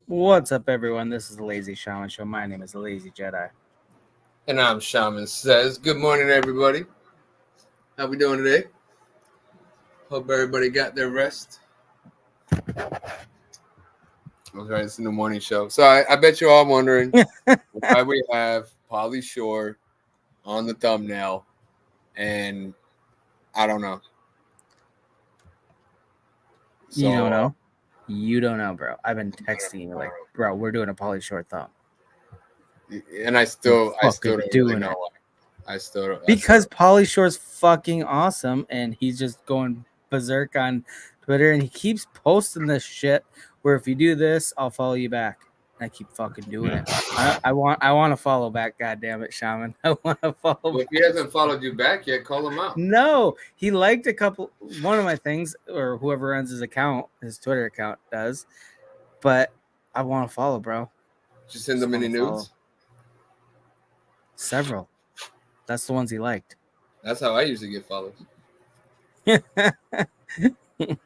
What's up, everyone? This is the Lazy-Shaman Show. My name is the Lazy Jedi. And I'm Shaman Says. Good morning, everybody. How we doing today? Hope everybody got their rest. Okay, it's in the morning show. So I bet you're all wondering why we have Pauly Shore on the thumbnail, and I don't know. So, You don't know? You don't know, bro. I've been texting you like, bro, we're doing a Pauly Shore thumb. And I still don't doing really know it. why. I still don't. Because Pauly Shore's fucking awesome, and he's just going berserk on Twitter, and he keeps posting this shit where if you do this, I'll follow you back. And I keep fucking doing it. I want to follow back. God damn it, Shaman. I want to follow. Well, if he hasn't followed you back yet, call him out. No, he liked one of my things, or whoever runs his account, his Twitter account does. But I want to follow, bro. Just send them any nudes. Several. That's the ones he liked. That's how I usually get follows.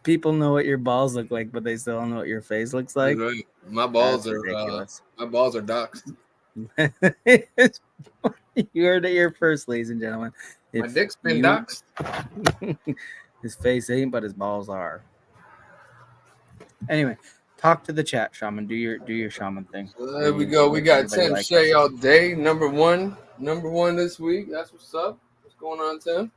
People know what your balls look like, but they still don't know what your face looks like. Right. My balls are ridiculous. My balls are doxed. You heard it here first, ladies and gentlemen. My dick's been doxed. His face ain't, but his balls are. Anyway, talk to the chat, Shaman. Do your Shaman thing. There we go. We got Tim Shea all day. Number one this week. That's what's up. What's going on, Tim?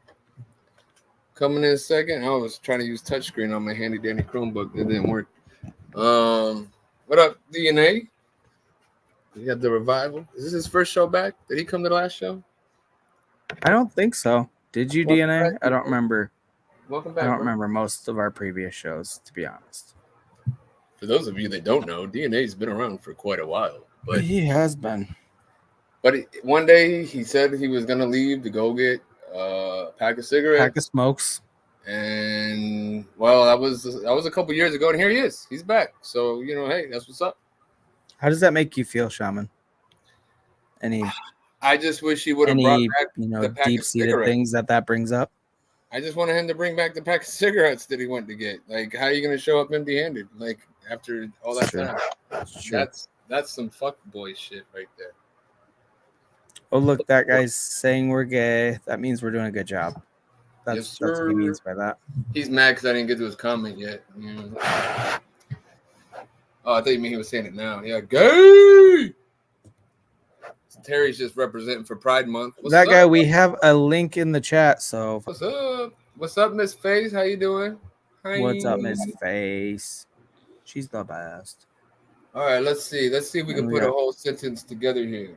Coming in second. I was trying to use touchscreen on my handy dandy Chromebook. It didn't work. What up, DNA? You got the revival. Is this his first show back? Did he come to the last show? I don't think so. Did you, DNA? I don't remember. Welcome back. I don't remember most of our previous shows, to be honest. For those of you that don't know, DNA's been around for quite a while. But he has been. But one day he said he was going to leave to go get a pack of cigarettes. Pack of smokes. And, well, that was a couple years ago, and here he is. He's back. So, hey, that's what's up. How does that make you feel, Shaman? I just wish he would have brought back the pack deep-seated of things that brings up. I just wanted him to bring back the pack of cigarettes that he went to get. Like, how are you going to show up empty-handed? Like, after all that time. That's some fuckboy shit right there. Oh, look, that guy's saying we're gay. That means we're doing a good job. That's what he means by that. He's mad because I didn't get to his comment yet. Oh, I thought you mean he was saying it now. Yeah, gay! Terry's just representing for Pride Month. What's that up, guy, we have a link in the chat, so. What's up? What's up, Miss Face? How you doing? Hi. What's up, Miss Face? She's the best. All right, let's see. Let's see if we can put a whole sentence together here.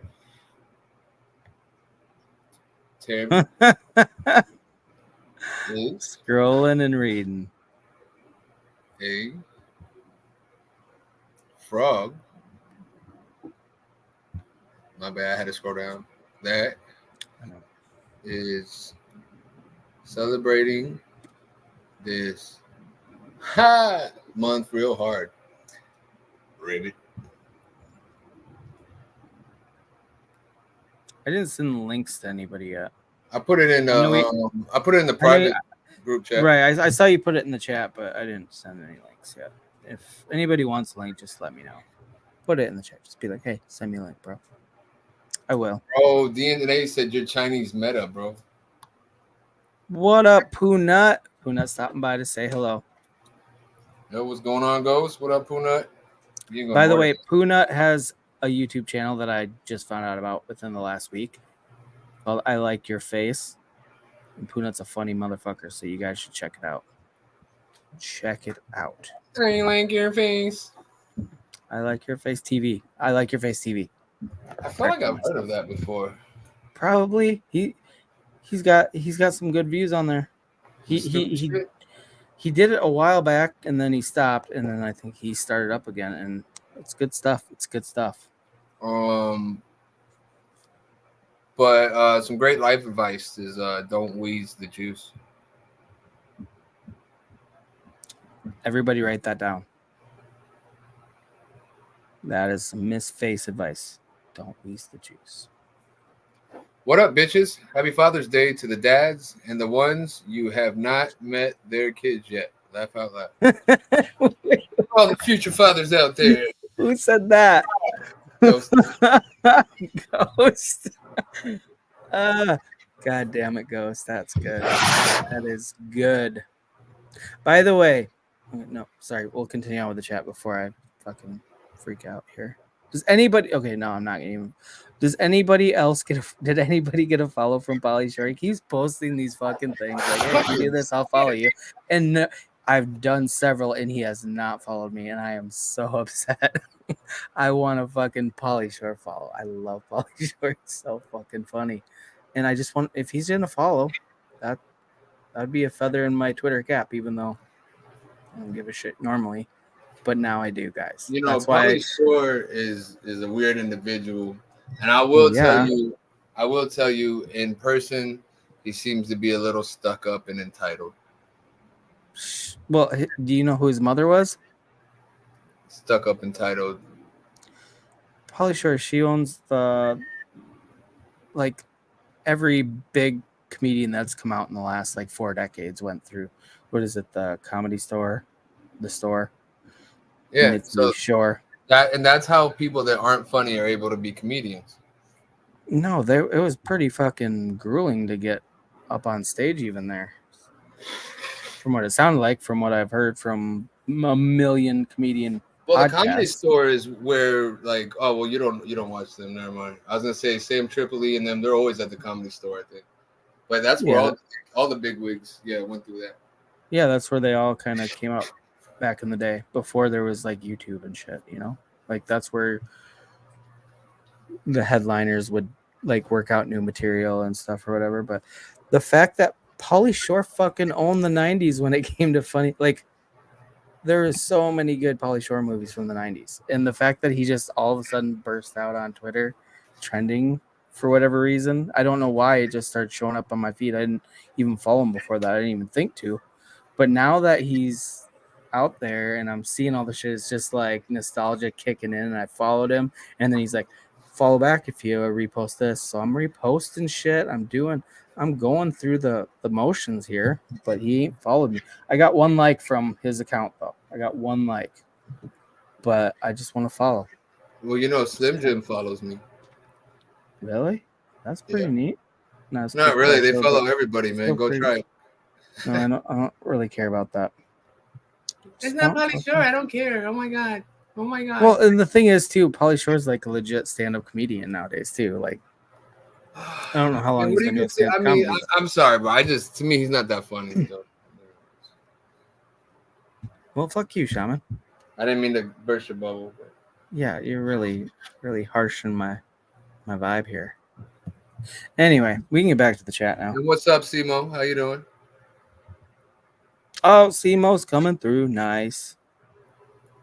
Terry. Scrolling and reading. A frog. My bad, I had to scroll down. That is celebrating this month real hard. Ribbit. I didn't send links to anybody yet. I put it in. I put it in the private group chat. Right, I saw you put it in the chat, but I didn't send any links yet. If anybody wants a link, just let me know. Put it in the chat. Just be like, hey, send me a link, bro. I will. Oh, DNA said you're Chinese meta, bro. What up, Poo Nut? Poo Nut stopping by to say hello. Yo, what's going on, Ghost? What up, Poo Nut? By the way, Poo Nut has a YouTube channel that I just found out about within the last week. Well, I Like Your Face. And Poo Nut's a funny motherfucker, so you guys should check it out. Check it out. I like your face. I Like Your Face TV. I Like Your Face TV. I feel like I've heard of that before. Probably. He's got some good views on there. He did it a while back and then he stopped and then I think he started up again and it's good stuff. But some great life advice is don't wheeze the juice. Everybody write that down. That is some Miss Face advice. Don't wheeze the juice. What up, bitches? Happy Father's Day to the dads and the ones you have not met their kids yet. Laugh out loud. All the future fathers out there. Who said that? Ghost. Ghost. God damn it, Ghost. That's good. That is good. By the way, no, sorry. We'll continue on with the chat before I fucking freak out here. Does anybody? Okay, no, I'm not gonna even. Does anybody else get? Did anybody get a follow from Polly Shore? He keeps posting these fucking things like, "Hey, if you do this, I'll follow you." And I've done several, and he has not followed me, and I am so upset. I want a fucking Polly Shore follow. I love Polly Shore. It's so fucking funny, and I just want if he's gonna follow, that'd be a feather in my Twitter cap, even though I don't give a shit normally, but now I do, guys. You know, That's why. Pauly Shore is a weird individual, and I will tell you in person, he seems to be a little stuck up and entitled. Well, do you know who his mother was? Stuck up, entitled. Polly Shore. She owns the like every big comedian that's come out in the last like 4 decades went through. What is it? The Comedy Store, the store. Yeah, so Shore. that's how people that aren't funny are able to be comedians. No, it was pretty fucking grueling to get up on stage even there. From what it sounded like, from what I've heard from a million comedian Well, podcasts. the Comedy Store is where like, oh well, you don't watch them. Never mind. I was gonna say Sam Tripoli and them. They're always at the Comedy Store, I think. But that's where all the big wigs, went through that. Yeah, that's where they all kind of came up back in the day before there was like YouTube and shit. You know, like that's where the headliners would like work out new material and stuff or whatever. But the fact that Pauly Shore fucking owned the 90s when it came to funny, like there is so many good Pauly Shore movies from the 90s. And the fact that he just all of a sudden burst out on Twitter trending for whatever reason, I don't know why it just started showing up on my feed. I didn't even follow him before that. I didn't even think to. But now that he's out there and I'm seeing all the shit, it's just like nostalgia kicking in. And I followed him, and then he's like, follow back if you repost this. So I'm reposting shit. I'm going through the motions here, but he ain't followed me. I got 1 like from his account though. I got 1 like, but I just want to follow. Well, you know, Slim Jim follows me. Really? That's pretty neat. No, not really. They follow everybody, man. Go try it. No, I don't really care about that. It's not Pauly Shore. I don't care. Oh my god. Well, and the thing is too, Pauly Shore's like a legit stand-up comedian nowadays too. Like, I don't know how long he's been doing stand-up comedy. I'm sorry, but to me, he's not that funny. So. Well, fuck you, Shaman. I didn't mean to burst your bubble. But... Yeah, you're really, really harsh in my vibe here. Anyway, we can get back to the chat now. And what's up, Simo? How you doing? Oh, Simo's coming through. Nice.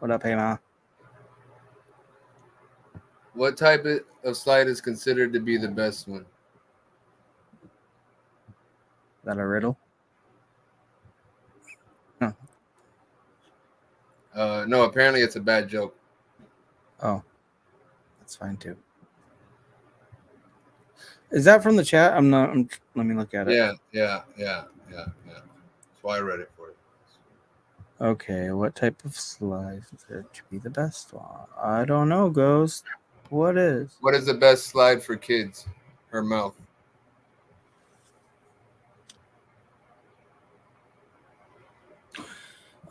What up, hey, Ma? What type of slide is considered to be the best one? Is that a riddle? Huh. No, apparently it's a bad joke. Oh, that's fine too. Is that from the chat? Let me look at it. Yeah. That's why I read it for you. Okay, what type of slide is there to be the best one? I don't know, Ghost. What is the best slide for kids? Her mouth.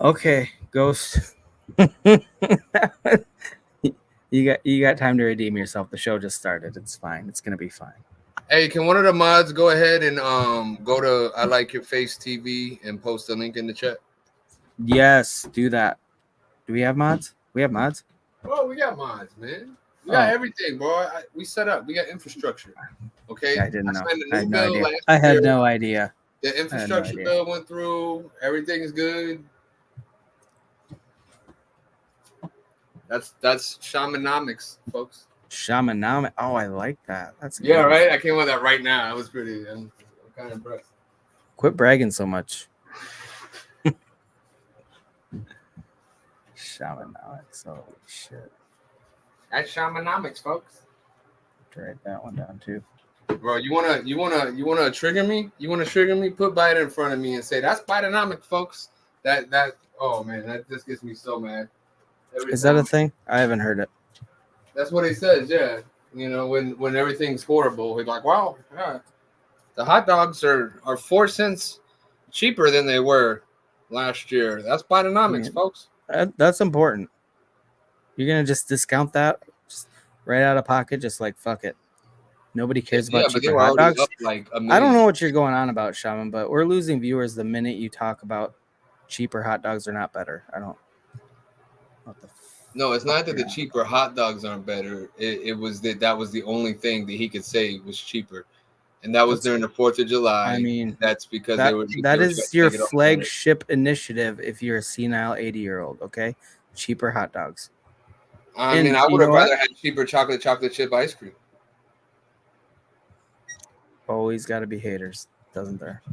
Okay, Ghost. you got time to redeem yourself. The show just started. It's fine. It's gonna be fine. Hey, can one of the mods go ahead and go to I Like Your Face TV and post a link in the chat? Yes, do that. Do we have mods? We have mods. Oh, we got mods, man. We got everything, bro. We set up. We got infrastructure. Okay. I didn't know. I had no idea. The infrastructure bill went through. Everything is good. That's shamanomics, folks. Shamanomics. Oh, I like that. That's good. Right. I came with that right now. I was pretty. I'm kind of impressed. Quit bragging so much. Shamanomics. Holy shit. That's shamanomics, folks. Write that one down too. Bro, you wanna trigger me? You wanna trigger me? Put Biden in front of me and say that's Bidenomics, folks. That oh man, that just gets me so mad. every Is that a time. thing? I haven't heard it. That's what he says. Yeah, you know, when everything's horrible, he's like, "Wow, yeah, the hot dogs are 4 cents cheaper than they were last year. That's Bidenomics, folks. That's important. You're gonna just discount that just right out of pocket, just like fuck it. Nobody cares about But they cheaper were hot already dogs. up like a I don't million. know what you're going on about, Shaman, but we're losing viewers the minute you talk about cheaper hot dogs are not better. I don't. What the No, it's not that the you're cheaper hot dogs aren't better. It was that was the only thing that he could say was cheaper, and that was That's, during the 4th of July. I mean, That's because that they were that trying is to your make it all better. flagship initiative if you're a senile 80-year-old. Okay, cheaper hot dogs. I And mean, I you would know have what? rather had cheaper chocolate chip ice cream. Always got to be haters, doesn't there?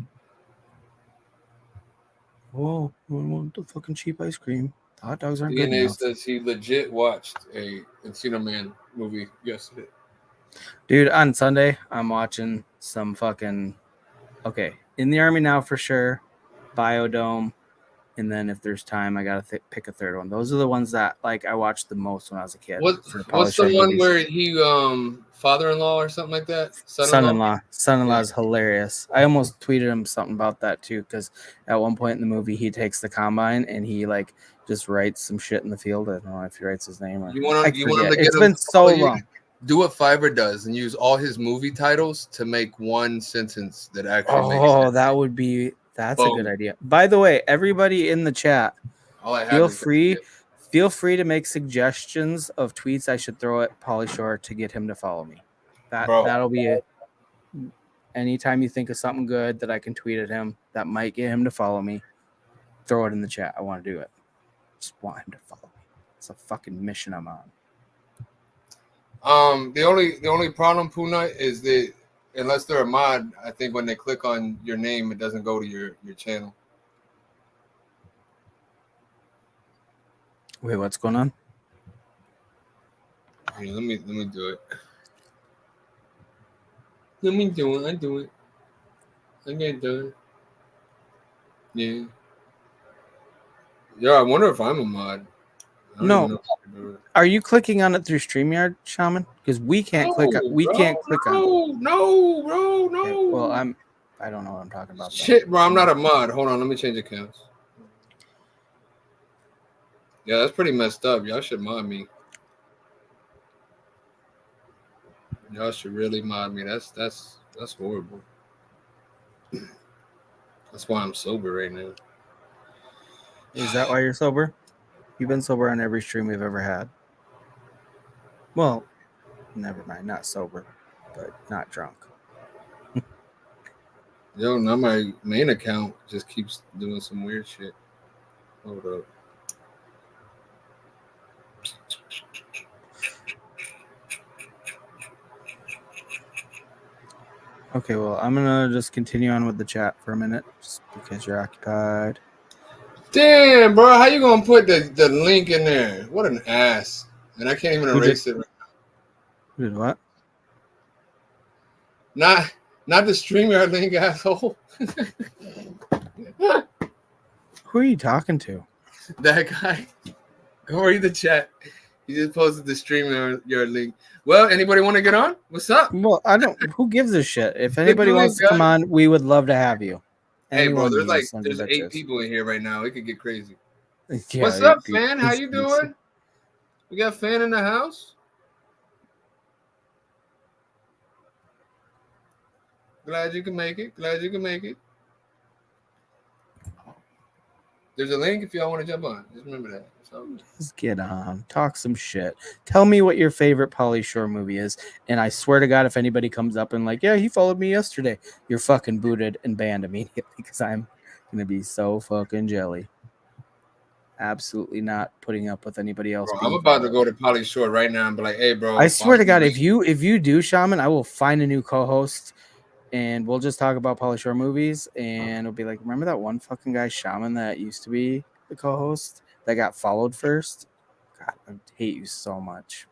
Oh, I want the fucking cheap ice cream. The hot dogs aren't good DNA enough. says he legit watched a Encino Man movie yesterday. Dude, on Sunday, I'm watching some fucking. Okay, in the Army now for sure. Biodome. And then if there's time, I gotta pick a third one. Those are the ones that like I watched the most when I was a kid. For What's the Polysure one movies. where he father-in-law or something like that? Son-in-law Yeah. is hilarious. I almost tweeted him something about that too, because at one point in the movie he takes the combine and he like just writes some shit in the field. I don't know if he writes his name or You want I him? You want him forget. to get It's him been to so follow you? long. Do what Fiverr does and use all his movie titles to make one sentence that actually makes Oh, sense. that's a good Boom. idea. By the way, everybody in the chat, All I have feel is free to make suggestions of tweets I should throw at Pauly Shore to get him to follow me. bro. That'll be it. Anytime you think of something good that I can tweet at him that might get him to follow me, throw it in the chat. I want to do it. Just want him to follow me. It's a fucking mission I'm on. The only problem, Puna, is that unless they're a mod, I think when they click on your name, it doesn't go to your channel. Wait, what's going on? Here, let me do it. Let me do it. I do it. I can't do it. Yeah. Yeah, I wonder if I'm a mod. I don't even know if I can do it. Are you clicking on it through StreamYard, Shaman? Because we can't click on. We can't click on. No, bro, no. Okay, well, I don't know what I'm talking about. Shit, bro, I'm not a mod. Hold on, let me change accounts. Yeah, that's pretty messed up. Y'all should mod me. Y'all should really mod me. That's horrible. That's why I'm sober right now. Is that why you're sober? You've been sober on every stream we've ever had. Well, never mind. Not sober, but not drunk. Yo, now my main account just keeps doing some weird shit. Hold up. Okay, well, I'm gonna just continue on with the chat for a minute, just because you're occupied. Damn, bro, how you gonna put the link in there? What an ass! And I can't even erase it. Who did what? Not the StreamYard link, asshole. Who are you talking to? That guy. Go read the chat. He just posted the StreamYard link. Well, anybody want to get on? What's up? Well, I don't. Who gives a shit? If anybody wants to come on, we would love to have you. Hey, bro, there's 8 people in here right now. It could get crazy. Yeah, what's up, Fan? How you doing? We got Fan in the house. Glad you can make it. There's a link if y'all want to jump on. Just remember that. Just get on. Talk some shit. Tell me what your favorite Pauly Shore movie is. And I swear to God, if anybody comes up and like, yeah, he followed me yesterday, you're fucking booted and banned immediately because I'm going to be so fucking jelly. Absolutely not putting up with anybody else. Bro, I'm about to go to Pauly Shore right now and be like, hey, bro. I swear to God, if you do, Shaman, I will find a new co-host and we'll just talk about Pauly Shore movies. And it'll be like, remember that one fucking guy, Shaman, that used to be the co-host that got followed first? God, I hate you so much.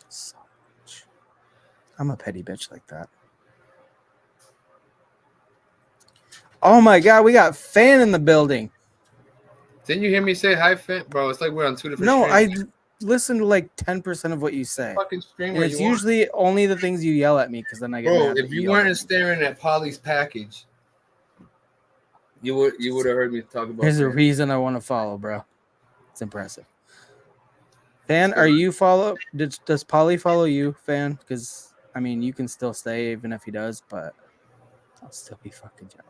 So much. I'm a petty bitch like that. Oh my God, we got Fan in the building. Didn't you hear me say hi, fan? Bro, it's like we're on two different No, streams. listen to like 10% of what you say. Fucking stream And it's usually only the things you yell at me because then I get Bro, mad. if you weren't staring at Polly's package, you would have heard me talk about. Here's a reason I want to follow, bro. It's impressive. Fan, are you follow? Does Polly follow you, fan? Because I mean, you can still stay even if he does, but I'll still be fucking jelly.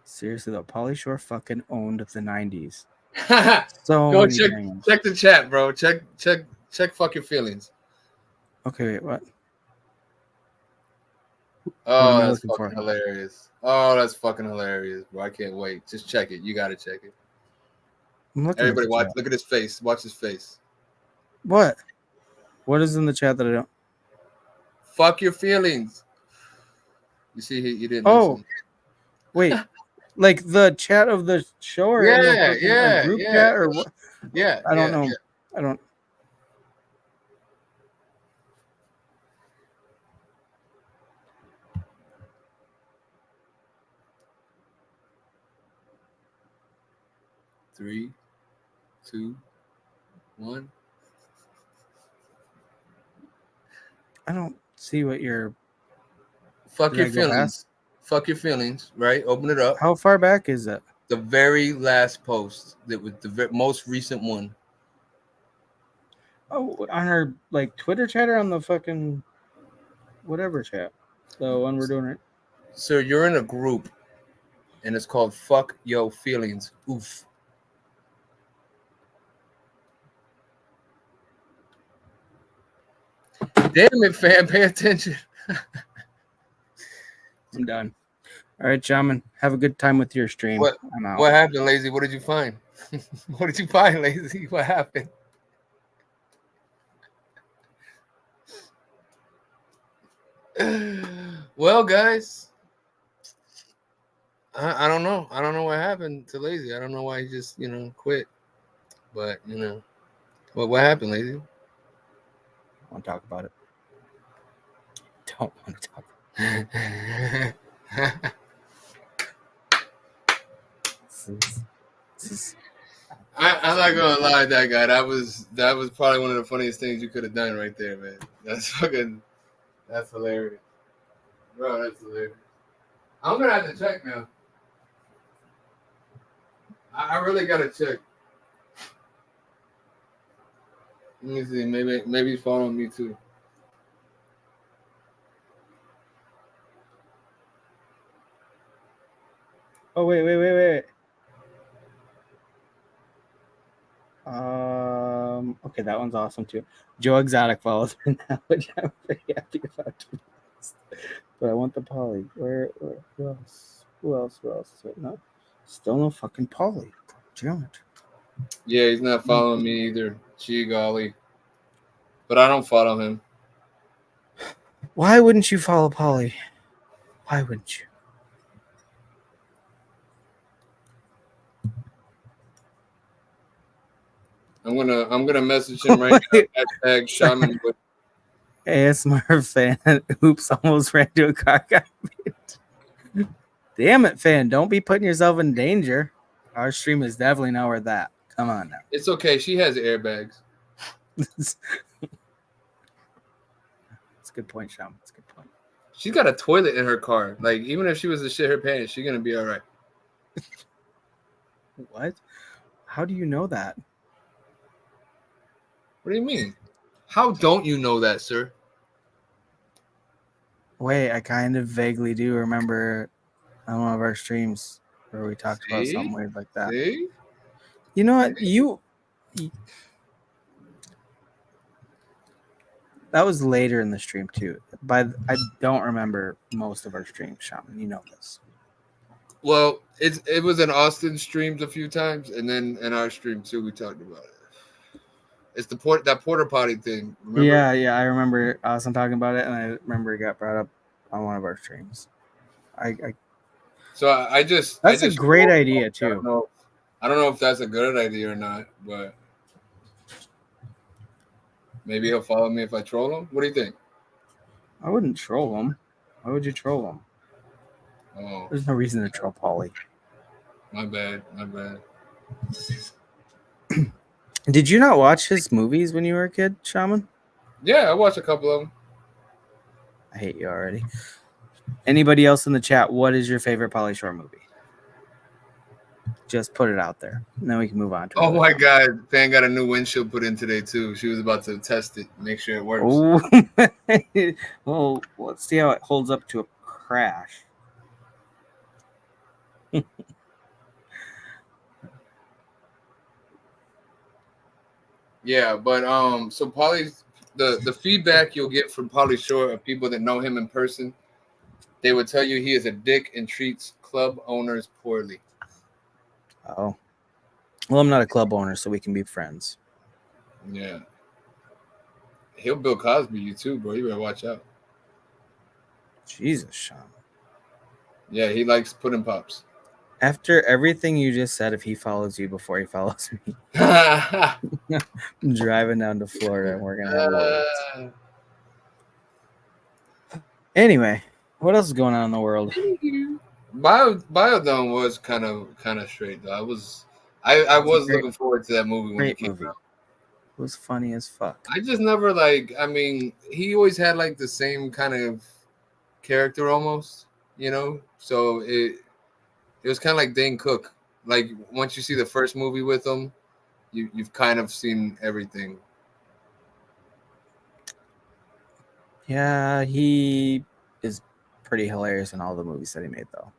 Seriously though, Polly Shore fucking owned the 90s. So Go many check the chat, bro. Check fuck your feelings. Okay, wait, what? Oh, that's fucking hilarious. Oh, that's fucking hilarious, bro. I can't wait. Just check it. You gotta check it. Everybody watch. Look at his face. Watch his face. What? What is in the chat that I don't? Fuck your feelings. You see, he didn't. Oh, wait. Like the chat of the show, or group chat, or what? Yeah, I don't know. Yeah. I don't. Three, 2, 1. I don't see what you're. Fuck your feelings. Fuck your feelings. Right? Open it up. How far back is it? The very last post. That was the most recent one. Oh, on our like Twitter chat or on the fucking whatever chat. The one we're doing right. Sir, you're in a group, and it's called "Fuck Yo Feelings." Oof. Damn it, fam! Pay attention. I'm done. All right, Shaman. Have a good time with your stream. What happened, Lazy? What did you find? What did you find, Lazy? What happened? Well, guys, I don't know. I don't know what happened to Lazy. I don't know why he just quit. But what happened, Lazy? I want to talk about it. Don't want to talk about it. I'm not gonna lie, that guy. That was probably one of the funniest things you could have done right there, man. That's hilarious, bro. That's hilarious. I'm gonna have to check now. I really gotta check. Let me see. Maybe he's following me too. Oh wait. Okay, that one's awesome too. Joe Exotic follows me now, which I'm pretty happy about. But I want the Polly. Where who else? Who else? Wait, no, still no fucking Polly. Damn it. Yeah, he's not following me either. Gee golly. But I don't follow him. Why wouldn't you follow Polly? Why wouldn't you? I'm gonna message him right now. Hashtag Shaman. ASMR fan. Oops, almost ran to a cockpit. Damn it, fan. Don't be putting yourself in danger. Our stream is definitely not worth that. Come on now. It's okay. She has airbags. That's a good point, Shaman. That's a good point. She's got a toilet in her car. Like, even if she was to shit her pants, she's gonna be all right. What? How do you know that? What do you mean? How don't you know that, sir? Wait, I kind of vaguely do remember on one of our streams where we talked about something weird like that. See? You know what? That was later in the stream too. I don't remember most of our streams, Shaman. You know this. Well, it was in Austin's streams a few times, and then in our stream too, we talked about it. It's that porta potty thing. Remember? Yeah. I remember Austin talking about it, and I remember it got brought up on one of our streams. That's a great idea too. I don't know if that's a good idea or not, but Maybe he'll follow me if I troll him. What do you think? I wouldn't troll him. Why would you troll him? Oh, There's no reason to troll Paulie. my bad. Did you not watch his movies when you were a kid, Shaman? Yeah, I watched a couple of them. I hate you already. Anybody else in the chat, what is your favorite Pauly Shore movie? Just put it out there. And then we can move on to it. Oh my God. Fan got a new windshield put in today, too. She was about to test it, make sure it works. Oh, well, let's see how it holds up to a crash. Yeah, but so Pauly's the feedback you'll get from Pauly Shore of people that know him in person, they would tell you he is a dick and treats club owners poorly. Oh. Well, I'm not a club owner, so we can be friends. Yeah. He'll Bill Cosby you too, bro. You better watch out. Jesus, Shaman. Yeah, he likes pudding pops. After everything you just said, if he follows you before he follows me, I'm driving down to Florida and we're gonna have words. Anyway, what else is going on in the world? Biodome was kind of straight though. I was looking forward to that movie when it came out. It was funny as fuck. I just never I mean, he always had like the same kind of character almost, you know? So it was kind of like Dane Cook. Like once you see the first movie with him, you've kind of seen everything. Yeah, he is pretty hilarious in all the movies that he made, though.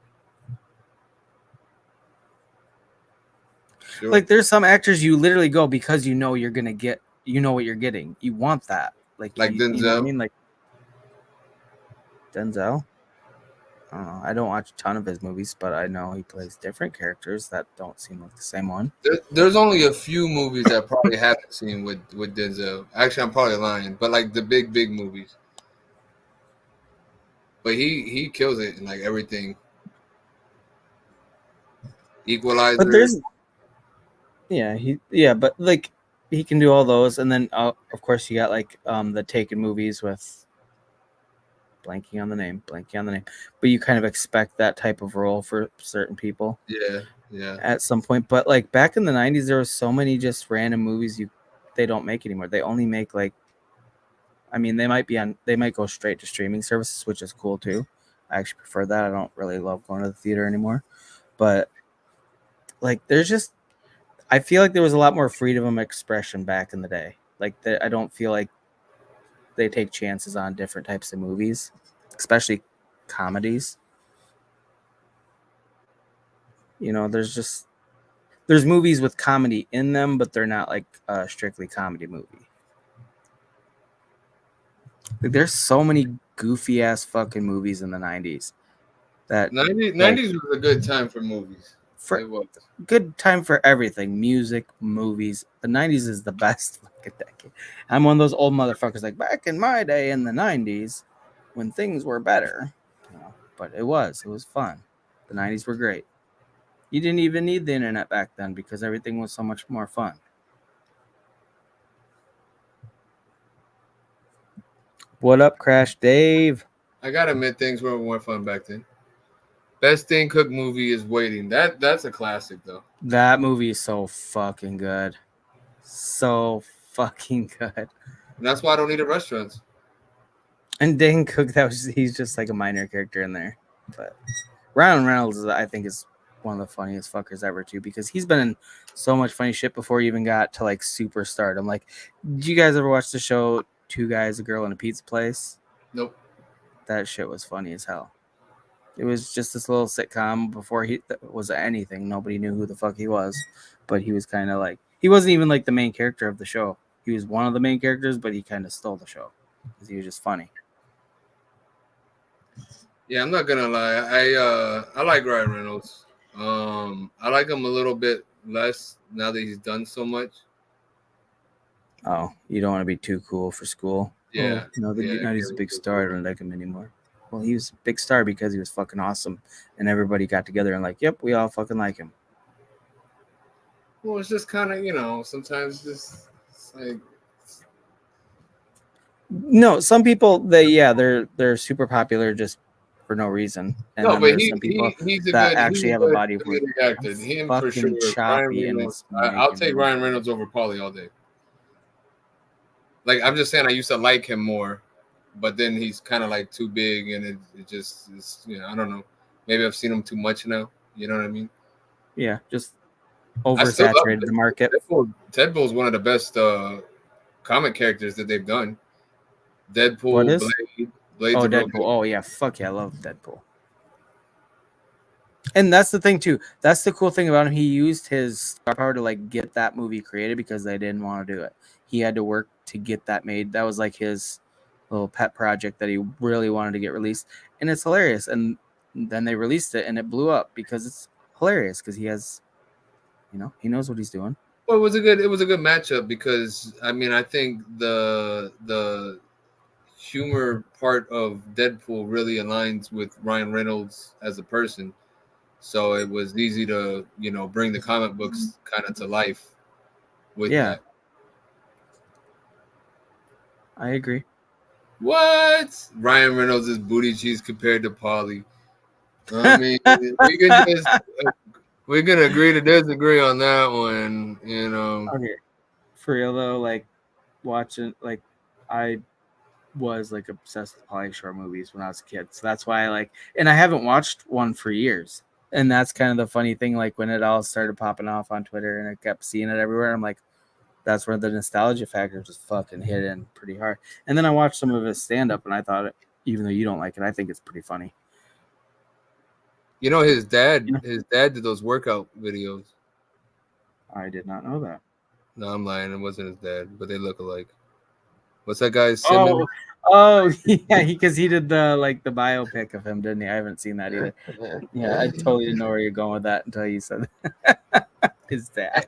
Sure. Like, there's some actors you literally go because you know you're gonna get, you know what you're getting. You want that, like Denzel. You know what I mean? Like Denzel. I don't know. I don't watch a ton of his movies, but I know he plays different characters that don't seem like the same one. There's only a few movies that I probably haven't seen with Denzel. Actually, I'm probably lying, but like the big movies. But he kills it in like everything. Equalizer. But there's, but like he can do all those, and then of course you got like the Taken movies with blanking on the name, but you kind of expect that type of role for certain people. Yeah. At some point, but like back in the 90s, there was so many just random movies they don't make anymore. They only make like, I mean, they might go straight to streaming services, which is cool too. I actually prefer that. I don't really love going to the theater anymore, but like there's just, I feel like there was a lot more freedom of expression back in the day. Like I don't feel like they take chances on different types of movies, especially comedies. You know, there's movies with comedy in them, but they're not like a strictly comedy movie. Like, there's so many goofy ass fucking movies in the 90s. That 90s was a good time for movies. It was. Good time for everything. Music, movies. The 90s is the best fucking decade. I'm one of those old motherfuckers like back in my day in the 90s when things were better. You know, but it was fun. The 90s were great. You didn't even need the internet back then because everything was so much more fun. What up, Crash Dave? I gotta admit, things were more fun back then. Best Dane Cook movie is Waiting. That's a classic though. That movie is so fucking good. So fucking good. And that's why I don't eat at restaurants. And Dane Cook, he's just like a minor character in there. But Ryan Reynolds, I think, is one of the funniest fuckers ever too, because he's been in so much funny shit before he even got to like superstardom. Like, did you guys ever watch the show Two Guys, a Girl, in a Pizza Place? Nope. That shit was funny as hell. It was just this little sitcom before he was anything. Nobody knew who the fuck he was, but he was kind of like, he wasn't even like the main character of the show. He was one of the main characters, but he kind of stole the show because he was just funny. Yeah, I'm not gonna lie. I like Ryan Reynolds. I like him a little bit less now that he's done so much. Oh, you don't want to be too cool for school? Yeah. Now he's a big star. I don't like him anymore. Well, he was a big star because he was fucking awesome, and everybody got together and like, yep, we all fucking like him. Well, it's just kind of, sometimes it's like No, some people they're super popular just for no reason, and No, then but there's some people he's a that good actually have a body of work. actor. I'm Him for sure. fucking Ryan choppy in Reynolds. this I'll mic take and Ryan Reynolds over Paulie all day. Like I'm just saying, I used to like him more, but then he's kind of like too big, and it just is. You know, I don't know. Maybe I've seen him too much now. You know what I mean? yeah, just I still love oversaturated the market. Deadpool's one of the best comic characters that they've done. What Deadpool, is? Blade. Blade's Oh, a real Deadpool. good. Oh yeah, fuck yeah, I love Deadpool. And that's the thing too. That's the cool thing about him. He used his star power to like get that movie created because they didn't want to do it. He had to work to get that made. That was like his little pet project that he really wanted to get released, and it's hilarious. And then they released it, and it blew up because it's hilarious because he has, he knows what he's doing. Well, it was a good matchup because I mean I think the humor part of Deadpool really aligns with Ryan Reynolds as a person. So it was easy to, bring the comic books kind of to life with Yeah, that. I agree. What? Ryan Reynolds is booty cheese compared to Polly. I mean, we can just we can agree to disagree on that one. Okay, for real though, like watching, like I was like obsessed with Pauly Shore movies when I was a kid. So that's why I like, and I haven't watched one for years. And that's kind of the funny thing. Like when it all started popping off on Twitter and I kept seeing it everywhere, I'm like, that's where the nostalgia factor just fucking hit in pretty hard. And then I watched some of his stand up and I thought, even though you don't like it, I think it's pretty funny. His dad, You know, his dad did those workout videos. I did not know that. No, I'm lying. It wasn't his dad, but they look alike. What's that guy Simmons? Oh, yeah, because he did the biopic of him, didn't he? I haven't seen that either. Yeah, I totally didn't know where you're going with that until you said his dad.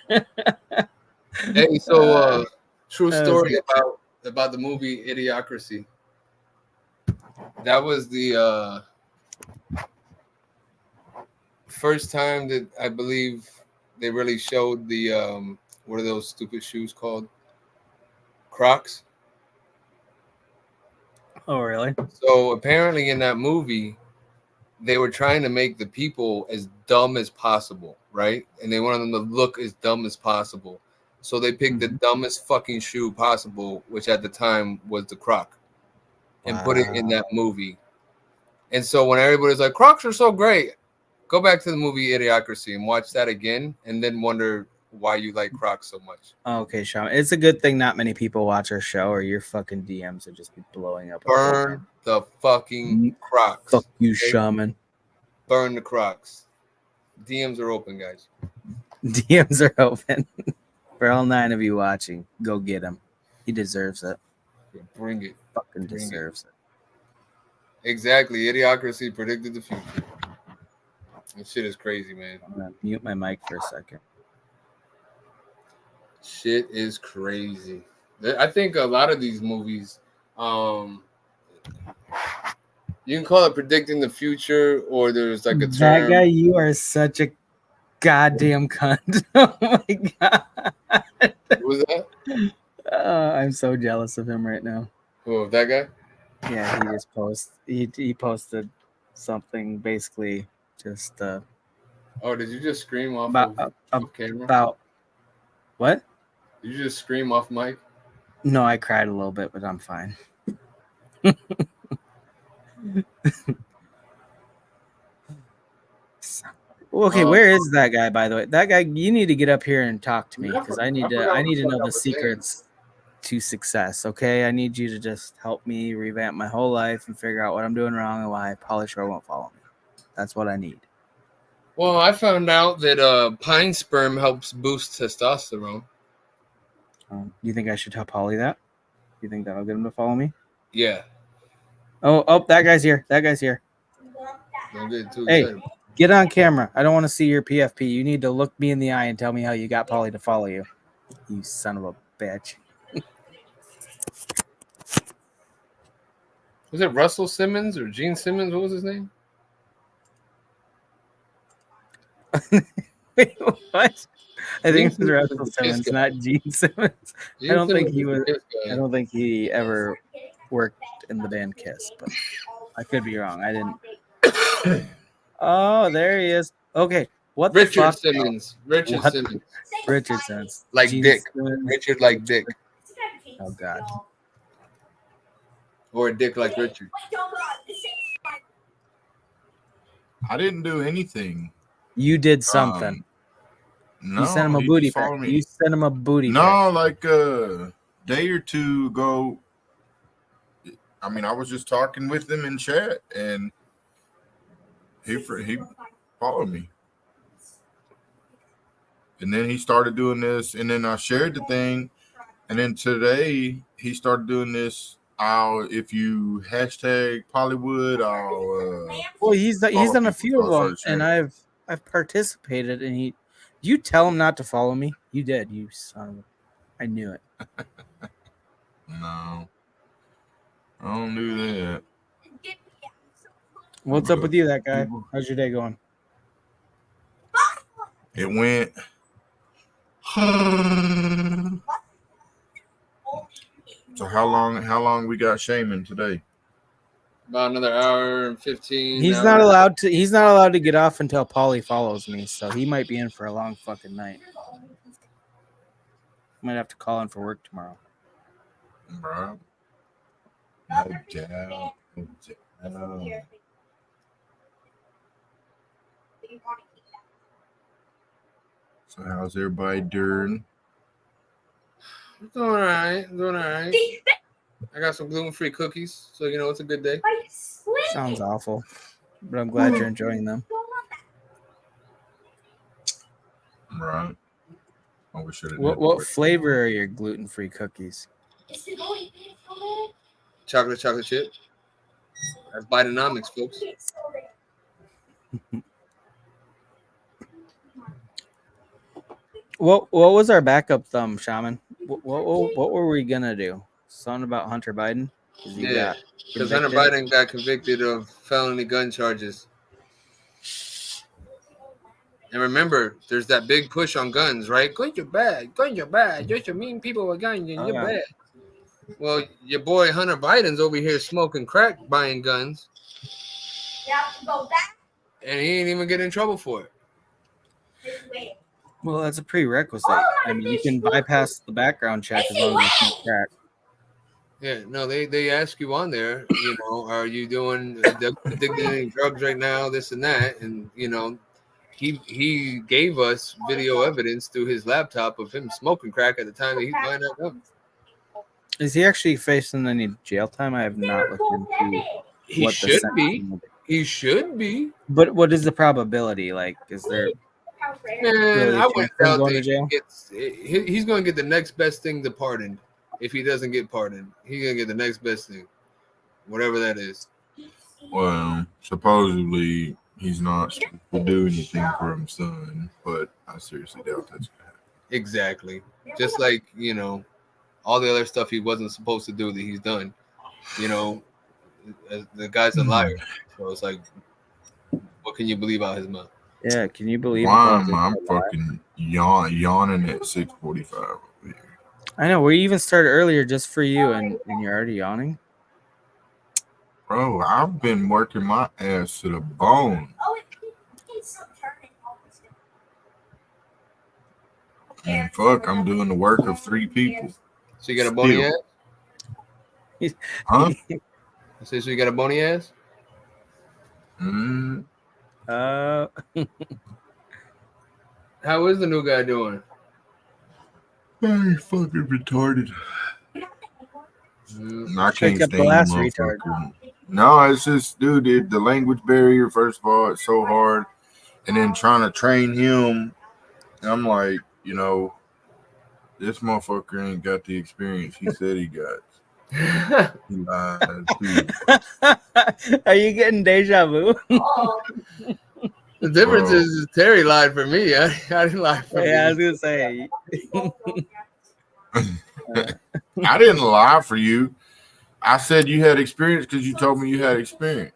Hey, so true That was story good. about the movie Idiocracy. That was the first time that I believe they really showed the what are those stupid shoes called? Crocs. Oh, really? So apparently in that movie, they were trying to make the people as dumb as possible, right? And they wanted them to look as dumb as possible. So they picked the dumbest fucking shoe possible, which at the time was the Croc, and put it in that movie. And so when everybody's like, Crocs are so great, go back to the movie Idiocracy and watch that again, and then wonder why you like Crocs so much. Okay, Shaman. It's a good thing not many people watch our show, or your fucking DMs would just be blowing up. Burn the fucking Crocs. Fuck you, okay? Shaman. Burn the Crocs. DMs are open, guys. DMs are open. For all 9 of you watching, go get him. He deserves it. Bring it. Fucking deserves it. Exactly. Idiocracy predicted the future. This shit is crazy, man. I'm gonna mute my mic for a second. Shit is crazy. I think a lot of these movies, you can call it predicting the future, or there's like a term. That guy, you are such a goddamn cunt. Oh my god. Who was that? I'm so jealous of him right now. Who, that guy? Yeah, he just he posted something basically just Oh, did you just scream off of camera? About what? Did you just scream off mic? No, I cried a little bit, but I'm fine. Okay, where is that guy, by the way? That guy, you need to get up here and talk to me because I need to know the secrets to success. Okay, I need you to just help me revamp my whole life and figure out what I'm doing wrong and why Pauly Shore won't follow me. That's what I need. Well, I found out that pine sperm helps boost testosterone. You think I should tell Pauly that? You think that'll get him to follow me? Yeah. Oh, that guy's here. That guy's here. Don't get too excited. Get on camera. I don't want to see your PFP. You need to look me in the eye and tell me how you got Pauly to follow you. You son of a bitch. Was it Russell Simmons or Gene Simmons? What was his name? Wait, what? I think it was Gene Russell Simmons is the kiss Simmons, guy. not Gene Simmons. I Gene don't think Simmons he is the was. kiss guy. I don't think he ever worked in the band Kiss, but I could be wrong. I didn't. Oh, there he is. Okay, what the Richard fuck? Simmons. Richard What? Simmons. Richard Simmons. Like Gene Dick. Simmons. Richard like Dick. Oh God. Or a Dick like Richard. I didn't do anything. You did something. No, You sent him a he booty just followed pic. me. You sent him a booty pic. No, like a day or two ago. I mean, I was just talking with him in chat, and he followed me. And then he started doing this, and then I shared the thing, and then today he started doing this. If you hashtag Pollywood, Well, he's follow done a people, few so of I them, started and sharing. I've participated, and he. You tell him not to follow me. You did. You son of a. I knew it. No, I don't do that. What's up with you, that guy? How's your day going? It went. So how long we got Shaman today? About another hour and 15. He's not allowed to get off until Paulie follows me, so he might be in for a long fucking night. Might have to call in for work tomorrow. Bro. No doubt. No doubt. So how's everybody doing? Doing all right. I got some gluten-free cookies, so you know it's a good day. Sounds awful, but I'm glad you're enjoying them. Right. I wish I didn't. What flavor are your gluten-free cookies? Chocolate chip. That's Bidenomics, folks. What was our backup thumb, Shaman? What were we gonna do? Something about Hunter Biden? Yeah, because Hunter Biden got convicted of felony gun charges. And remember, there's that big push on guns, right? Guns are bad. Just mean people with guns, and you're bad. Well, your boy Hunter Biden's over here smoking crack, buying guns. And he ain't even getting in trouble for it. Well, that's a prerequisite. I mean, you can bypass the background check as long as you smoke crack. Yeah, no, they ask you on there, you know, are you doing addicted to any drugs right now, this and that, and you know, he gave us video evidence through his laptop of him smoking crack at the time that he's buying that gun. Is he actually facing any jail time? I have not looked into. He should be. He should be. But what is the probability? Like, is there? Man, I wouldn't doubt that he's going to get the next best thing to pardon. If he doesn't get pardoned, he's going to get the next best thing, whatever that is. Well, supposedly he's not supposed to do anything for his son, but I seriously doubt that's going to happen. Exactly. Just like, you know, all the other stuff he wasn't supposed to do that he's done. You know, the guy's a liar. So it's like, what can you believe out his mouth? Yeah, can you believe? Why am I fucking yawning at 6:45 over here? I know. We even started earlier just for you, and you're already yawning. Bro, I've been working my ass to the bone. And fuck, I'm doing the work of 3 people. So you got a bony ass? Huh? So you got a bony ass? How is the new guy doing? Very fucking retarded. I can't stand the last retard. No, it's just, dude, the language barrier, first of all, it's so hard. And then trying to train him, I'm like, you know, this motherfucker ain't got the experience he said he got. He lied, too. Are you getting deja vu? The difference is Terry lied for me. I didn't lie for me. Yeah, I was gonna say. I didn't lie for you. I said you had experience because you told me you had experience.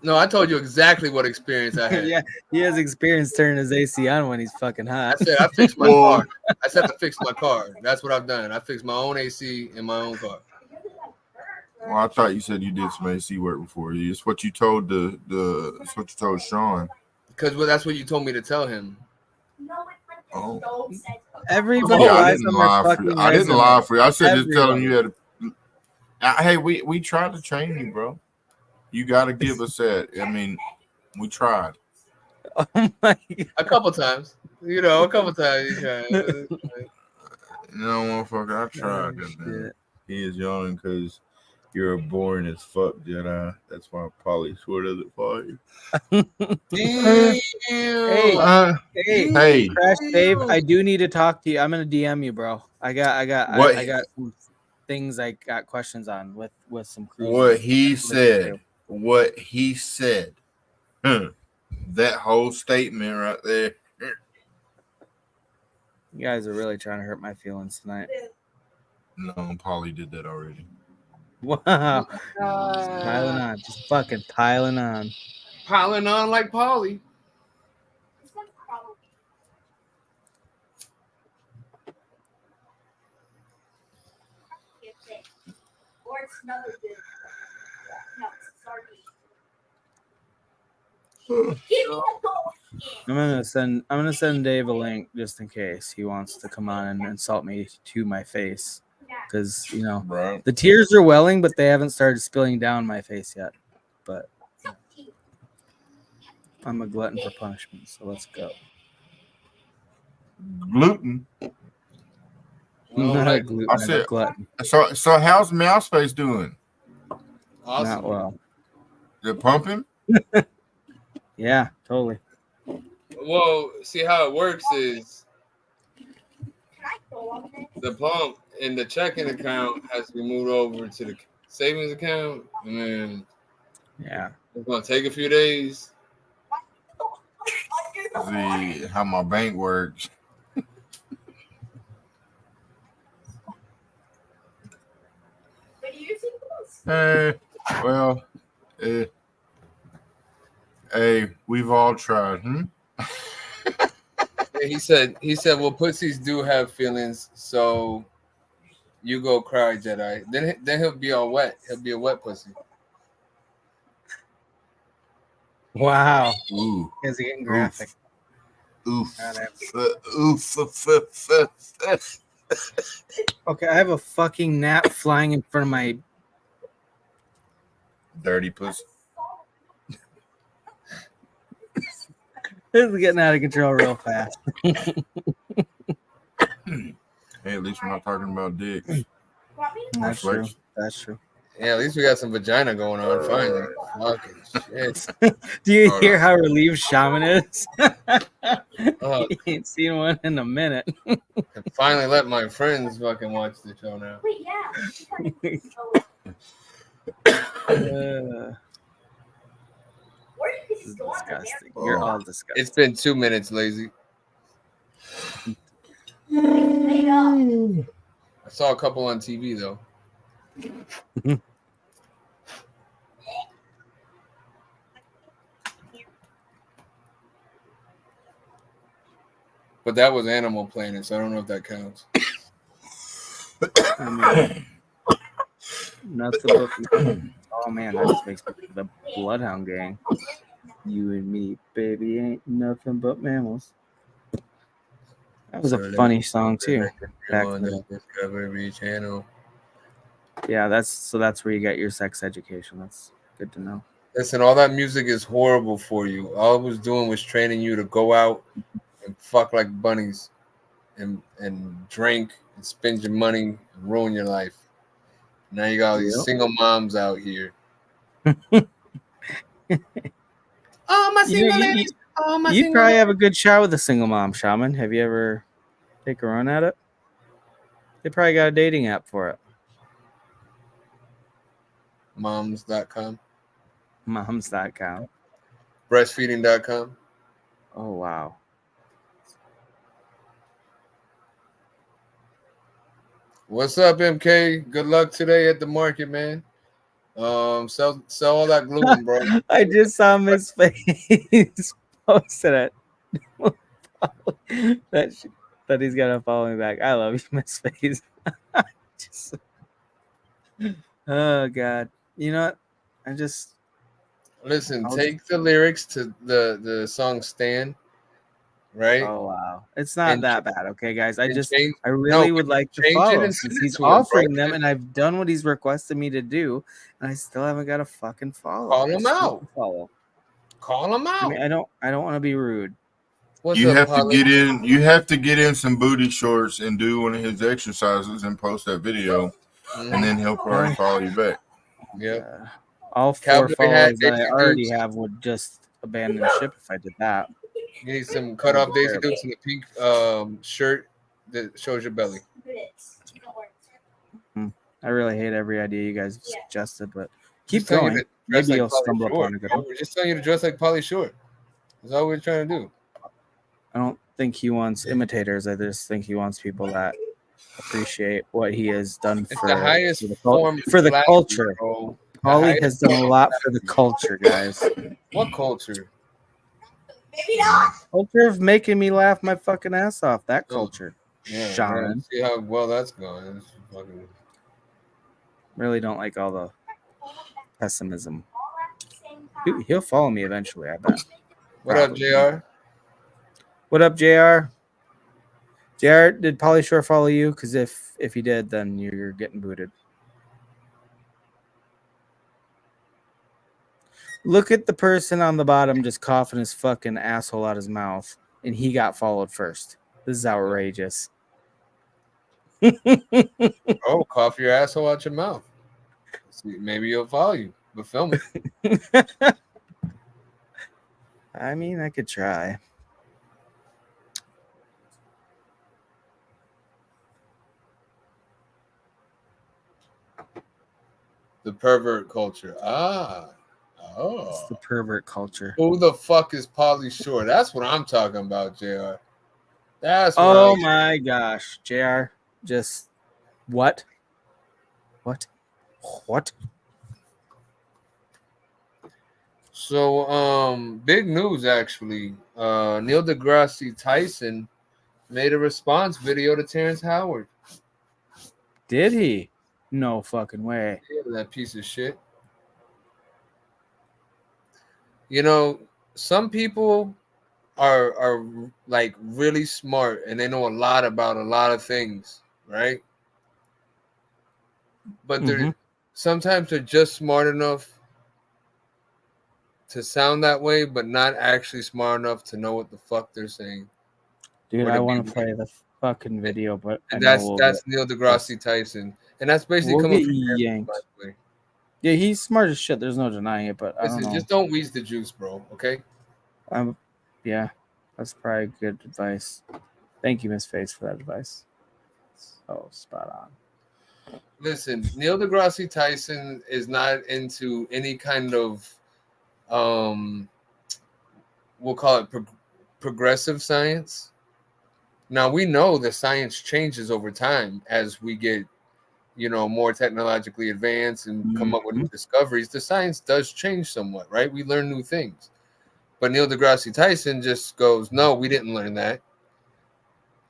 No, I told you exactly what experience I had. Yeah, he has experience turning his AC on when he's fucking hot. I said I fixed my Well, car. I said I fixed my car. That's what I've done. I fixed my own AC in my own car. well, I thought you said you did some AC work before. It's what you told it's what you told Sean. Because that's what you told me to tell him. Oh. Everybody Yeah, I lies didn't on their lie for you. fucking I didn't resume. lie for you. I said just tell him Everybody. you had hey, we tried to train you, bro. You got to give us that. I mean, we tried. Oh my God. A couple times. You know, a couple times. You tried. No, motherfucker, I tried. Oh, Goddamn. shit. He is yawning because you're boring as fuck, Jedi. That's why Polly sort of it for you. Hey, hey, Hey, Crash Dave, I do need to talk to you. I'm gonna DM you, bro. I got what some things I got questions on with some cruises. what he said. What he said. That whole statement right there. You guys are really trying to hurt my feelings tonight. No, Polly did that already. Wow. Just piling on. Just fucking piling on. Piling on like Polly. I'm gonna send Dave a link just in case he wants to come on and insult me to my face. Because Right. the tears are welling, but they haven't started spilling down my face yet. But I'm a glutton for punishment, so let's go. Gluten. Not like a gluten, I I'm a said. glutton. So how's Mouse Face doing? awesome. Not well. Is it pumping? Yeah, totally. Well, see how it works is the pump in the checking account has to be moved over to the savings account, and then Yeah. it's gonna take a few days. See how my bank works. Well, hey, we've all tried. He said, well, pussies do have feelings, so you go cry, Jedi. Then he'll be all wet. He'll be a wet pussy. Wow. Ooh. Is he getting graphic? Oof. Oof. Okay, I have a fucking gnat flying in front of my. Dirty pussy. This is getting out of control real fast. Hey, at least we're not talking about dicks. That's true. That's true. Yeah, at least we got some vagina going on finally. Fucking shit. Do you hear how relieved Shaman is? Oh, He ain't seen one in a minute. I finally let my friends fucking watch the show now. This is disgusting. You're all disgusting. It's been 2 minutes, Lazy. I saw a couple on TV though. But that was Animal Planet, so I don't know if that counts. I mean, nothing but. Oh man, that just makes me think of the Bloodhound Gang. You and me, baby, ain't nothing but mammals. That was a funny song too. Back in the Discovery Channel. Yeah, that's where you get your sex education. That's good to know. Listen, all that music is horrible for you. All it was doing was training you to go out and fuck like bunnies and drink and spend your money and ruin your life. Now you got all these single moms out here. Oh, my single ladies. Oh, my you probably have a good shot with a single mom, Shaman. Have you ever take a run at it? They probably got a dating app for it. Moms.com. Moms.com. Breastfeeding.com. Oh, wow. What's up, MK? Good luck today at the market, man. Sell all that gluten, bro. I just saw Miss Face posted it. that he's gonna follow me back. I love you, Miss Face. Just, oh God, you know what? I just Listen, I'll take the lyrics to the song "Stand," right? oh wow, it's not And that bad, okay, guys. I change. I No, really would like to change it follow and since send it he's to him, bro. offering them, and I've done what he's requested me to do, and I still haven't got a fucking follow. Call I him just need out. to follow. Call him I mean, out. I don't want to be rude. What's You up, have to Polly? get in. You have to get in some booty shorts and do one of his exercises and post that video, and then he'll probably follow you back. Yep. All 4 Cowboy hat, followers Daisy I already Dukes. have would just abandon ship if I did that. You need some cut That'd off be Daisy terrible. Dukes and a pink shirt that shows your belly. I really hate every idea you guys have suggested, but keep Just telling you going. to dress Maybe like you'll Polly stumble Short. upon a good Bro. one. We're just telling you to dress like Polly Short. That's all we're trying to do. I don't think he wants imitators. I just think he wants people that appreciate what he has done It's the highest for form of the flattery, culture. bro. The Polly highest has done a form of lot for the flattery. culture, guys. What culture? Culture of making me laugh my fucking ass off. That Oh, culture. yeah, Shaman. see how well that's going. It's fucking... Really don't like all the pessimism. He'll follow me eventually, I bet. What up, Probably. JR? What up, JR? JR, did Polly Shore follow you? Because if he did, then you're getting booted. Look at the person on the bottom just coughing his fucking asshole out his mouth, and he got followed first. This is outrageous. Oh, cough your asshole out your mouth. See, maybe he'll follow you, but film it. I mean, I could try. The pervert culture. Ah. Oh. It's the pervert culture. Who the fuck is Polly Shore? That's what I'm talking about, JR. That's what Oh my gosh, JR. Just what? What? What? So, big news actually. Neil deGrasse Tyson made a response video to Terrence Howard. Did he? No fucking way. Yeah, that piece of shit. You know, some people are like really smart and they know a lot about a lot of things, right? But sometimes they're just smart enough to sound that way, but not actually smart enough to know what the fuck they're saying. Dude, I want to play the fucking video, but and that's Neil deGrasse Tyson, and that's basically coming from yanked. by the way. Yeah, he's smart as shit. There's no denying it, but Listen, I don't know. Just don't wheeze the juice, bro. Okay. Yeah, that's probably good advice. Thank you, Miss Face, for that advice. So spot on. Listen, Neil deGrasse Tyson is not into any kind of we'll call it progressive science. Now we know that science changes over time as we get, more technologically advanced and come up with new discoveries. The science does change somewhat, right? We learn new things. But Neil deGrasse Tyson just goes, no, we didn't learn that.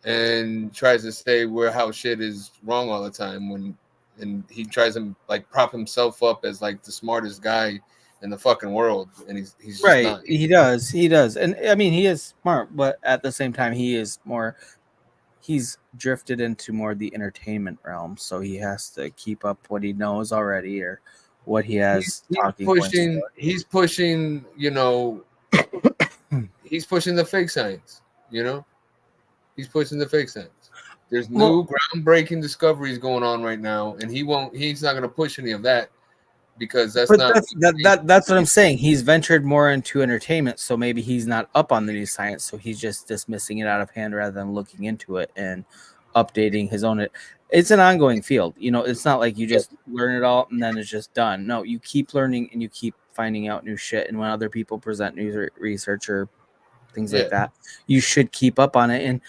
And tries to say how shit is wrong all the time and he tries to like prop himself up as like the smartest guy in the fucking world. And he's just right. not. He does. And I mean, he is smart, but at the same time, he's drifted into more the entertainment realm. So he has to keep up what he knows already or what he has talking points. He's pushing, he's pushing the fake science, He's pushing the fake science. There's new groundbreaking discoveries going on right now, and he's not going to push any of that because that's what I'm saying. He's ventured more into entertainment, so maybe he's not up on the new science, so he's just dismissing it out of hand rather than looking into it and updating his own. It's an ongoing field. It's not like you just learn it all and then it's just done. No, you keep learning and you keep finding out new shit. And when other people present new research or things like that, you should keep up on it and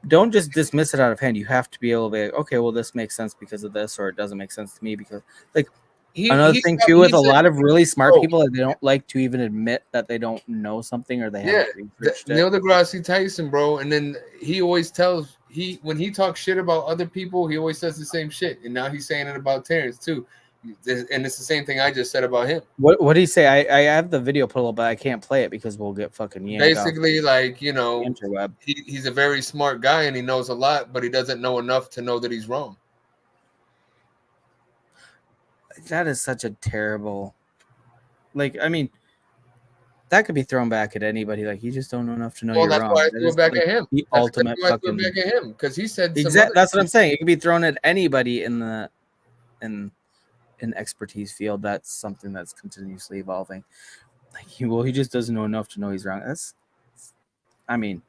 don't just dismiss it out of hand. You have to be able to be like, okay, well, this makes sense because of this, or it doesn't make sense to me because, like, Another thing too, with a lot of really smart bro, people, that they don't like to even admit that they don't know something or they haven't researched it. Neil deGrasse Tyson, bro, and then he always tells when he talks shit about other people, he always says the same shit, and now he's saying it about Terrence too, and it's the same thing I just said about him. What did he say? I have the video pulled up, but I can't play it because we'll get fucking yanked basically off like, you know, the interweb. He's a very smart guy and he knows a lot, but he doesn't know enough to know that he's wrong. That is such a terrible, like, I mean, that could be thrown back at anybody. Like, you just don't know enough to know you're that's wrong. why I threw it back like at him. The that's ultimate why fucking. I threw it back at him because he said exactly. That's what I'm saying. It could be thrown at anybody in the in expertise field. That's something that's continuously evolving. Like, he just doesn't know enough to know he's wrong. I mean,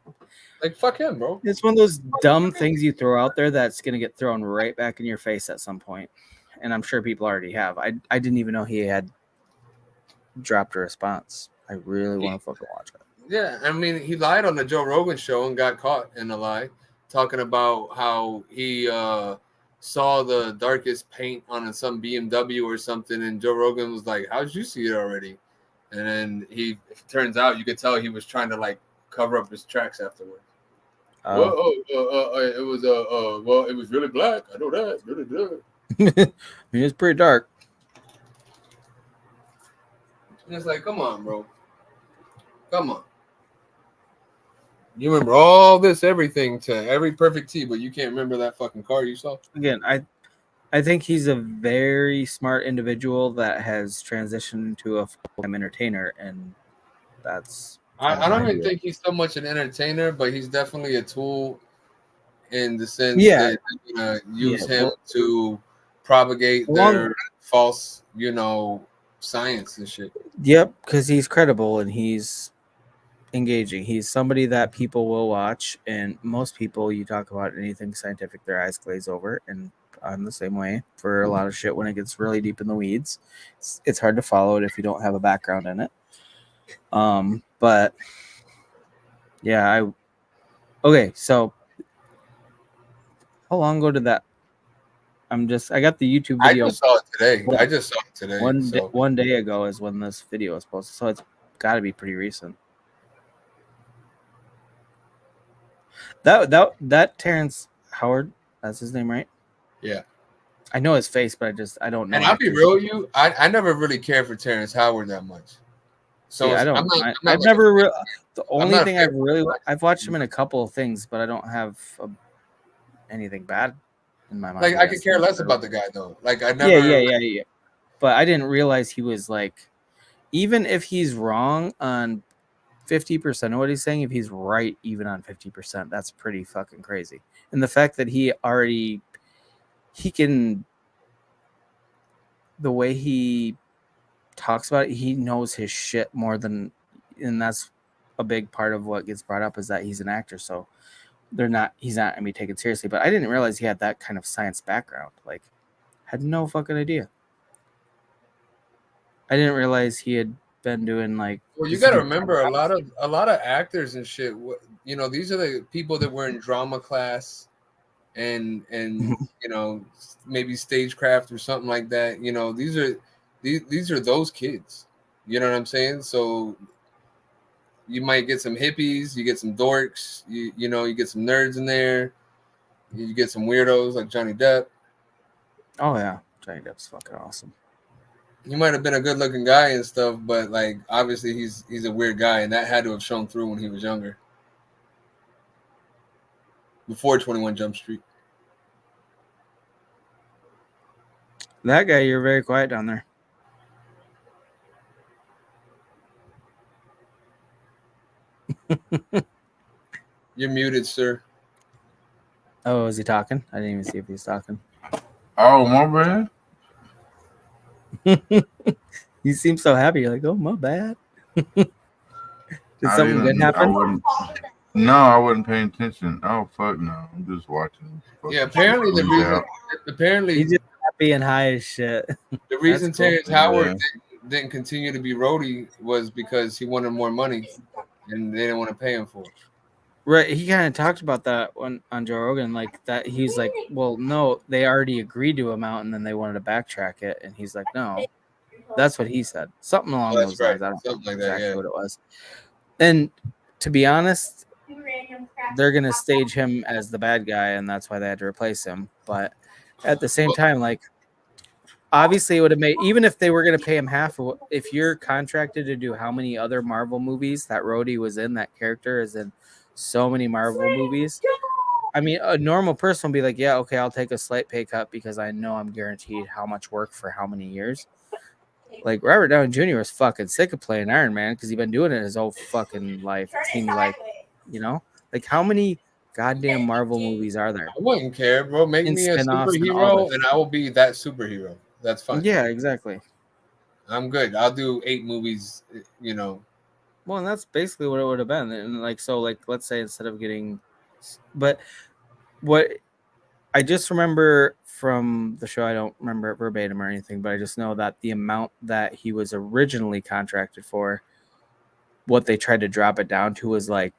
like, fuck him, bro. It's one of those dumb things you throw out there that's gonna get thrown right back in your face at some point. And I'm sure people already have. I didn't even know he had dropped a response. I really want to fucking watch it. Yeah, I mean, he lied on the Joe Rogan show and got caught in a lie, talking about how he saw the darkest paint on some BMW or something, and Joe Rogan was like, "How'd you see it already?" And then it turns out you could tell he was trying to like cover up his tracks afterwards. It was well, it was really black. I know that. Really good. I mean, it's pretty dark. And it's like, come on, bro. Come on. You remember all this, everything to every perfect T, but you can't remember that fucking car you saw. Again, I think he's a very smart individual that has transitioned into a full-time entertainer, and that's. I don't even think he's so much an entertainer, but he's definitely a tool in the sense that they're gonna use him to propagate their false, science and shit. Yep, because he's credible and he's engaging. He's somebody that people will watch, and most people, you talk about anything scientific, their eyes glaze over, and I'm the same way for a lot of shit when it gets really deep in the weeds. It's hard to follow it if you don't have a background in it. But yeah, okay, so how long ago did that? I got the YouTube video. I just saw it today. One day ago is when this video was posted, so it's got to be pretty recent. That Terrence Howard, that's his name, right? Yeah. I know his face, but I don't know. And I'll be real with you, I never really cared for Terrence Howard that much. So yeah, the only thing I've watched him in a couple of things, but I don't have anything bad in my mind. Like, I could care less about the guy though. Like, I never. Yeah. But I didn't realize he was like, even if he's wrong on 50% of what he's saying, if he's right even on 50%, that's pretty fucking crazy. And the fact that he can, the way he talks about it, he knows his shit more than, and that's a big part of what gets brought up, is that he's an actor, so he's not gonna be taken seriously. But I didn't realize he had that kind of science background. Like, had no fucking idea. I didn't realize he had been doing like. Well, you got to remember a lot of actors and shit. These are the people that were in drama class, and maybe stagecraft or something like that. These are those kids. You know what I'm saying? So you might get some hippies, you get some dorks, you get some nerds in there, you get some weirdos like Johnny Depp. Oh yeah, Johnny Depp's fucking awesome. He might have been a good-looking guy and stuff, but like obviously he's a weird guy, and that had to have shown through when he was younger, before 21 Jump Street. That guy, you're very quiet down there. You're muted, sir. Oh, is he talking? I didn't even see if he's talking. Oh, my bad. You seem so happy. You're like, oh, my bad. Did something good happen? I wasn't paying attention. Oh, fuck no. I'm just watching. Yeah, apparently he's just happy and high as shit. The reason Terrence Howard didn't continue to be roadie was because he wanted more money and they didn't want to pay him for it. Right, he kind of talked about that on Joe Rogan, like that. He's like, well, no, they already agreed to a amount, and then they wanted to backtrack it, and he's like, no, that's what he said, something Oh, along that's those right. lines. I don't Something remember like that. exactly Yeah. what it was. And to be honest, they're gonna stage him as the bad guy, and that's why they had to replace him. But at the same Well, time, like obviously it would have made, even if they were gonna pay him half of if you're contracted to do how many other Marvel movies that Rhodey was in, that character is in so many Marvel movies. I mean, a normal person will be like, yeah, okay, I'll take a slight pay cut because I know I'm guaranteed how much work for how many years. Like Robert Downey Jr. was fucking sick of playing Iron Man because he's been doing it his whole fucking life. It seems like, you know, like how many goddamn Marvel movies are there I wouldn't care, bro. Make in me a spinoffs and all superhero, this? and I will be that superhero. That's fine. Yeah, exactly. I'm good. I'll do 8 movies. You know. Well, and that's basically what it would have been. And like, so, like, let's say instead of getting, but what I just remember from the show, I don't remember it verbatim or anything, but I just know that the amount that he was originally contracted for, what they tried to drop it down to was like,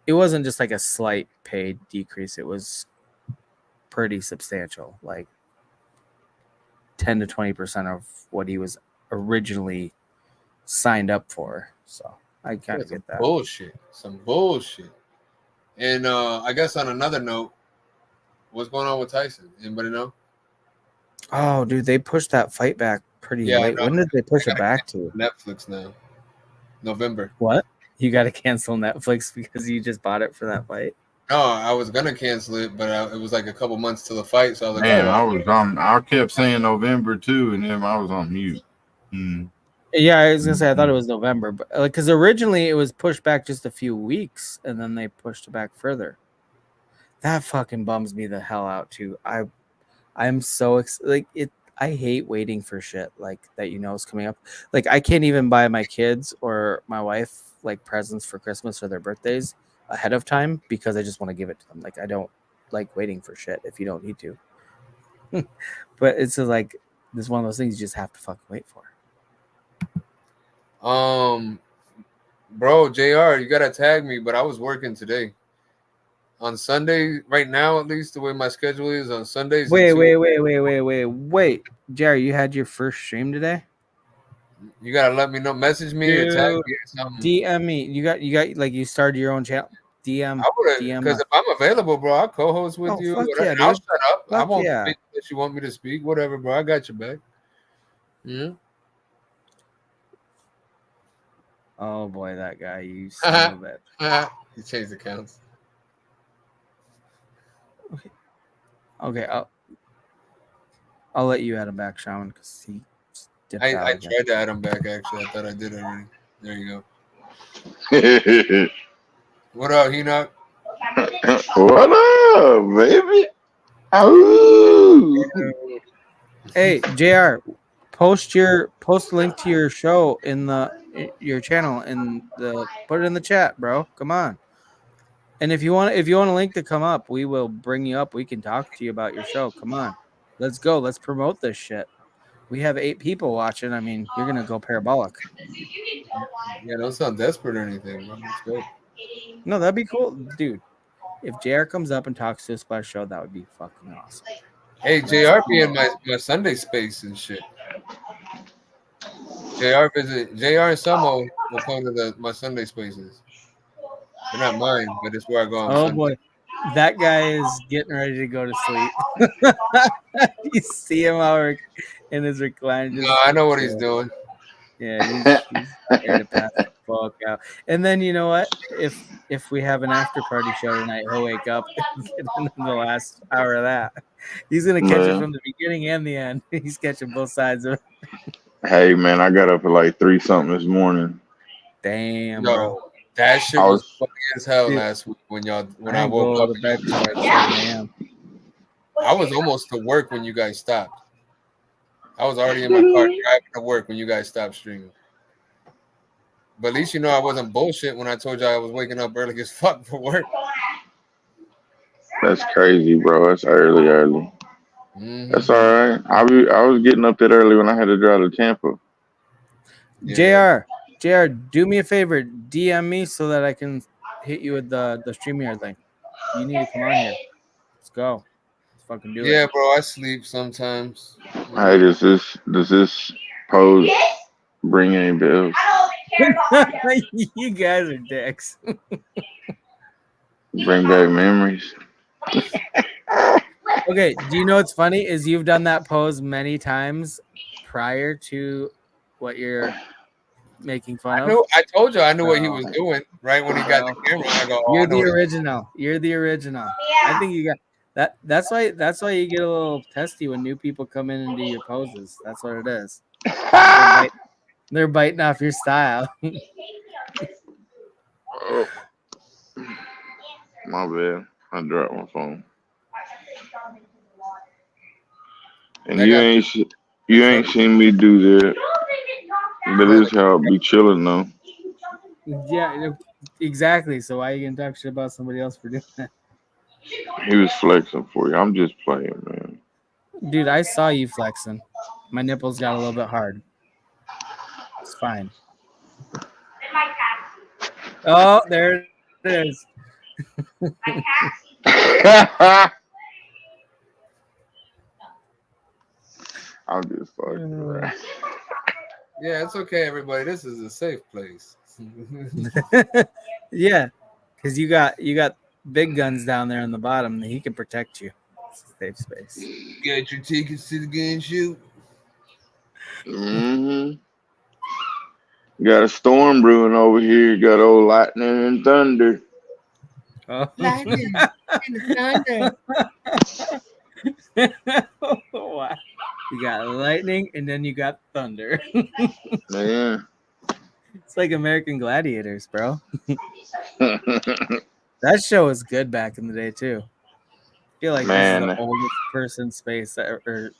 it wasn't just like a slight pay decrease. It was pretty substantial, like 10 to 20% of what he was originally signed up for. So I kind Yeah, of some get that. bullshit. Some bullshit. And I guess on another note, what's going on with Tyson? Anybody know? Oh, dude, they pushed that fight back pretty Yeah, I late. know. When did they I push it gotta back cancel to? Netflix now. November. What? You got to cancel Netflix because you just bought it for that fight? No, I was gonna cancel it, but it was like a couple months till the fight, so I was like, Man, oh, I was on. I kept saying November too, and then I was on mute. Mm. Yeah, I was gonna say I thought it Mhm. was November, but like because originally it was pushed back just a few weeks, and then they pushed it back further. That fucking bums me the hell out too. I'm so like it. I hate waiting for shit like that. You know, is coming up. Like I can't even buy my kids or my wife like presents for Christmas or their birthdays ahead of time because I just want to give it to them. Like I don't like waiting for shit if you don't need to. But it's like this is one of those things you just have to fucking wait for. bro, Jr., you gotta tag me, but I was working today. On Sunday, right now at least, the way my schedule is on Sundays and Tuesdays, Wait. Jerry, you had your first stream today? you gotta let me know. Message me or tag Dude, me or something. DM me. You got like you started your own channel. DM I would have, DM because us. if I'm available, bro, I'll co-host with Oh you. fuck Whatever, yeah, and I'll dude. shut up. I Fuck won't yeah. speak unless you want me to speak. Whatever, bro. I got your back. Yeah. Oh boy, that guy, you son of a bitch. He changed accounts. Okay, I'll let you add him back, Shaman, because he dipped out I again. tried to add him back. Actually, I thought I did already. There you What go. What up, Enoch? up, baby? Oh. Hey, Jr. Post the link to your show in your channel in the put it in the chat, bro. Come on. And if you want a link to come up, we will bring you up. We can talk to you about your show. Come on. Let's go. Let's promote this shit. We have 8 people watching. I mean, you're gonna go parabolic. Yeah, don't sound desperate or anything, bro. Let's go. No, that'd be cool, dude. If JR comes up and talks to us about a show, that would be fucking awesome. Hey, JR be in my Sunday space and shit. JR and Samo will come to my Sunday spaces. They're not mine, but it's where I go on Oh Sunday. boy, that guy is getting ready to go to sleep. You see him over in his recliner, No, just I know what he's chilling. doing. Yeah, he's ready to pass the fuck out. And then you know what? If we have an after party show tonight, he'll wake up and get into the last hour of that. He's gonna catch it Man, from the beginning and the end. He's catching both sides of it. hey man, I got up at like 3 something this morning. Damn, bro. Yo, that shit I was was funny as hell Dude, last week when I I ain't woke go up to and bed y'all till was like 7 a.m. I was almost to work when you guys stopped. I was already in my car driving to work when you guys stopped streaming. But at least you know I wasn't bullshit when I told you I was waking up early as fuck for work. That's crazy, bro. That's early. Mm-hmm. That's all right. I was getting up that early when I had to drive to Tampa. Yeah. JR, do me a favor, DM me so that I can hit you with the StreamYard link. You need to come on here. Let's go. Let's fucking do Yeah, bro. I sleep sometimes. Hey, does this pose bring any bells? it. You guys are dicks. Bring back memories. Okay, do you know what's funny is you've done that pose many times prior to what you're making fun of. I told you I knew what he Bro. was doing right when he got the camera. I go, oh, You're I know the what he- original. You're the original. I think you got that. That's why you get a little testy when new people come in and do your poses. That's what it is. They're biting off your style. Oh, my bad. I dropped my phone. And That guy- you ain't seen me do that. But this how I be chilling though. Yeah, exactly. So why are you gonna talk shit about somebody else for doing that? He was flexing for you. I'm just playing, man. Dude, I saw you flexing. My nipples got a little bit hard. It's fine. Oh, there it is. I'm just fucking around. Yeah, it's okay, everybody. This is a safe place. Yeah, because you got big guns down there on the bottom. He can protect you. It's a safe space. Get your tickets to the gun shoot. Mm-hmm. Got a storm brewing over here. Got old lightning and thunder. Oh. Lightning and thunder. Wow. You got lightning and then you got thunder. Man. It's like American Gladiators, bro. That show was good back in the day too. I feel like this is the Man. oldest person space or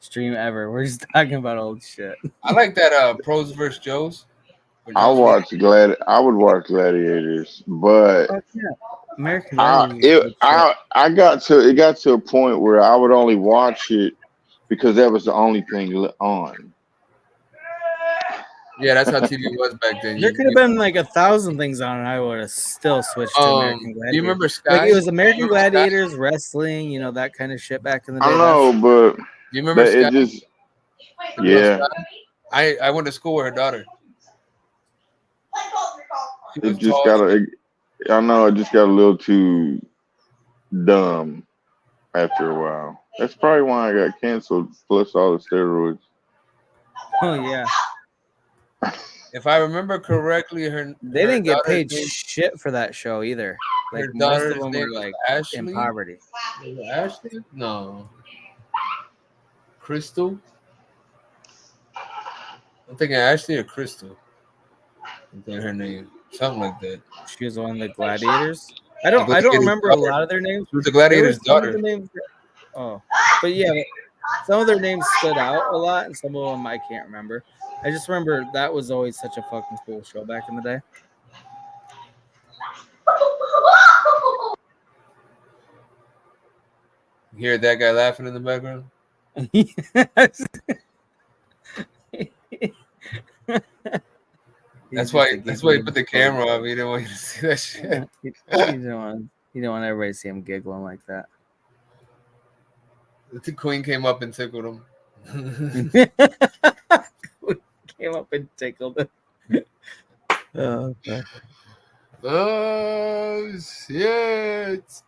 stream ever. We're just talking about old shit. I like that Pros vs. Joes. I would watch Gladiators, but Oh, yeah. American Gladiators is good shit. it got to a point where I would only watch it because that was the only thing on. Yeah, that's how TV was back then. There could have been like 1,000 things on, and I would have still switched to American Do Gladiators. you remember Sky? Like it was American You remember Gladiators, wrestling, that kind of shit back in the day. I know, but Do you remember Sky? it just yeah. I went to school with her daughter. She was It just tall. I know it just got a little too dumb after a while. That's probably why I got canceled, plus all the steroids. Oh yeah, If I remember correctly, they didn't get daughter's paid name- shit for that show either. Like her most of daughter's them name were was like Ashley? in poverty. Was it Ashley? No. Crystal? I'm thinking Ashley or Crystal. I think her name. Something like that. She was one of the gladiators. I don't remember a lot of their names. She was the gladiator's There was some daughter. of the names but yeah, some of their names stood out a lot, and some of them I can't remember. I just remember that was always such a fucking cool show back in the day. You hear that guy laughing in the background? Yes. That's why he put the camera on. He didn't want you to see that shit. You don't want everybody to see him giggling like that. The queen came up and tickled him. Came up and tickled him. Oh, fuck. Oh shit!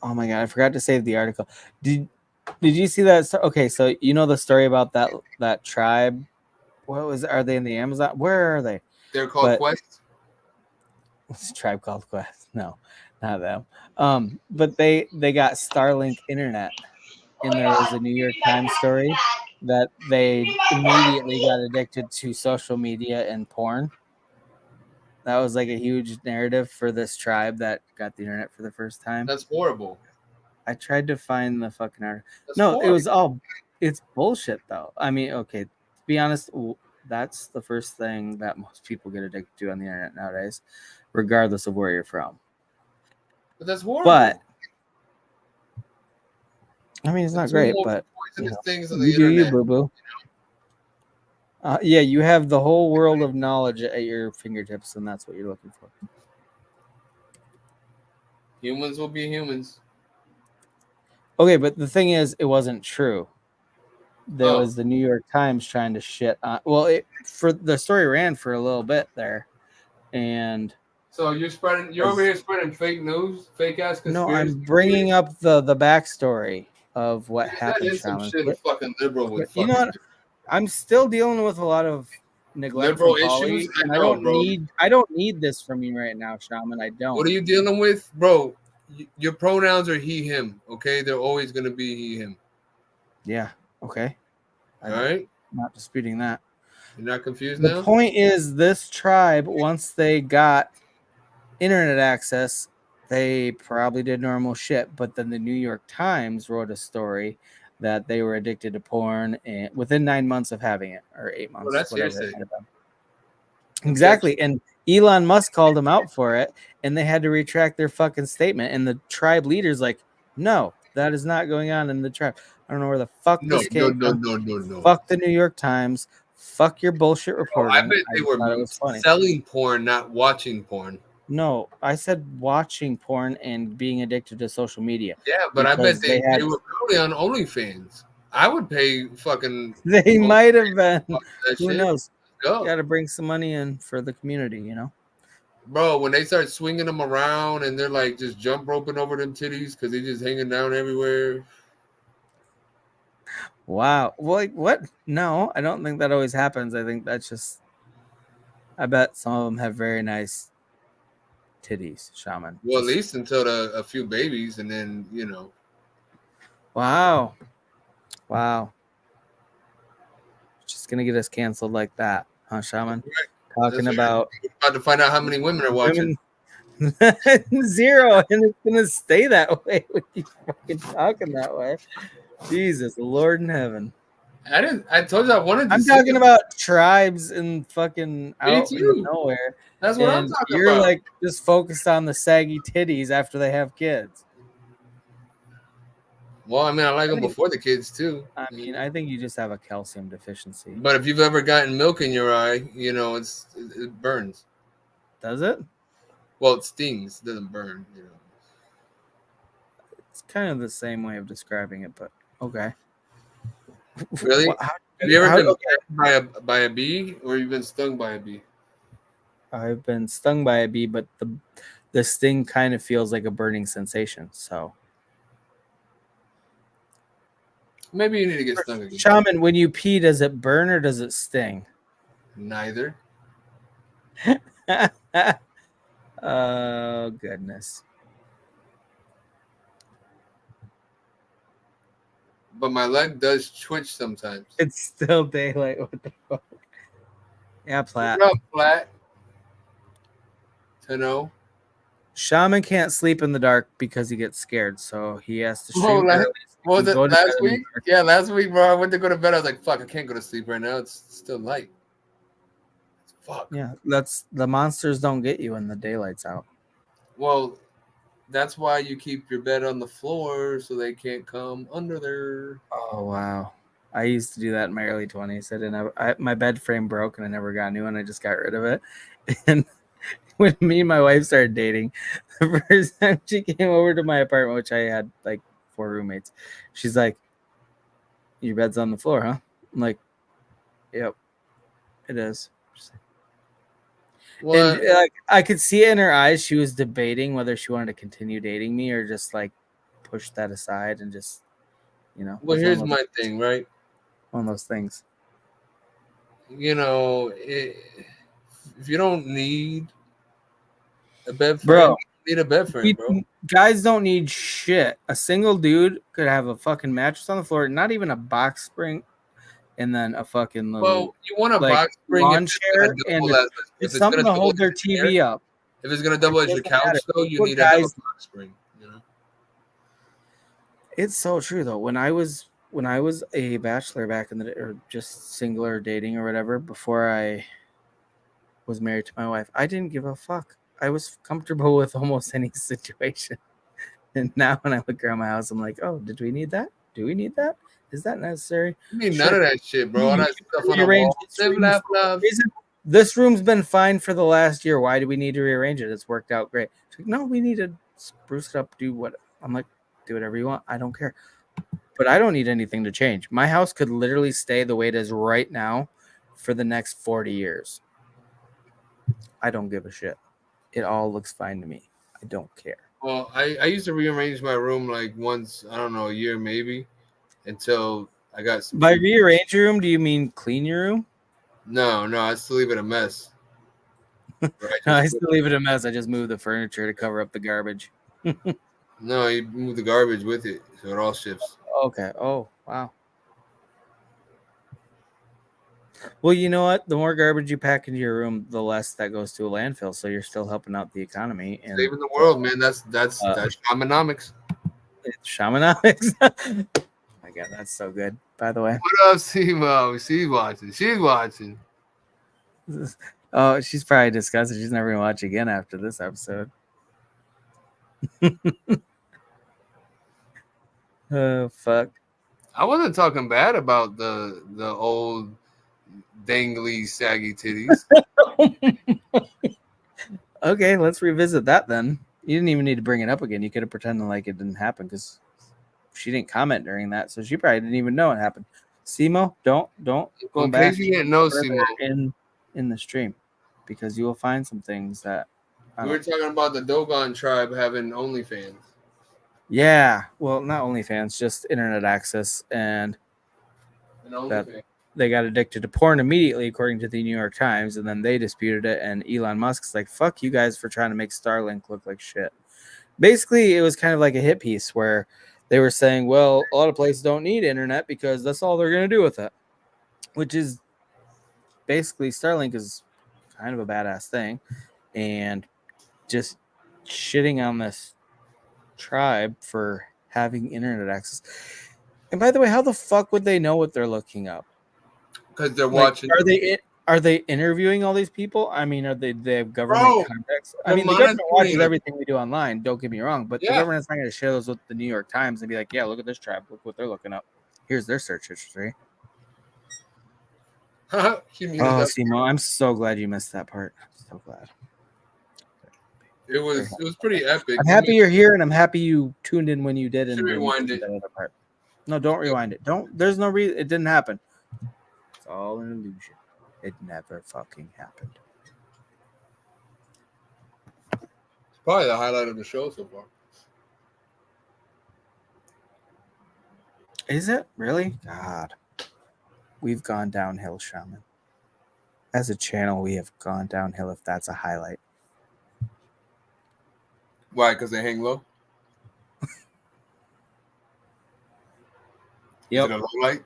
Oh my god, I forgot to save the article. Did you see that? Okay, so you know the story about that tribe. What was? Are they in the Amazon? Where are they? They're called Quest. It's a tribe called Quest. No, not them. But they got Starlink internet, and there was a New York Times story that they immediately got addicted to social media and porn. That was like a huge narrative for this tribe that got the internet for the first time. That's horrible. I tried to find the fucking article. That's No, horrible. it was it's bullshit though. I mean, okay, to be honest, that's the first thing that most people get addicted to on the internet nowadays, regardless of where you're from. But that's horrible. But I mean, it's not great, but things on you the do internet. you, boo boo. Yeah, you have the whole world of knowledge at your fingertips, and that's what you're looking for. Humans will be humans. Okay, but the thing is, it wasn't true. There Oh, was the New York Times trying to shit on. Well, for the story ran for a little bit there, and so you're over here spreading fake news, fake ass no, conspiracy I'm theories. bringing up the backstory of what That happened, is some Shaman. shit a fucking liberal would But you know fucking what? do. I'm still dealing with a lot of neglect Liberal from issues? Polly, I and know, bro. I don't need this from you right now, Shaman. I What don't. are you dealing with, bro? Your pronouns are he, him. Okay, they're always gonna be he, him. Yeah. Okay. All I'm right, not disputing that. you're not confused The now. point is, this tribe, once they got internet access, they probably did normal shit. But then the New York Times wrote a story that they were addicted to porn and within 9 months of having it, or 8 months, Well, that's whatever it hearsay. might have been. That's hearsay. Exactly. And Elon Musk called them out for it, and they had to retract their fucking statement. And the tribe leader's like, no, that is not going on in the tribe. I don't know where the fuck No, this no, came no, from. no, no, no. Fuck the New York Times. Fuck your bullshit Oh, I reporting. bet I they just were thought it was funny. selling porn, not watching porn. No, I said watching porn and being addicted to social media. Yeah, but I bet Because they were probably on OnlyFans. I would pay fucking they most might have been. that Who shit. knows? Go. Got to bring some money in for the community, you know? Bro, when they start swinging them around and they're like just jump roping over them titties because they just hanging down everywhere. Wow. Well, what? No, I don't think that always happens. I think that's just. I bet some of them have very nice titties, Shaman. Well, at Just least until a few babies, and then wow, wow. Just gonna get us canceled like that, huh, Shaman? Talking That's right. about We're about to find out how many women are watching. women. Zero, and it's gonna stay that way with you fucking talking that way. Jesus, Lord in heaven. I told you I wanted to I'm see talking it. about tribes and fucking Me out in the too. nowhere, That's what I'm and talking you're about. like just focused on the saggy titties after they have kids. Well, I mean, I like I them think, before the kids too. I think you just have a calcium deficiency. But if you've ever gotten milk in your eye, it burns. Does it? Well, it stings. It doesn't burn. It's kind of the same way of describing it, but okay. Really? How, Have you ever how, been okay. bitten by a bee, or you've been stung by a bee? I've been stung by a bee, but the sting kind of feels like a burning sensation. So, Maybe you need to get stung again. Shaman, when you pee, does it burn or does it sting? Neither. Oh goodness. But my leg does twitch sometimes. It's still daylight. What the fuck? Yeah, Platt. What up, Flat? To know. Shaman can't sleep in the dark because he gets scared, so he has to Bro, stream early. what was it Go to last bed in the week? dark. Yeah, last week, bro. I went to go to bed. I was like, fuck, I can't go to sleep right now. It's still light. Fuck. Yeah, that's the monsters don't get you when the daylight's out. Well, that's why you keep your bed on the floor so they can't come under there. Oh wow. I used to do that in my early 20s. I didn't have my bed frame broke and I never got a new one. I just got rid of it. And when me and my wife started dating, the first time she came over to my apartment, which I had like 4 roommates, she's like, "Your bed's on the floor, huh?" I'm like, "Yep, it is." What? And like I could see it in her eyes. She was debating whether she wanted to continue dating me or just like push that aside and just, Well, here's my thing, right? One of those things. If you don't need a bed frame, Bro, you need a bed frame, bro. Guys don't need shit. A single dude could have a fucking mattress on the floor, not even a box spring, and then a fucking little Well, you want a like box spring lawn chair and it's something to hold their TV up. If it's gonna double as your couch, though, you need to have a box spring. It's so true though. When I was a bachelor back in the day, or just singular dating or whatever, before I was married to my wife, I didn't give a fuck. I was comfortable with almost any situation. And now when I look around my house, I'm like, oh, did we need that? Do we need that? Is that necessary? You need none of that shit, bro. All that stuff on the wall. This room's been fine for the last year. Why do we need to rearrange it? It's worked out great. She's like, no, we need a spruce it up, do what I'm like, do whatever you want. I don't care. But I don't need anything to change. My house could literally stay the way it is right now for the next 40 years. I don't give a shit. It all looks fine to me. I don't care. Well, I used to rearrange my room like once, I don't know, a year maybe, until I got some. By rearrange your room, do you mean clean your room? No, I still leave it a mess. I still leave it a mess. I just move the furniture to cover up the garbage. No, you move the garbage with it, so it all shifts. Okay. Oh, wow. Well, you know what? The more garbage you pack into your room, the less that goes to a landfill. So you're still helping out the economy and Saving the world, man. That's shamanomics. It's shamanomics. Oh my God, that's so good. By the way, What up, Simo? She's watching. She's watching. Oh, she's probably disgusted. She's never gonna watch again after this episode. Oh fuck! I wasn't talking bad about the old dangly saggy titties. Okay, let's revisit that then. You didn't even need to bring it up again. You could have pretended like it didn't happen because she didn't comment during that, so she probably didn't even know it happened. Simo, don't go In back. case you didn't know, further Simo, in the stream because you will find some things that we were talking about the Dogon tribe having OnlyFans. Yeah, well, not OnlyFans, just internet access, and that they got addicted to porn immediately, according to the New York Times, and then they disputed it, and Elon Musk's like, "Fuck you guys for trying to make Starlink look like shit." Basically, it was kind of like a hit piece where they were saying, "Well, a lot of places don't need internet because that's all they're going to do with it," which is basically Starlink is kind of a badass thing, and just shitting on this tribe for having internet access. And by the way, how the fuck would they know what they're looking up? Because they're watching. Are they interviewing all these people? I mean, they have government contacts? I mean, the government watches everything we do online. Don't get me wrong, but the government's not going to share those with the New York Times and be like, "Yeah, look at this tribe. Look what they're looking up. Here's their search history." Oh, Simo, I'm so glad you missed that part. I'm so glad. It was pretty epic. I'm happy you're here, and I'm happy you tuned in when you did. And rewind it. That other part. No, don't rewind it. Don't. There's no reason. It didn't happen. It's all an illusion. It never fucking happened. It's probably the highlight of the show so far. Is it really? God, we've gone downhill, Shaman. As a channel, we have gone downhill. If that's a highlight. Why? Because they hang low? Yep. Is it a low light?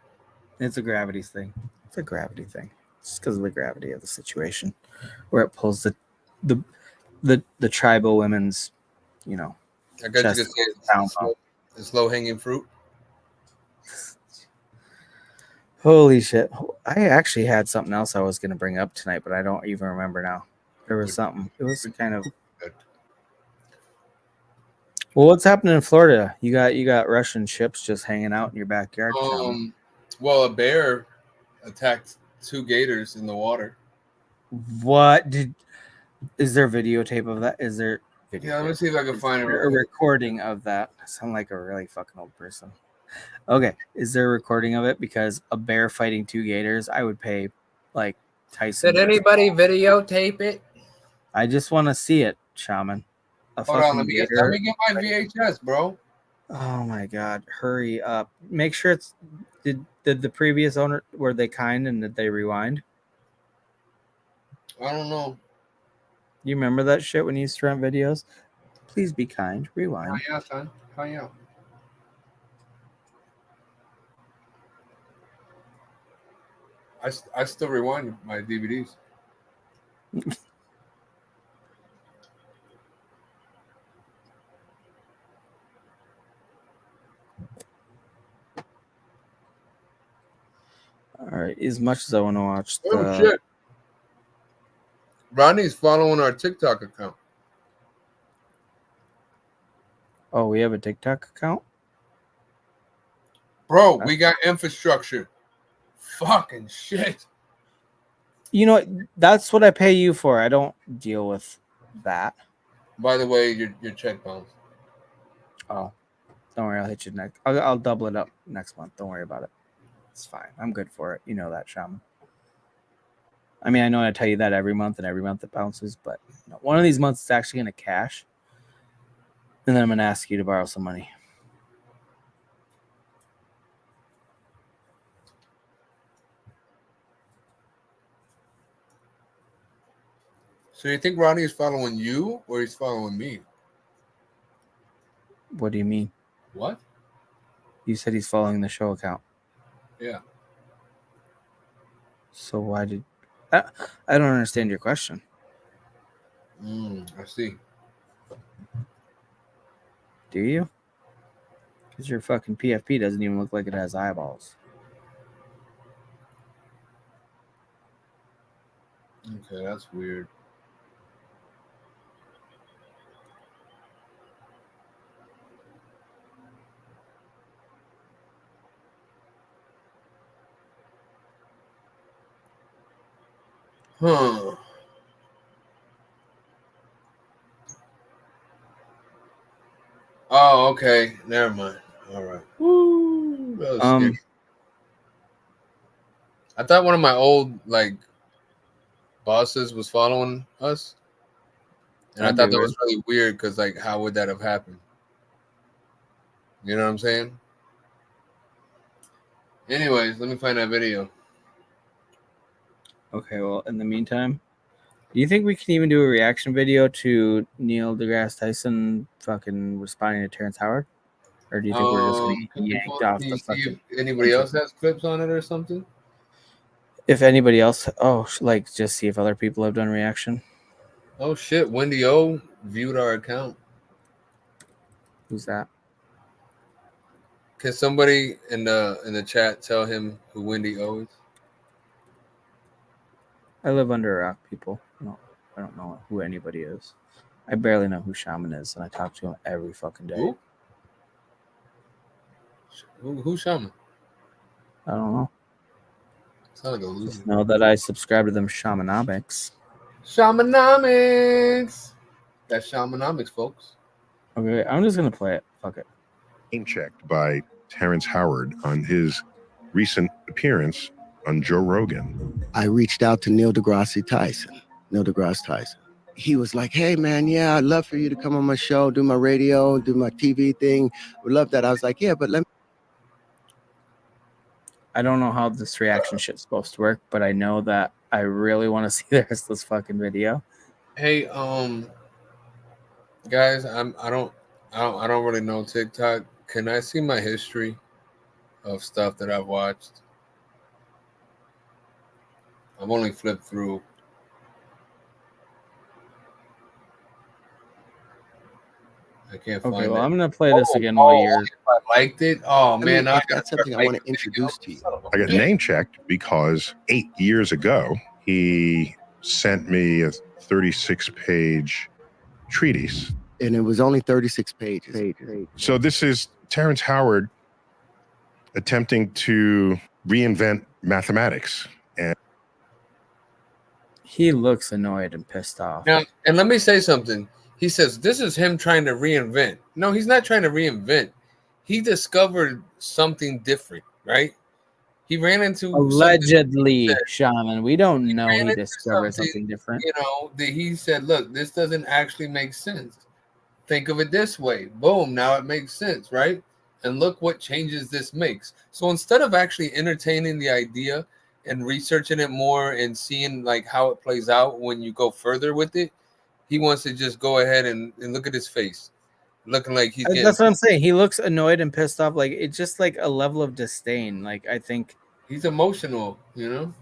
It's a gravity thing. It's a gravity thing. It's because of the gravity of the situation, where it pulls the tribal women's, you know. I guess you could say it's low hanging fruit. Holy shit! I actually had something else I was going to bring up tonight, but I don't even remember now. There was something. It was kind of. Well, what's happening in Florida? You got Russian ships just hanging out in your backyard. Well, a bear attacked 2 gators in the water. What is there videotape of that? Is there video? Yeah, let me see if I can find a recording of that. I sound like a really fucking old person. Okay, is there a recording of it? Because a bear fighting 2 gators, I would pay like Tyson. Did anybody videotape it? I just want to see it, Shaman. Hold on, let me get my VHS, bro. Oh my God, hurry up! Make sure it's. Did the previous owner, were they kind and did they rewind? I don't know. You remember that shit when you used to rent videos? Please be kind. Rewind. Oh yeah, son. Oh yeah. I still rewind my DVDs. All right, as much as I want to watch shit. Rodney's following our TikTok account. Oh, we have a TikTok account? Bro, we got infrastructure. Fucking shit. You know, that's what I pay you for. I don't deal with that. By the way, your check bounced. Oh, don't worry. I'll hit you next. I'll double it up next month. Don't worry about it. It's fine. I'm good for it. You know that, Shaman. I mean, I know I tell you that every month, and every month it bounces, but one of these months it's actually going to cash, and then I'm going to ask you to borrow some money. So you think Ronnie is following you or he's following me? What do you mean? What? You said he's following the show account. Yeah. So why did... I don't understand your question. I see. Do you? Because your fucking PFP doesn't even look like it has eyeballs. Okay, that's weird. Huh. Oh, okay. Never mind. All right. Woo. That was scary. I thought one of my old bosses was following us, and I thought that was really weird because how would that have happened? You know what I'm saying? Anyways, let me find that video. Okay, well, in the meantime, do you think we can even do a reaction video to Neil deGrasse Tyson fucking responding to Terrence Howard? Or do you think we're just going to get yanked off the fucking... If anybody else has clips on it or something? If anybody else... Oh, just see if other people have done reaction. Oh, shit. Wendy O viewed our account. Who's that? Can somebody in the chat tell him who Wendy O is? I live under a rock, people. No, I don't know who anybody is. I barely know who Shaman is, and I talk to him every fucking day. Who's Shaman? I don't know. Sound like a loser. Just know that I subscribe to them Shamanomics. Shamanomics. That's Shamanomics, folks. Okay, I'm just gonna play it. Fuck it. Name checked by Terrence Howard on his recent appearance on Joe Rogan. I reached out to Neil deGrasse Tyson. He was like, hey, man, yeah, I'd love for you to come on my show, do my radio, do my TV thing. Would love that. I was like, yeah, but let me... I don't know how this reaction shit's supposed to work, but I know that I really want to see the rest of this fucking video. Hey, guys, I don't really know TikTok. Can I see my history of stuff that I've watched? I've only flipped through. I can't find it. Okay, well, I'm gonna play this again while you're... If I liked it. Oh man, that's something I want to introduce to you. I got name checked because 8 years ago, he sent me a 36-page treatise. And it was only 36 pages. So this is Terrence Howard attempting to reinvent mathematics. And he looks annoyed and pissed off. Now, and let me say something. He says this is him trying to reinvent. No, he's not trying to reinvent. He discovered something different, right? He ran into allegedly, Shaman. We don't know he discovered something different. You know, he said, look, this doesn't actually make sense. Think of it this way. Boom, now it makes sense, right? And look what changes this makes. So instead of actually entertaining the idea and researching it more and seeing how it plays out when you go further with it, he wants to just go ahead and look at his face. Looking like he's getting... That's what I'm saying. He looks annoyed and pissed off. It's just a level of disdain. I think he's emotional, you know?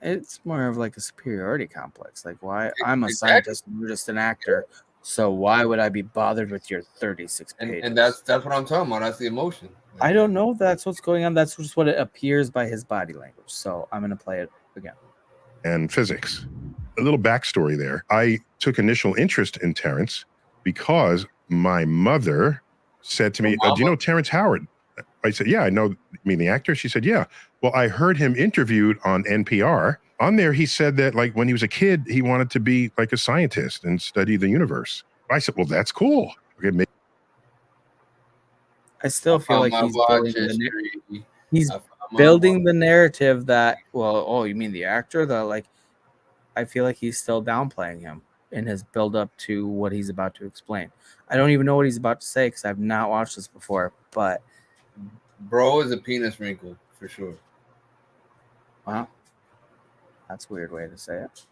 It's more of a superiority complex. Why? I'm a scientist and you're just an actor. So why would I be bothered with your 36 pages? And that's what I'm talking about. That's the emotion. I don't know if that's what's going on. That's just what it appears by his body language. So I'm going to play it again. And physics. A little backstory there. I took initial interest in Terrence because my mother said to me, do you know Terrence Howard? I said, yeah, I know. You mean the actor? She said, yeah. Well, I heard him interviewed on NPR. On there, he said that when he was a kid, he wanted to be a scientist and study the universe. I said, well, that's cool. Okay, maybe I still feel like he's he's building the narrative that, well, oh, you mean the actor? That, like, I feel like he's still downplaying him in his build up to what he's about to explain. I don't even know what he's about to say because I've not watched this before, but bro is a penis wrinkle for sure. Wow. That's a weird way to say it.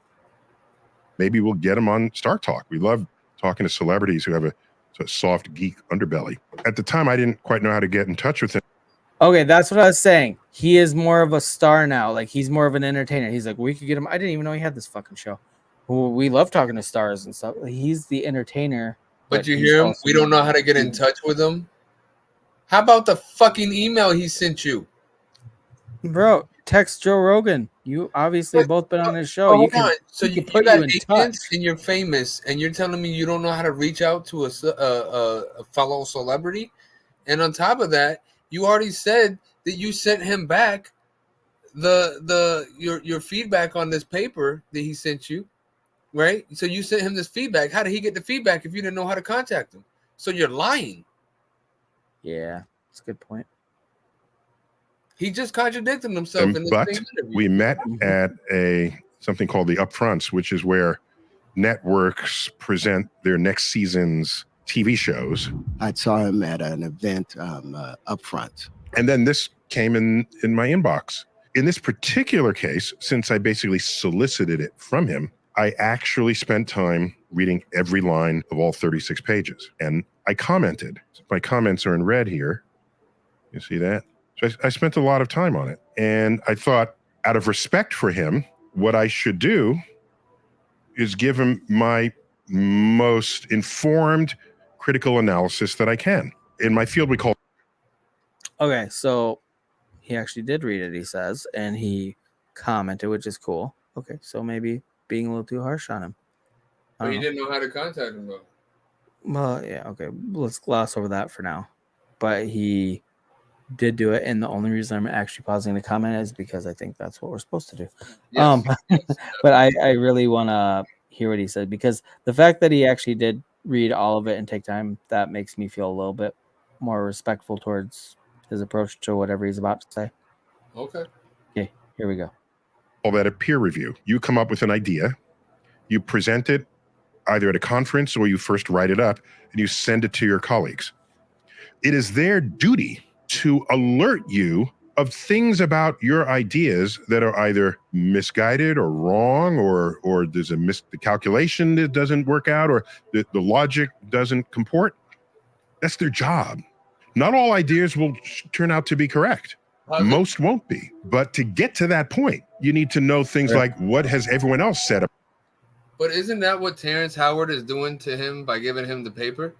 maybe we'll get him on Star Talk. We love talking to celebrities who have a soft geek underbelly. At the time, I didn't quite know how to get in touch with him. Okay, that's what I was saying. He is more of a star now. Like, he's more of an entertainer. He's like, we could get him. I didn't even know he had this fucking show. We love talking to stars and stuff. He's the entertainer. But you hear him? We don't know how to get in touch with him. How about the fucking email he sent you? Bro, text Joe Rogan. You obviously both been on his show. You can, so you put you in touch, and you're famous, and you're telling me you don't know how to reach out to a fellow celebrity. And on top of that, you already said that you sent him back your feedback on this paper that he sent you, right? So you sent him this feedback. How did he get the feedback if you didn't know how to contact him? So you're lying. Yeah, that's a good point. He just contradicted himself in this but same interview. We met at something called the Upfronts, which is where networks present their next season's TV shows. I saw him at an event Upfront. And then this came in my inbox. In this particular case, since I basically solicited it from him, I actually spent time reading every line of all 36 pages. And I commented. My comments are in red here. You see that? So I spent a lot of time on it. And I thought, out of respect for him, what I should do is give him my most informed critical analysis that I can. In my field, we call. Okay, so he actually did read it, he says, and he commented, which is cool. Okay, so maybe being a little too harsh on him. But you didn't know how to contact him, though. Well, yeah, okay. Let's gloss over that for now. But he did do it, and the only reason I'm actually pausing to comment is because I think that's what we're supposed to do. Yes, but I really want to hear what he said, because the fact that he actually did read all of it and take time, that makes me feel a little bit more respectful towards his approach to whatever he's about to say. Okay, here we go. All that a peer review. You come up with an idea, you present it either at a conference or you first write it up and you send it to your colleagues. It is their duty to alert you of things about your ideas that are either misguided or wrong, or there's the calculation that doesn't work out, or the logic doesn't comport. That's their job. Not all ideas will turn out to be correct. Most won't be. But to get to that point, you need to know things like, what has everyone else said? But isn't that what Terrence Howard is doing to him by giving him the paper?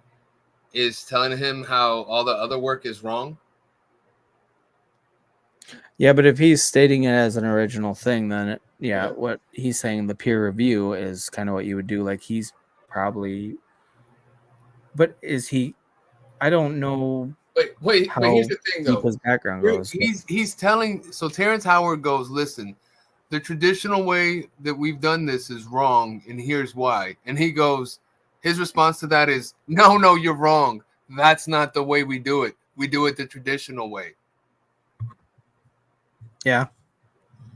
Is telling him how all the other work is wrong? Yeah, but if he's stating it as an original thing, then what he's saying, the peer review, is kind of what you would do. Like, he's probably, but is he? I don't know. Wait. But here's the thing, though. His background goes. He's telling. So Terrence Howard goes, listen, the traditional way that we've done this is wrong, and here's why. And he goes, his response to that is, no, you're wrong. That's not the way we do it. We do it the traditional way. Yeah,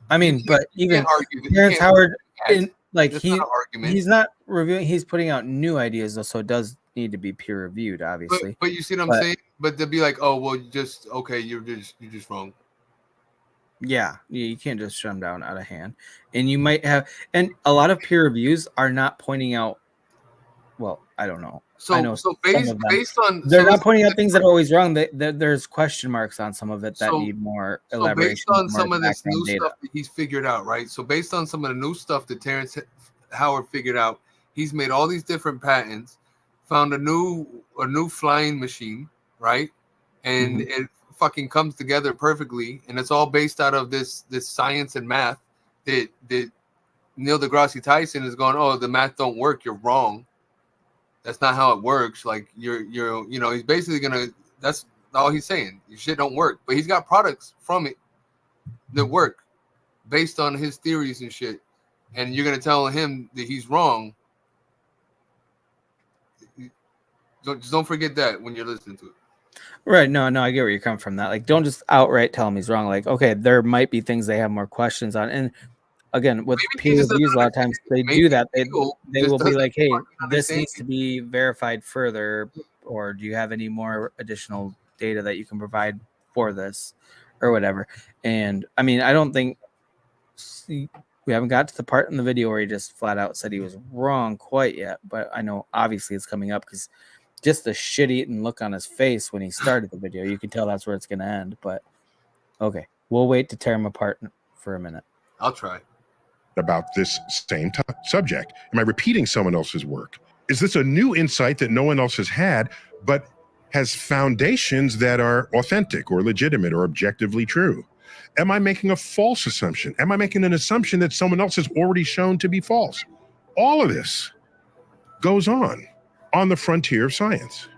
I mean, but even Terrence Howard, he's not reviewing. He's putting out new ideas, though, so it does need to be peer reviewed, obviously. But you see what I'm saying? But they'll be like, oh, well, you're just wrong. Yeah, you can't just shut them down out of hand. And you might have, and a lot of peer reviews are not pointing out. Well, I don't know. Based on they're not pointing out things that are always wrong. There's question marks on some of it that need more elaboration. So based on some of this new stuff that he's figured out, right? So based on some of the new stuff that Terrence Howard figured out, he's made all these different patents, found a new flying machine, right? And it fucking comes together perfectly, and it's all based out of this science and math that Neil deGrasse Tyson is going, oh, the math don't work, you're wrong. That's not how it works. Like you're he's basically that's all he's saying. Your shit don't work, but he's got products from it that work based on his theories and shit. And you're gonna tell him that he's wrong. Just don't forget that when you're listening to it. Right. No, I get where you're coming from. That, like, don't just outright tell him he's wrong. Like, okay, there might be things they have more questions on. And again, with Maybe he peer just doesn't reviews, a lot of times they Maybe do that. Eagle They just will be doesn't like, hey, fucking this understand needs to be verified further, or do you have any more additional data that you can provide for this, or whatever. And I mean, I don't think we haven't got to the part in the video where he just flat out said he was wrong quite yet, but I know obviously it's coming up because just the shit-eating look on his face when he started the video, you can tell that's where it's going to end. But okay, we'll wait to tear him apart for a minute. I'll try. About this same subject? Am I repeating someone else's work? Is this a new insight that no one else has had, but has foundations that are authentic or legitimate or objectively true? Am I making a false assumption? Am I making an assumption that someone else has already shown to be false? All of this goes on the frontier of science.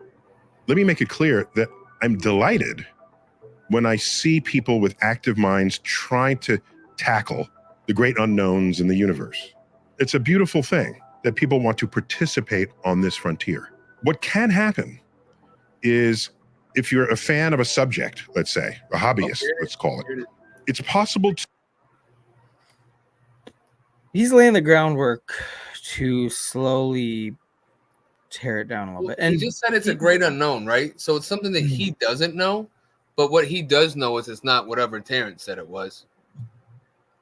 Let me make it clear that I'm delighted when I see people with active minds trying to tackle the great unknowns in the universe. It's a beautiful thing that people want to participate on this frontier. What can happen is, if you're a fan of a subject, let's say, a hobbyist, let's call it, it's possible to... He's laying the groundwork to slowly tear it down a little bit. And he just said it's a great unknown, right? So it's something that he doesn't know, but what he does know is it's not whatever Terrence said it was.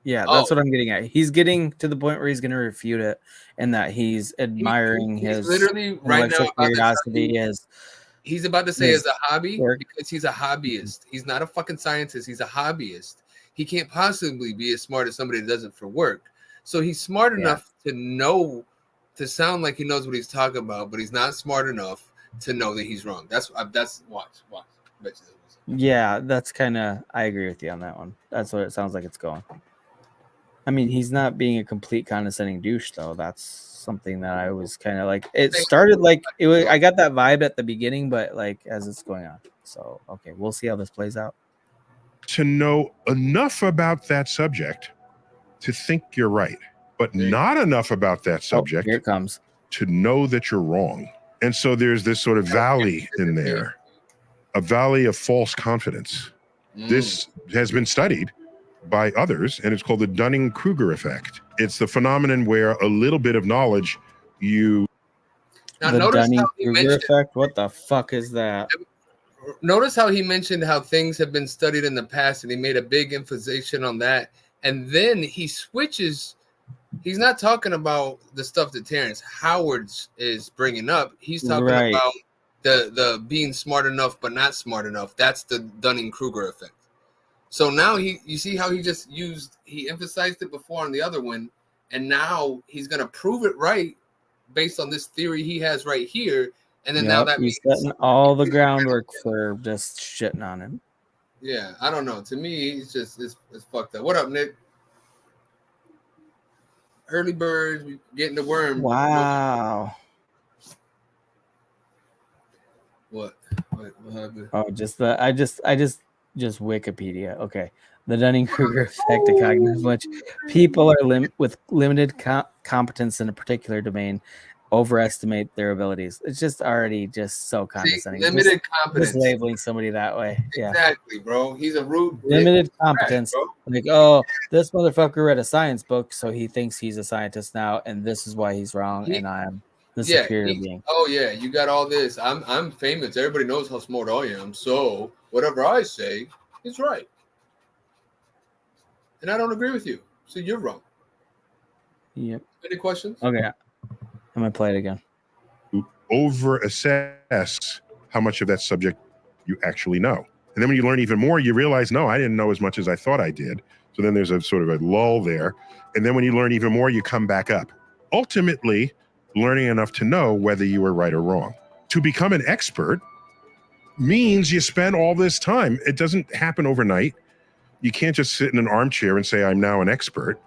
Yeah, that's what I'm getting at. He's getting to the point where he's going to refute it, and that he's admiring his literally right now curiosity. He's about to say as a hobby because he's a hobbyist. He's not a fucking scientist. He's a hobbyist. He can't possibly be as smart as somebody that does it for work. So he's smart enough to know, to sound like he knows what he's talking about, but he's not smart enough to know that he's wrong. That's watch. Yeah, that's kind of, I agree with you on that one. That's what it sounds like it's going. I mean, he's not being a complete condescending douche, though. That's something that I was kind of like. It started like it was. I got that vibe at the beginning, but like as it's going on. So okay, we'll see how this plays out. To know enough about that subject to think you're right, but not enough about that subject here it comes, to know that you're wrong. And so there's this sort of valley in there, a valley of false confidence. This has been studied by others, and it's called the Dunning-Kruger effect. It's the phenomenon where a little bit of knowledge the Dunning-Kruger effect? What the fuck is that? Notice how he mentioned how things have been studied in the past, and he made a big emphasis on that. And then he switches. He's not talking about the stuff that Terrence Howard's is bringing up. He's talking about the being smart enough but not smart enough. That's the Dunning-Kruger effect. So now you see how he emphasized it before on the other one, and now he's going to prove it right based on this theory he has right here. And then now that he's setting all the groundwork for just shitting on him. Yeah, I don't know. To me, he's just it's fucked up. What up, Nick? Early birds, we getting the worm. Wow. What happened? Oh, I just Wikipedia. Okay. The Dunning-Kruger effect of cognitive, which people are with limited competence in a particular domain overestimate their abilities. It's just already just so condescending. Limited competence. Just labeling somebody that way. Yeah. Exactly, bro. He's a rude. Limited competence. Like, oh, this motherfucker read a science book, so he thinks he's a scientist now, and this is why he's wrong, and I'm the superior being. Oh yeah, you got all this. I'm famous. Everybody knows how smart I am. So whatever I say is right. And I don't agree with you. So you're wrong. Yep. Any questions? Okay. I'm going to play it again. Over assess how much of that subject you actually know. And then when you learn even more, you realize, no, I didn't know as much as I thought I did. So then there's a sort of a lull there. And then when you learn even more, you come back up. Ultimately, learning enough to know whether you were right or wrong. To become an expert means you spend all this time. It doesn't happen overnight. You can't just sit in an armchair and say, I'm now an expert.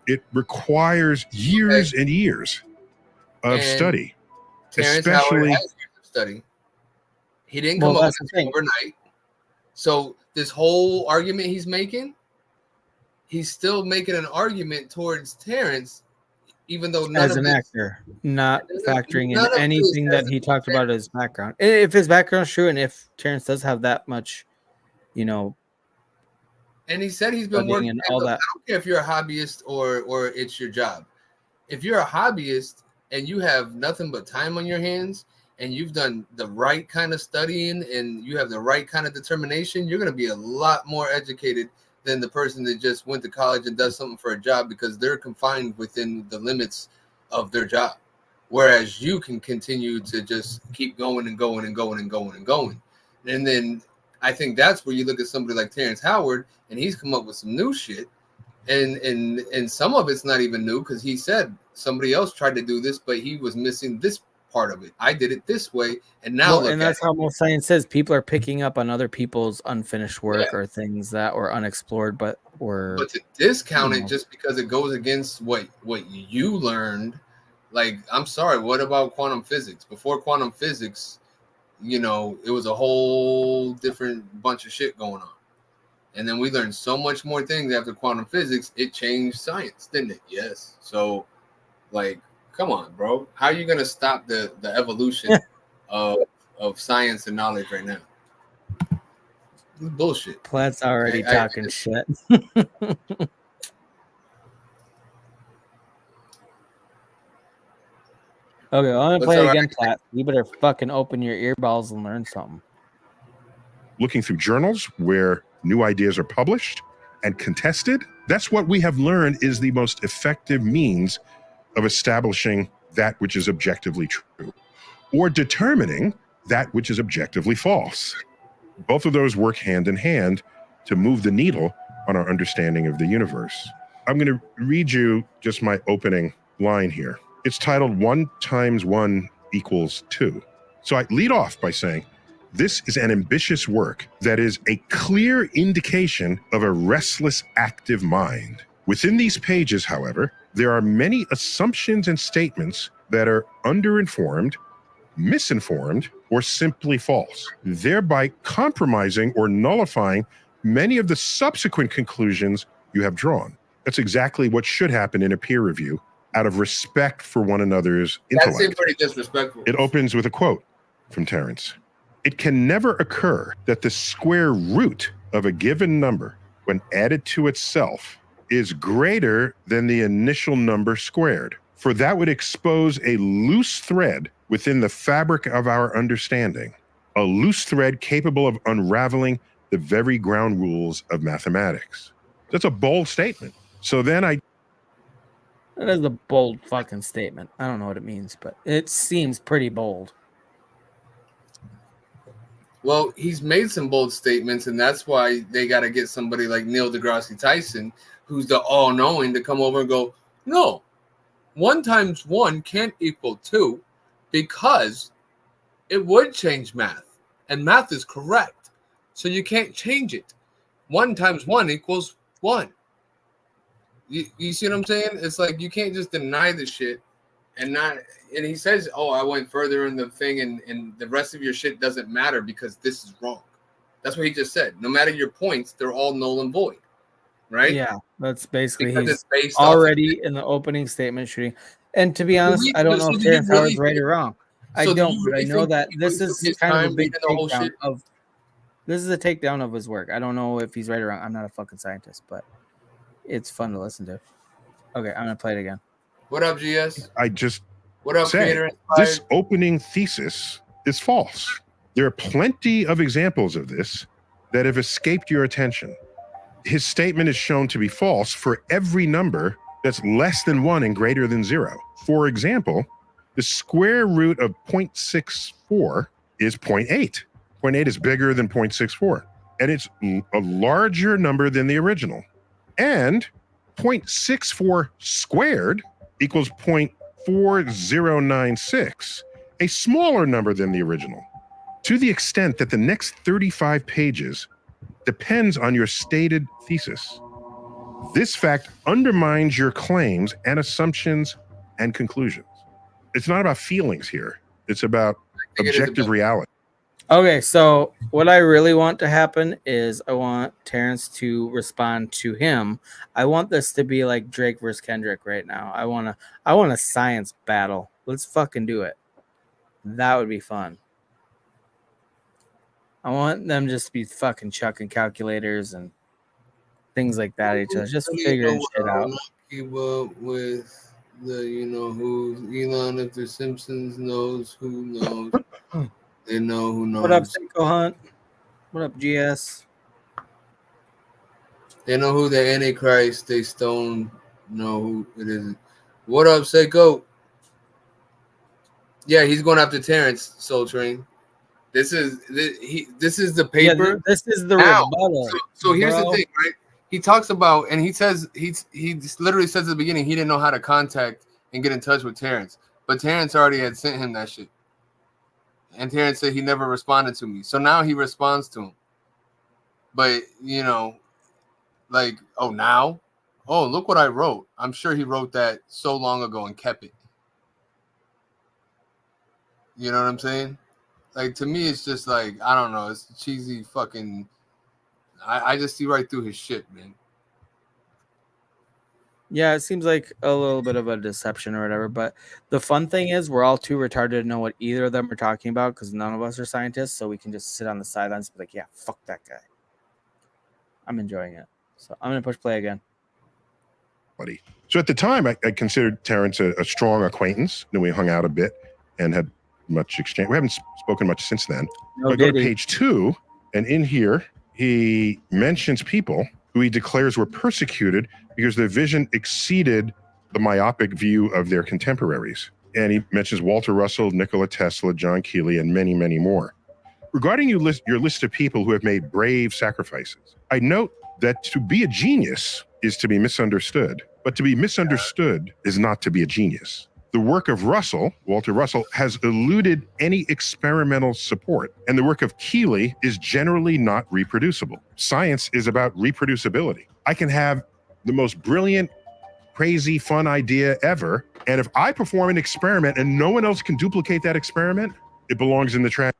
It requires years and years of study. Terrence Howard has years of study. He didn't come up with it overnight. So this whole argument he's making, he's still making an argument towards Terrence. even though none as of an it, actor, not factoring in none of this anything has that he talked about as background. If his background's true, and if Terrence does have that much, you know, and he said he's been studying working. and all Look, that. I don't care if you're a hobbyist or it's your job. If you're a hobbyist and you have nothing but time on your hands and you've done the right kind of studying and you have the right kind of determination, you're going to be a lot more educated than the person that just went to college and does something for a job because they're confined within the limits of their job. Whereas you can continue to just keep going and going and going and going and going. And then I think that's where you look at somebody like Terrence Howard and he's come up with some new shit. And some of it's not even new because he said somebody else tried to do this, but he was missing this part of it. I did it this way, and now look, and that's how most science says. People are picking up on other people's unfinished work or things that were unexplored, but to discount it just because it goes against what you learned. Like, I'm sorry, what about quantum physics? Before quantum physics, it was a whole different bunch of shit going on. And then we learned so much more things after quantum physics. It changed science, didn't it? Yes. So, like, come on, bro. How are you going to stop the evolution of science and knowledge right now? This is bullshit. Platt's already talking shit. Okay, well, I'm going to play it again, Platt. You better fucking open your earballs and learn something. Looking through journals where new ideas are published and contested, that's what we have learned is the most effective means of establishing that which is objectively true or determining that which is objectively false. Both of those work hand in hand to move the needle on our understanding of the universe. I'm going to read you just my opening line here. It's titled 1 × 1 = 2. So I lead off by saying, this is an ambitious work that is a clear indication of a restless, active mind. Within these pages, however, there are many assumptions and statements that are underinformed, misinformed, or simply false, thereby compromising or nullifying many of the subsequent conclusions you have drawn. That's exactly what should happen in a peer review out of respect for one another's intellect. That seems pretty disrespectful. It opens with a quote from Terrence. It can never occur that the square root of a given number, when added to itself, is greater than the initial number squared, for that would expose a loose thread within the fabric of our understanding, a loose thread capable of unraveling the very ground rules of mathematics. That's a bold statement. So then That is a bold fucking statement. I don't know what it means, but it seems pretty bold. Well, he's made some bold statements, and that's why they got to get somebody like Neil deGrasse Tyson, who's the all-knowing, to come over and go, no, 1 × 1 can't equal 2 because it would change math, and math is correct. So you can't change it. 1 × 1 = 1. You see what I'm saying? It's like you can't just deny the shit and not. And he says, "Oh, I went further in the thing, and the rest of your shit doesn't matter because this is wrong." That's what he just said. No matter your points, they're all null and void, right? Yeah, that's basically because he's already in the opening statement shooting. And to be honest, I don't know if Terrence Howard's right or wrong. I don't, but I know that this is kind of a big takedown of. This is a takedown of his work. I don't know if he's right or wrong. I'm not a fucking scientist, but it's fun to listen to. Okay, I'm gonna play it again. What up, GS? I just what up, say this opening thesis is false. There are plenty of examples of this that have escaped your attention. His statement is shown to be false for every number that's less than 1 and greater than 0. For example, the square root of 0.64 is 0.8. 0.8 is bigger than 0.64, and it's a larger number than the original. And 0.64 squared equals 0.4096, a smaller number than the original. To the extent that the next 35 pages depends on your stated thesis, this fact undermines your claims and assumptions and conclusions. It's not about feelings here. It's about objective reality. Okay, so what I really want to happen is I want Terrence to respond to him. I want this to be like Drake versus Kendrick right now. I want a science battle. Let's fucking do it. That would be fun. I want them just to be fucking chucking calculators and things like that at each other, just figuring shit out. Keep up with the, you know, who Elon, if the Simpsons knows, who knows. They know who knows. What up, Seiko Hunt? What up, GS? They know who the Antichrist. They stone know who it is. What up, Seiko? Yeah, he's going after Terrence, Soul Train. This is the paper. Yeah, this is the now. rebuttal. So here's the thing, right? He talks about, and he says he literally says at the beginning he didn't know how to contact and get in touch with Terrence, but Terrence already had sent him that shit, and Terrence said he never responded to me. So now he responds to him, but you know, like, oh, now, oh, look what I wrote. I'm sure he wrote that so long ago and kept it. You know what I'm saying? Like, to me, it's just like, I don't know, it's cheesy fucking. I just see right through his shit, man. Yeah, it seems like a little bit of a deception or whatever. But the fun thing is, we're all too retarded to know what either of them are talking about because none of us are scientists. So we can just sit on the sidelines and be like, yeah, fuck that guy. I'm enjoying it. So I'm going to push play again. Buddy. So at the time, I considered Terrence a strong acquaintance. And we hung out a bit and had much exchange. We haven't spoken much since then. No, I go to page 2, and in here, he mentions people who he declares were persecuted because their vision exceeded the myopic view of their contemporaries. And he mentions Walter Russell, Nikola Tesla, John Keeley, and many, many more. Regarding your list of people who have made brave sacrifices, I note that to be a genius is to be misunderstood, but to be misunderstood is not to be a genius. The work of Russell, Walter Russell, has eluded any experimental support, and the work of Keeley is generally not reproducible. Science is about reproducibility. I can have the most brilliant, crazy, fun idea ever, and if I perform an experiment and no one else can duplicate that experiment, it belongs in the trash.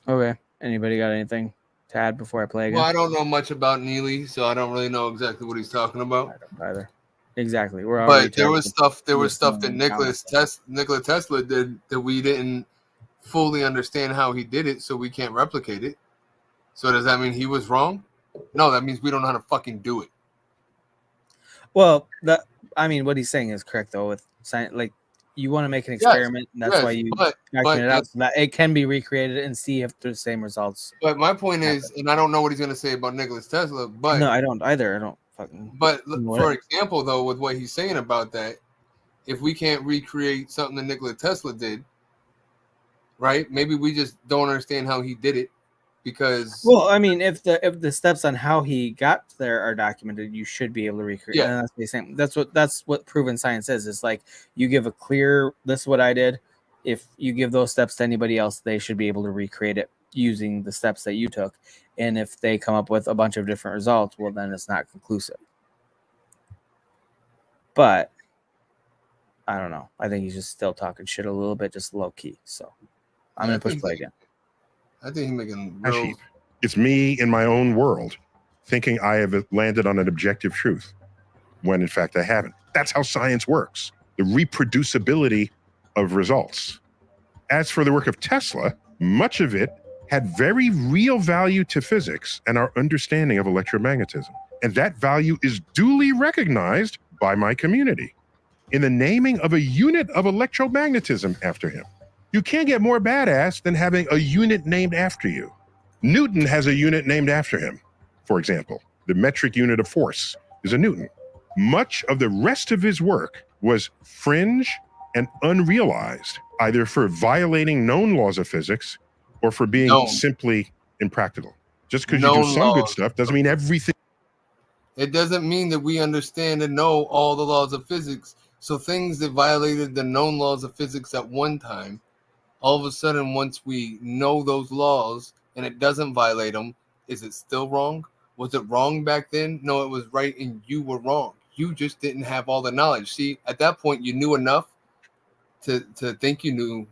Okay. Anybody got anything to add before I play again? Well, I don't know much about Neely, so I don't really know exactly what he's talking about. I don't either. Exactly. We're but there was stuff that Nikola Tesla did that we didn't fully understand how he did it, so we can't replicate it. So does that mean he was wrong? No, that means we don't know how to fucking do it. Well, what he's saying is correct though. With science, like, you want to make an experiment, and that's why you document it out so that it can be recreated and see if the same results. But my point is, and I don't know what he's going to say about Nikola Tesla, but no, I don't either. I don't fucking. But for example, though, with what he's saying about that, if we can't recreate something that Nikola Tesla did, right? Maybe we just don't understand how he did it. Because, well, I mean, if the steps on how he got there are documented, you should be able to recreate. Yeah, and that's what proven science is. It's like you give a clear, this is what I did. If you give those steps to anybody else, they should be able to recreate it using the steps that you took. And if they come up with a bunch of different results, well, then it's not conclusive. But I don't know. I think he's just still talking shit a little bit, just low key. So I'm gonna push play again. I think he's making It's me in my own world thinking I have landed on an objective truth when in fact I haven't. That's how science works. The reproducibility of results. As for the work of Tesla, much of it had very real value to physics and our understanding of electromagnetism. And that value is duly recognized by my community in the naming of a unit of electromagnetism after him. You can't get more badass than having a unit named after you. Newton has a unit named after him. For example, the metric unit of force is a Newton. Much of the rest of his work was fringe and unrealized, either for violating known laws of physics or for being simply impractical. Just because you do some good stuff doesn't mean everything. It doesn't mean that we understand and know all the laws of physics. So things that violated the known laws of physics at one time, all of a sudden, once we know those laws and it doesn't violate them, is it still wrong? Was it wrong back then? No, it was right, and you were wrong. You just didn't have all the knowledge. See, at that point, you knew enough to think you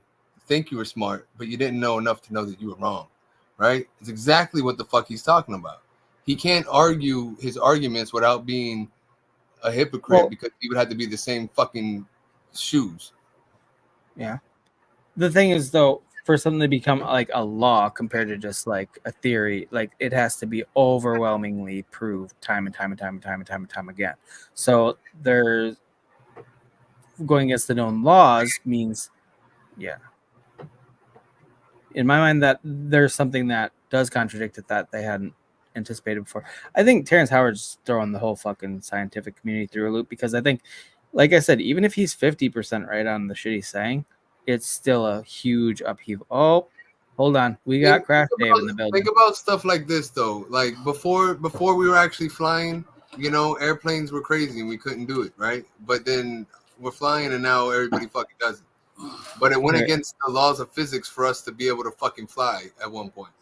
were smart, but you didn't know enough to know that you were wrong, right? It's exactly what the fuck he's talking about. He can't argue his arguments without being a hypocrite because he would have to be the same fucking shoes. Yeah. The thing is, though, for something to become like a law compared to just like a theory, like it has to be overwhelmingly proved time and time again. So there's going against the known laws means, yeah. In my mind, that there's something that does contradict it that they hadn't anticipated before. I think Terrence Howard's throwing the whole fucking scientific community through a loop because I think, like I said, even if he's 50% right on the shit he's saying, it's still a huge upheaval. Oh, hold on, we got Crash Dave in the building. Think about stuff like this though. Like before we were actually flying, you know, airplanes were crazy and we couldn't do it, right? But then we're flying and now everybody fucking does it. But it went against the laws of physics for us to be able to fucking fly at one point.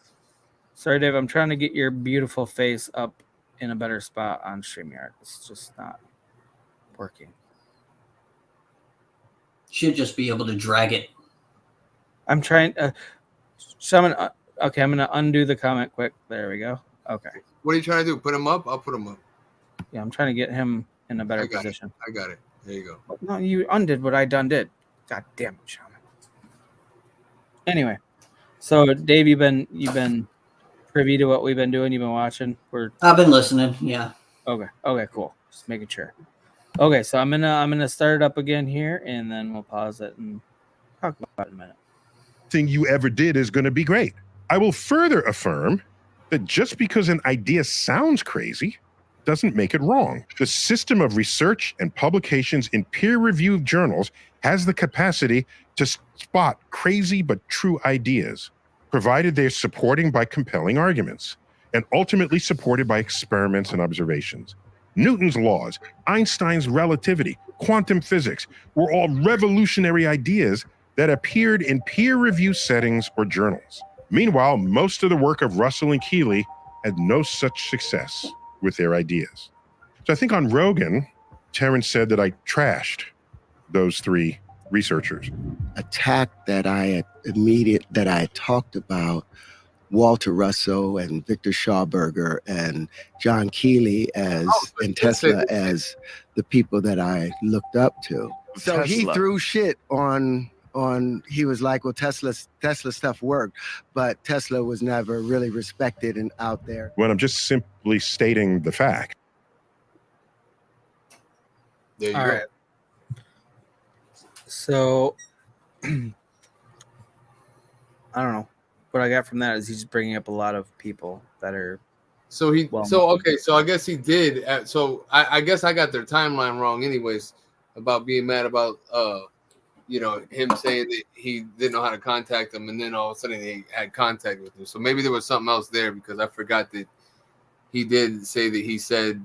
Sorry, Dave, I'm trying to get your beautiful face up in a better spot on StreamYard. It's just not working. Should just be able to drag it. I'm trying. Shaman. Okay, I'm gonna undo the comment quick. There we go. Okay. What are you trying to do? Put him up? I'll put him up. Yeah, I'm trying to get him in a better position. I got it. There you go. No, you undid what I done did. God damn it, Shaman. Anyway, so Dave, you've been privy to what we've been doing. You've been watching. I've been listening. Yeah. Okay. Okay. Cool. Just making sure. Okay, so I'm gonna start it up again here, and then we'll pause it and talk about it in a minute. Thing you ever did is going to be great. I will further affirm that just because an idea sounds crazy doesn't make it wrong. The system of research and publications in peer-reviewed journals has the capacity to spot crazy but true ideas, provided they're supporting by compelling arguments, and ultimately supported by experiments and observations. Newton's laws, Einstein's relativity, quantum physics were all revolutionary ideas that appeared in peer-review settings or journals. Meanwhile, most of the work of Russell and Keeley had no such success with their ideas. So I think on Rogan, Terrence said that I trashed those three researchers. Attack that I had talked about Walter Russell and Victor Schauberger and John Keeley and Tesla as the people that I looked up to. So he threw shit on he was like, well, Tesla stuff worked, but Tesla was never really respected and out there. Well, I'm just simply stating the fact. There you All go. right. So I don't know. What I got from that is he's bringing up a lot of people that are. So I guess he did. So I guess I got their timeline wrong, anyways, about being mad about him saying that he didn't know how to contact them, and then all of a sudden he had contact with him. So maybe there was something else there because I forgot that he did say that he said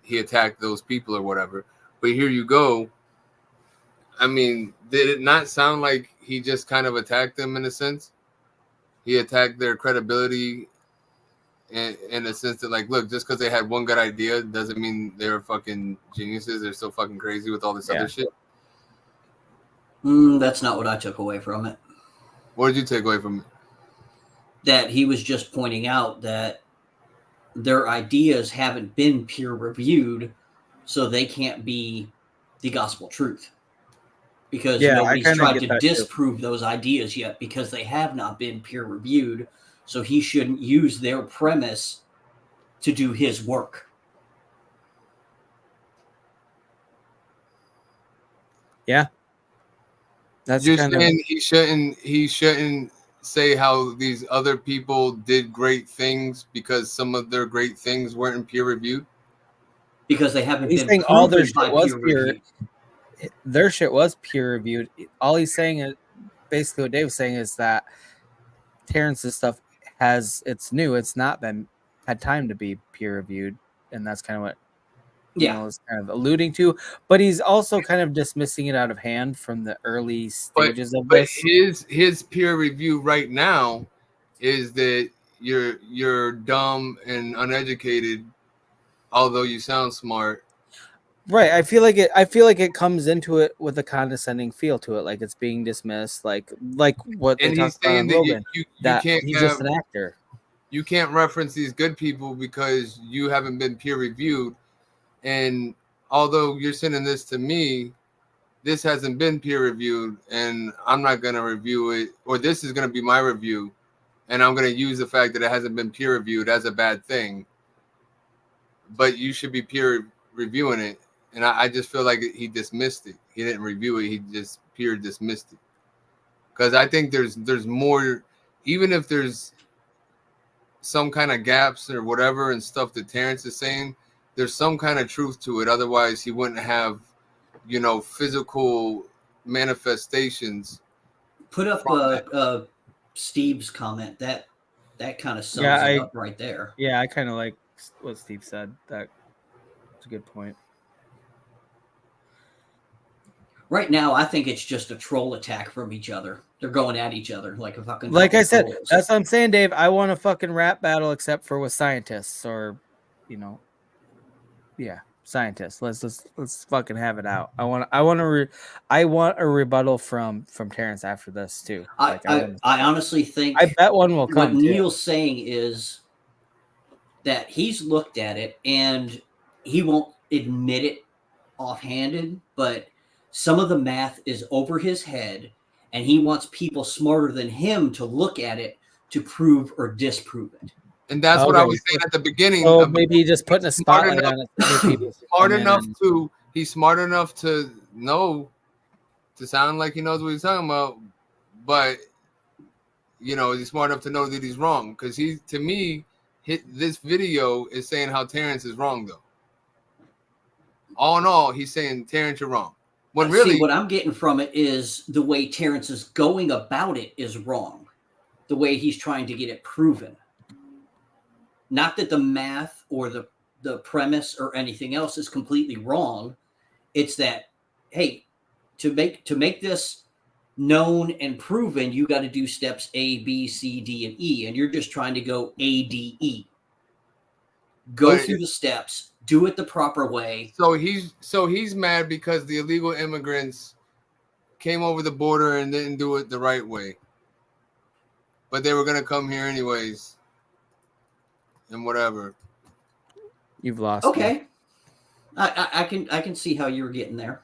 he attacked those people or whatever. But here you go. I mean, did it not sound like he just kind of attacked them in a sense? He attacked their credibility in a sense that, like, look, just because they had one good idea doesn't mean they're fucking geniuses. They're so fucking crazy with all this other shit. That's not what I took away from it. What did you take away from it? That he was just pointing out that their ideas haven't been peer reviewed, so they can't be the gospel truth. Because nobody's tried to disprove those ideas yet because they have not been peer reviewed. So he shouldn't use their premise to do his work. Yeah. That's you're saying he shouldn't say how these other people did great things because some of their great things weren't peer reviewed? Because they haven't been proven all their shit by was peer reviewed. Their shit was peer reviewed. All he's saying is basically what Dave was saying is that Terrence's stuff it's new. It's not had time to be peer reviewed, and that's kind of what is kind of alluding to. But he's also kind of dismissing it out of hand from the early stages of this. His peer review right now is that you're dumb and uneducated, although you sound smart. Right. I feel like it comes into it with a condescending feel to it, like it's being dismissed, like what they And he's talked about saying on that Rogan, you that can't he's have just an actor. you can't reference these good people because you haven't been peer reviewed. And although you're sending this to me, this hasn't been peer reviewed, and I'm not going to review it, or this is going to be my review, and I'm going to use the fact that it hasn't been peer reviewed as a bad thing. But you should be peer reviewing it. And I just feel like he dismissed it. He didn't review it. He just peer dismissed it. Because I think there's more, even if there's some kind of gaps or whatever and stuff that Terrence is saying, there's some kind of truth to it. Otherwise, he wouldn't have, physical manifestations. Put up Steve's comment. That kind of sums Yeah, it up right there. Yeah, I kind of like what Steve said. That's a good point. Right now, I think it's just a troll attack from each other. They're going at each other like a fucking. Like I said, trolls. that's what I'm saying, Dave. I want a fucking rap battle, except for with scientists or, yeah, scientists. Let's fucking have it out. I want a rebuttal from Terrence after this too. I honestly think I bet one will come. What Neil's saying is that he's looked at it and he won't admit it offhanded, but some of the math is over his head, and he wants people smarter than him to look at it to prove or disprove it. And that's what I was saying at the beginning. So maybe just putting a spotlight on it. He's smart enough to know, to sound like he knows what he's talking about, but he's smart enough to know that he's wrong. Because to me, this video is saying how Terrence is wrong, though. All in all, he's saying, Terrence, you're wrong. When really, what I'm getting from it is the way Terrence is going about it is wrong. The way he's trying to get it proven. Not that the math or the premise or anything else is completely wrong. It's that, hey, to make this known and proven, you got to do steps A, B, C, D, and E, and you're just trying to go A, D, E. Go through the steps, do it the proper way. So he's mad because the illegal immigrants came over the border and didn't do it the right way, but they were gonna come here anyways, and whatever. You've lost. Okay, me. I can see how you were getting there.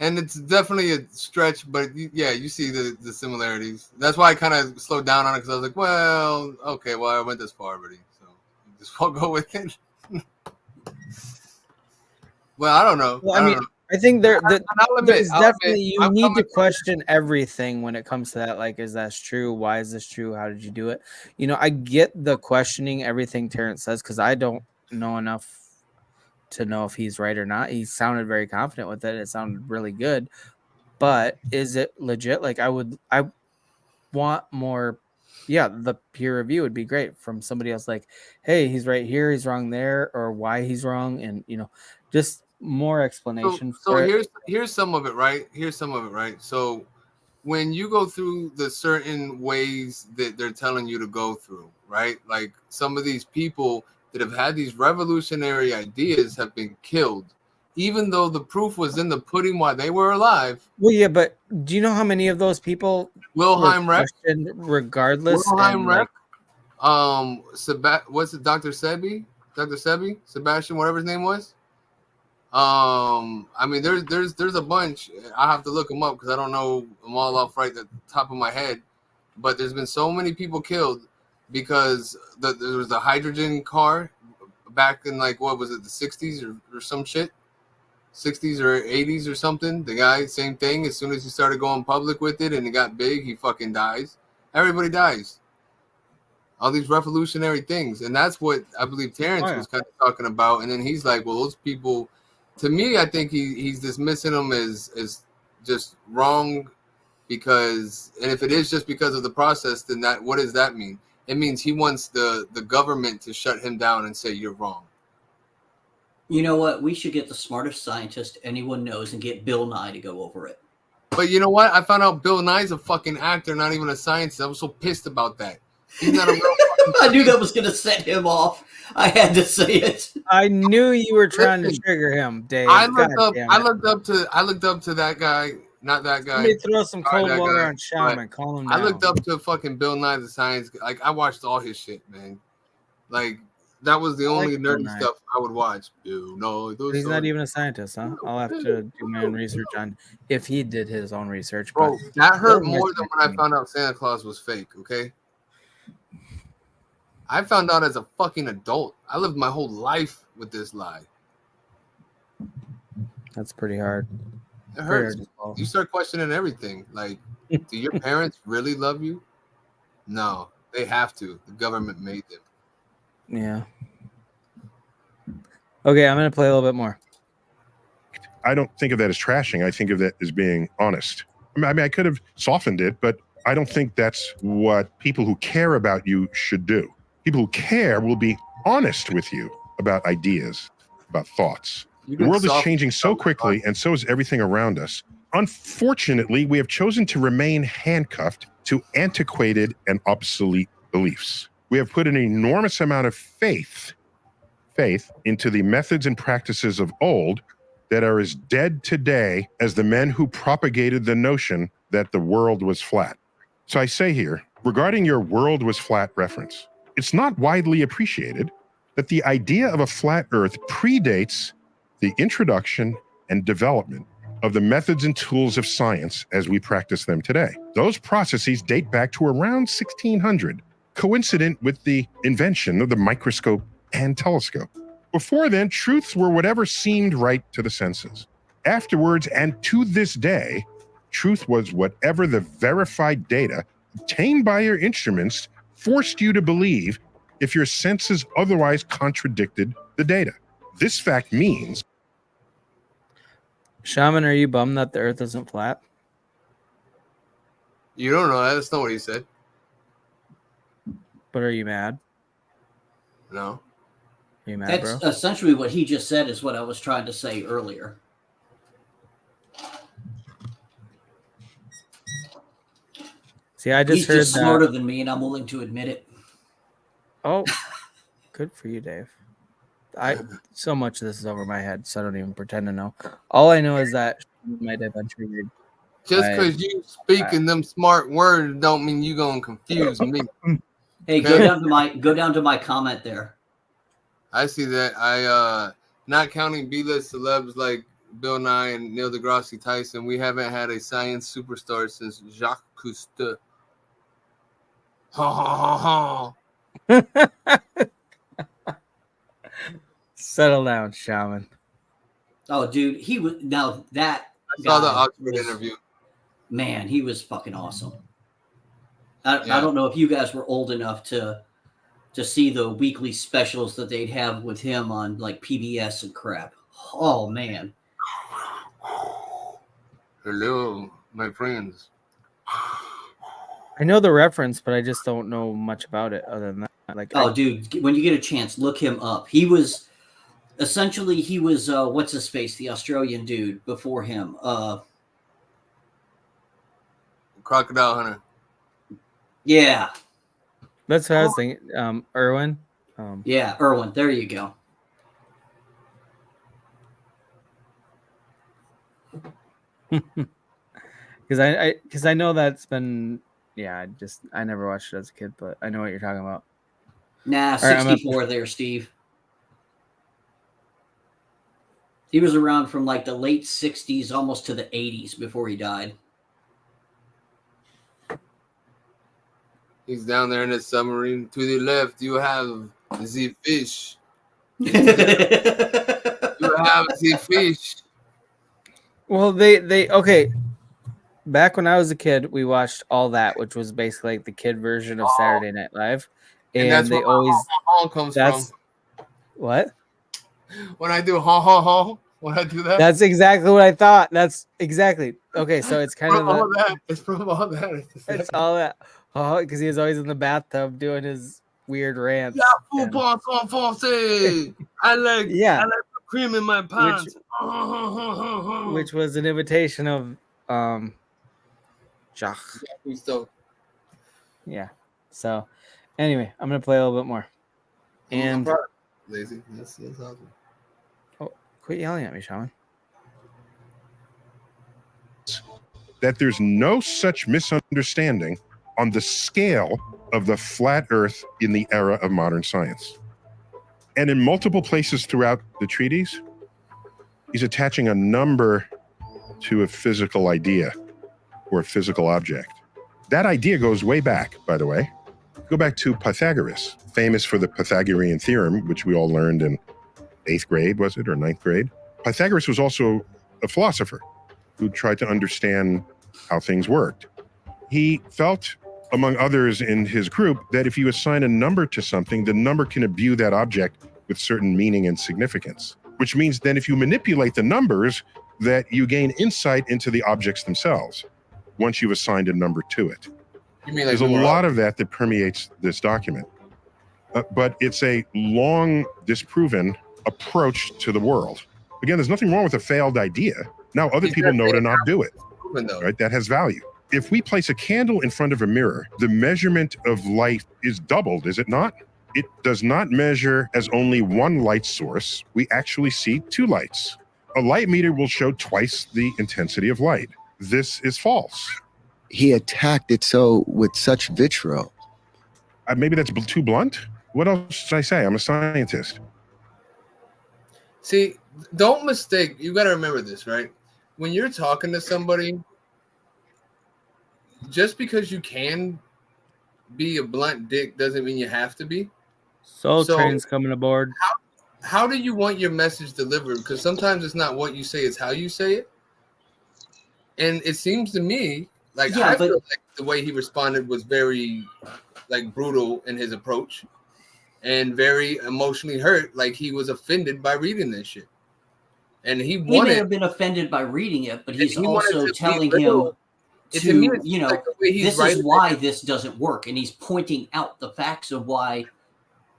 And it's definitely a stretch, but yeah, you see the similarities. That's why I kind of slowed down on it, because I was like, well, okay, well, I went this far already, so just I'll go with it. Well, I don't know. Well, I think there's definitely you need to question everything when it comes to that. Like, is that true? Why is this true? How did you do it? I get the questioning everything Terrence says, because I don't know enough to know if he's right or not. He sounded very confident with it. It sounded really good, but is it legit? Like, I want more. Yeah, the peer review would be great from somebody else. Like, hey, he's right here, he's wrong there, or why he's wrong, and just more explanation. So here's some of it, right? So when you go through the certain ways that they're telling you to go through, right? Like, some of these people that have had these revolutionary ideas have been killed, even though the proof was in the pudding while they were alive. Well, yeah, but do you know how many of those people Wilhelm Reich, regardless? Wilhelm Reich, what's it, Dr. Sebi, Sebastian, whatever his name was. There's a bunch. I have to look them up because I don't know them all off right at the top of my head. But there's been so many people killed because there was a hydrogen car back in, like, what was it, the 60s or some shit, 60s or 80s or something. The guy, same thing. As soon as he started going public with it and it got big, he fucking dies. Everybody dies. All these revolutionary things, and that's what I believe Terrence was kind of talking about. And then he's like, well, those people. To me, I think he's dismissing them as just wrong, because, and if it is just because of the process, then what does that mean? It means he wants the government to shut him down and say you're wrong. You know what? We should get the smartest scientist anyone knows and get Bill Nye to go over it. But you know what? I found out Bill Nye's a fucking actor, not even a scientist. I was so pissed about that. He's not a real I knew that was going to set him off. I had to say it. I knew you were trying to trigger him, Dave. I looked up to that guy, not that guy. Somebody throw some cold water on Shaman. Calm him down. I looked up to fucking Bill Nye the Science. Like I watched all his shit, man. Like that was the only nerdy stuff I would watch. He's not even a scientist, huh? I'll have to do my own research on if he did his own research. Bro, that hurt more than when I found out Santa Claus was fake. Okay. I found out as a fucking adult. I lived my whole life with this lie. That's pretty hard. It hurts. You start questioning everything. Like, do your parents really love you? No, they have to. The government made them. Yeah. Okay, I'm going to play a little bit more. I don't think of that as trashing. I think of that as being honest. I mean, I could have softened it, but I don't think that's what people who care about you should do. People who care will be honest with you about ideas, about thoughts. The world is changing so quickly, and so is everything around us. Unfortunately, we have chosen to remain handcuffed to antiquated and obsolete beliefs. We have put an enormous amount of faith into the methods and practices of old that are as dead today as the men who propagated the notion that the world was flat. So I say here, regarding your world was flat reference, it's not widely appreciated that the idea of a flat earth predates the introduction and development of the methods and tools of science as we practice them today. Those processes date back to around 1600, coincident with the invention of the microscope and telescope. Before then, truths were whatever seemed right to the senses. Afterwards, and to this day, truth was whatever the verified data obtained by your instruments forced you to believe if your senses otherwise contradicted the data. This fact means... Shaman, are you bummed that the earth isn't flat? You don't know that. That's not what he said. But are you mad? No. Are you mad, That's bro? essentially what he just said is what I was trying to say earlier. See, I just heard He's just smarter than me, and I'm willing to admit it. Oh, good for you, Dave. So much of this is over my head, so I don't even pretend to know. All I know is that might have been triggered. Just because you speaking them smart words don't mean you gonna confuse me. Hey, go down to my comment there. I see that. Not counting B-list celebs like Bill Nye and Neil deGrasse Tyson, we haven't had a science superstar since Jacques Cousteau. Ha ha ha ha. Settle down, Shaman. Oh, dude, he was now that. I saw the Oxford interview. Man, he was fucking awesome. I don't know if you guys were old enough to see the weekly specials that they'd have with him on like PBS and crap. Oh man. Hello, my friends. I know the reference, but I just don't know much about it other than that. Like, dude, when you get a chance, look him up. He was what's his face, the Australian dude before him. Crocodile Hunter. Yeah. That's what I was thinking. Irwin. Yeah, Irwin. There you go. Because I know that's been I never watched it as a kid, but I know what you're talking about. Nah, 64 there, Steve. He was around from like the late 60s almost to the 80s before he died. He's down there in his submarine. To the left, you have the fish. You have the fish. Well, they okay. Back when I was a kid, we watched All That, which was basically like the kid version of Saturday Night Live, and that's they always comes from. What? When I do ha ha ha, when I do that. That's exactly what I thought. That's exactly okay. So it's kind of all that. It's from all that. It's all that. Oh, because he was always in the bathtub doing his weird rants. Yeah, football français. I like cream in my pants. Which was an imitation of Jacques. So. Yeah. So Anyway, I'm gonna play a little bit more. And Lazy. That's awesome. oh, quit yelling at me, Shaman. That there's no such misunderstanding on the scale of the flat Earth in the era of modern science. And in multiple places throughout the treatise, he's attaching a number to a physical idea or a physical object. That idea goes way back, by the way. Go back to Pythagoras, famous for the Pythagorean theorem, which we all learned in 8th grade, was it, or 9th grade? Pythagoras was also a philosopher who tried to understand how things worked. He felt, among others in his group, that if you assign a number to something, the number can imbue that object with certain meaning and significance, which means then if you manipulate the numbers, that you gain insight into the objects themselves once you've assigned a number to it. You mean like there's a lot of that permeates this document, but it's a long disproven approach to the world. Again, there's nothing wrong with a failed idea. Now other people know to not do it, right? That has value. If we place a candle in front of a mirror, the measurement of light is doubled, is it not? It does not measure as only one light source. We actually see two lights. A light meter will show twice the intensity of light. This is false. He attacked it so with such vitriol. Maybe that's too blunt. What else should I say? I'm a scientist. See, don't mistake. You got to remember this, right? When you're talking to somebody, just because you can be a blunt dick doesn't mean you have to be. So Train's coming aboard. How do you want your message delivered? Because sometimes it's not what you say, it's how you say it. And it seems to me like I feel like the way he responded was very like brutal in his approach and very emotionally hurt, like he was offended by reading this shit. And he may have been offended by reading it, but he's also telling him to, you know, this is why this doesn't work. And he's pointing out the facts of why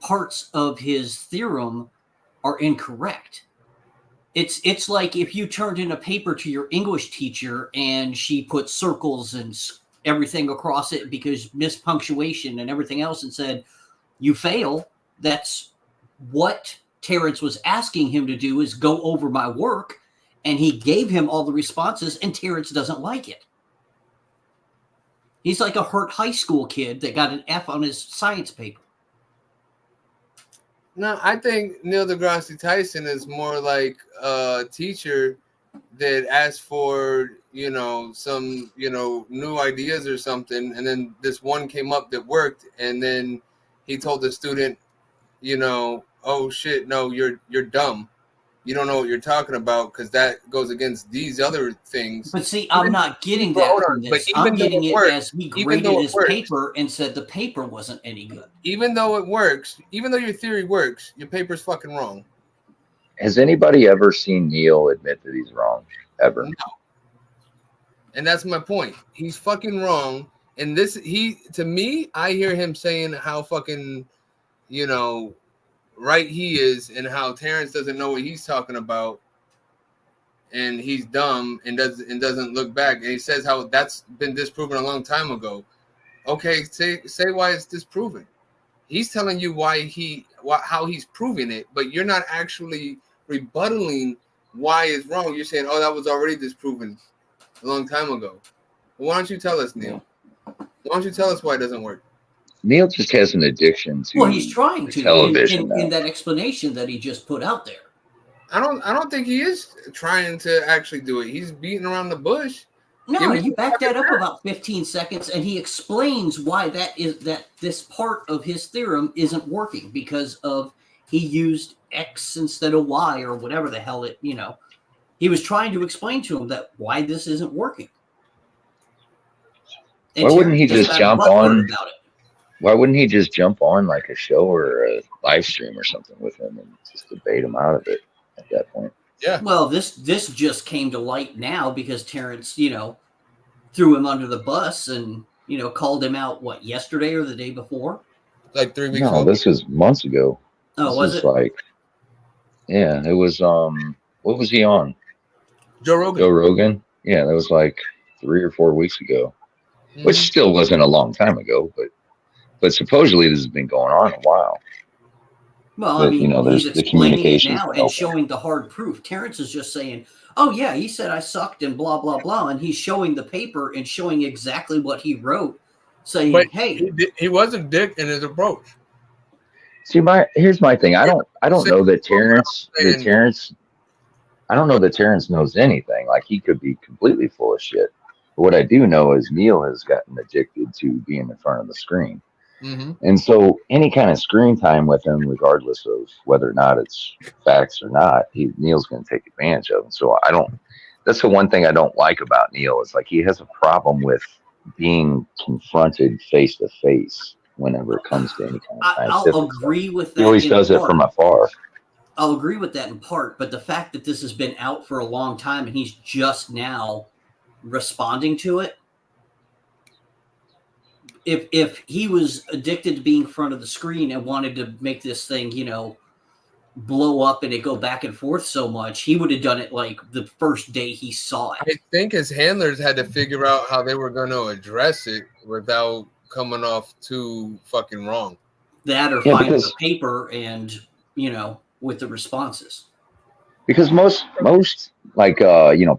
parts of his theorem are incorrect. It's like if you turned in a paper to your English teacher and she put circles and everything across it because missed punctuation and everything else and said, you fail. That's what Terrence was asking him to do, is go over my work. And he gave him all the responses and Terrence doesn't like it. He's like a hurt high school kid that got an F on his science paper. No, I think Neil deGrasse Tyson is more like a teacher that asked for, you know, some, you know, new ideas or something. And then this one came up that worked. And then he told the student, you know, oh shit, no, you're dumb. You don't know what you're talking about because that goes against these other things. But see, I'm not getting that from this. I'm getting it as he graded his paper and said the paper wasn't any good. Even though it works, even though your theory works, your paper's fucking wrong. Has anybody ever seen Neil admit that he's wrong? Ever? No. And that's my point. He's fucking wrong. And this, to me, I hear him saying how fucking, you know, right he is and how Terrence doesn't know what he's talking about and he's dumb and doesn't look back, and he says how that's been disproven a long time ago. Okay, say why it's disproven. He's telling you how he's proving it, but you're not actually rebuttaling why it's wrong. You're saying, oh, that was already disproven a long time ago. Well, why don't you tell us, Neil? Why don't you tell us why it doesn't work? Neil just has an addiction to he's trying to television in that explanation that he just put out there. I don't think he is trying to actually do it. He's beating around the bush. No, you back that up about 15 seconds and he explains why that this part of his theorem isn't working because of he used X instead of Y or whatever the hell it, you know. He was trying to explain to him that why this isn't working. And why wouldn't he just jump on about it? Why wouldn't he just jump on like a show or a live stream or something with him and just debate him out of it at that point? Yeah. Well, this just came to light now because Terrence, you know, threw him under the bus and, you know, called him out, what, yesterday or the day before? Like 3 weeks ago? No, this was months ago. Oh, was it? Yeah, it was, what was he on? Joe Rogan. Joe Rogan? Yeah, that was like 3 or 4 weeks ago, which still wasn't a long time ago, but But supposedly this has been going on a while. Well, But, I mean, there's he's the explaining it communication's now been and open. showing the hard proof. Terrence is just saying, oh, yeah, he said I sucked and blah, blah, blah. And he's showing the paper and showing exactly what he wrote, saying, But hey. he was a dick in his approach. See, here's my thing. I don't know that Terrence I don't know that Terrence knows anything. Like, he could be completely full of shit. But what I do know is Neil has gotten addicted to being in front of the screen. Mm-hmm. And so any kind of screen time with him, regardless of whether or not it's facts or not, Neil's going to take advantage of him. So that's the one thing I don't like about Neil is like he has a problem with being confronted face to face whenever it comes to any kind of scientific I'll agree with that. He always does it from afar. I'll agree with that in part, but the fact that this has been out for a long time and he's just now responding to it, if he was addicted to being in front of the screen and wanted to make this thing, blow up and it go back and forth so much, he would have done it like the first day he saw it. I think his handlers had to figure out how they were going to address it without coming off too fucking wrong. That or find the paper and, with the responses. Because most like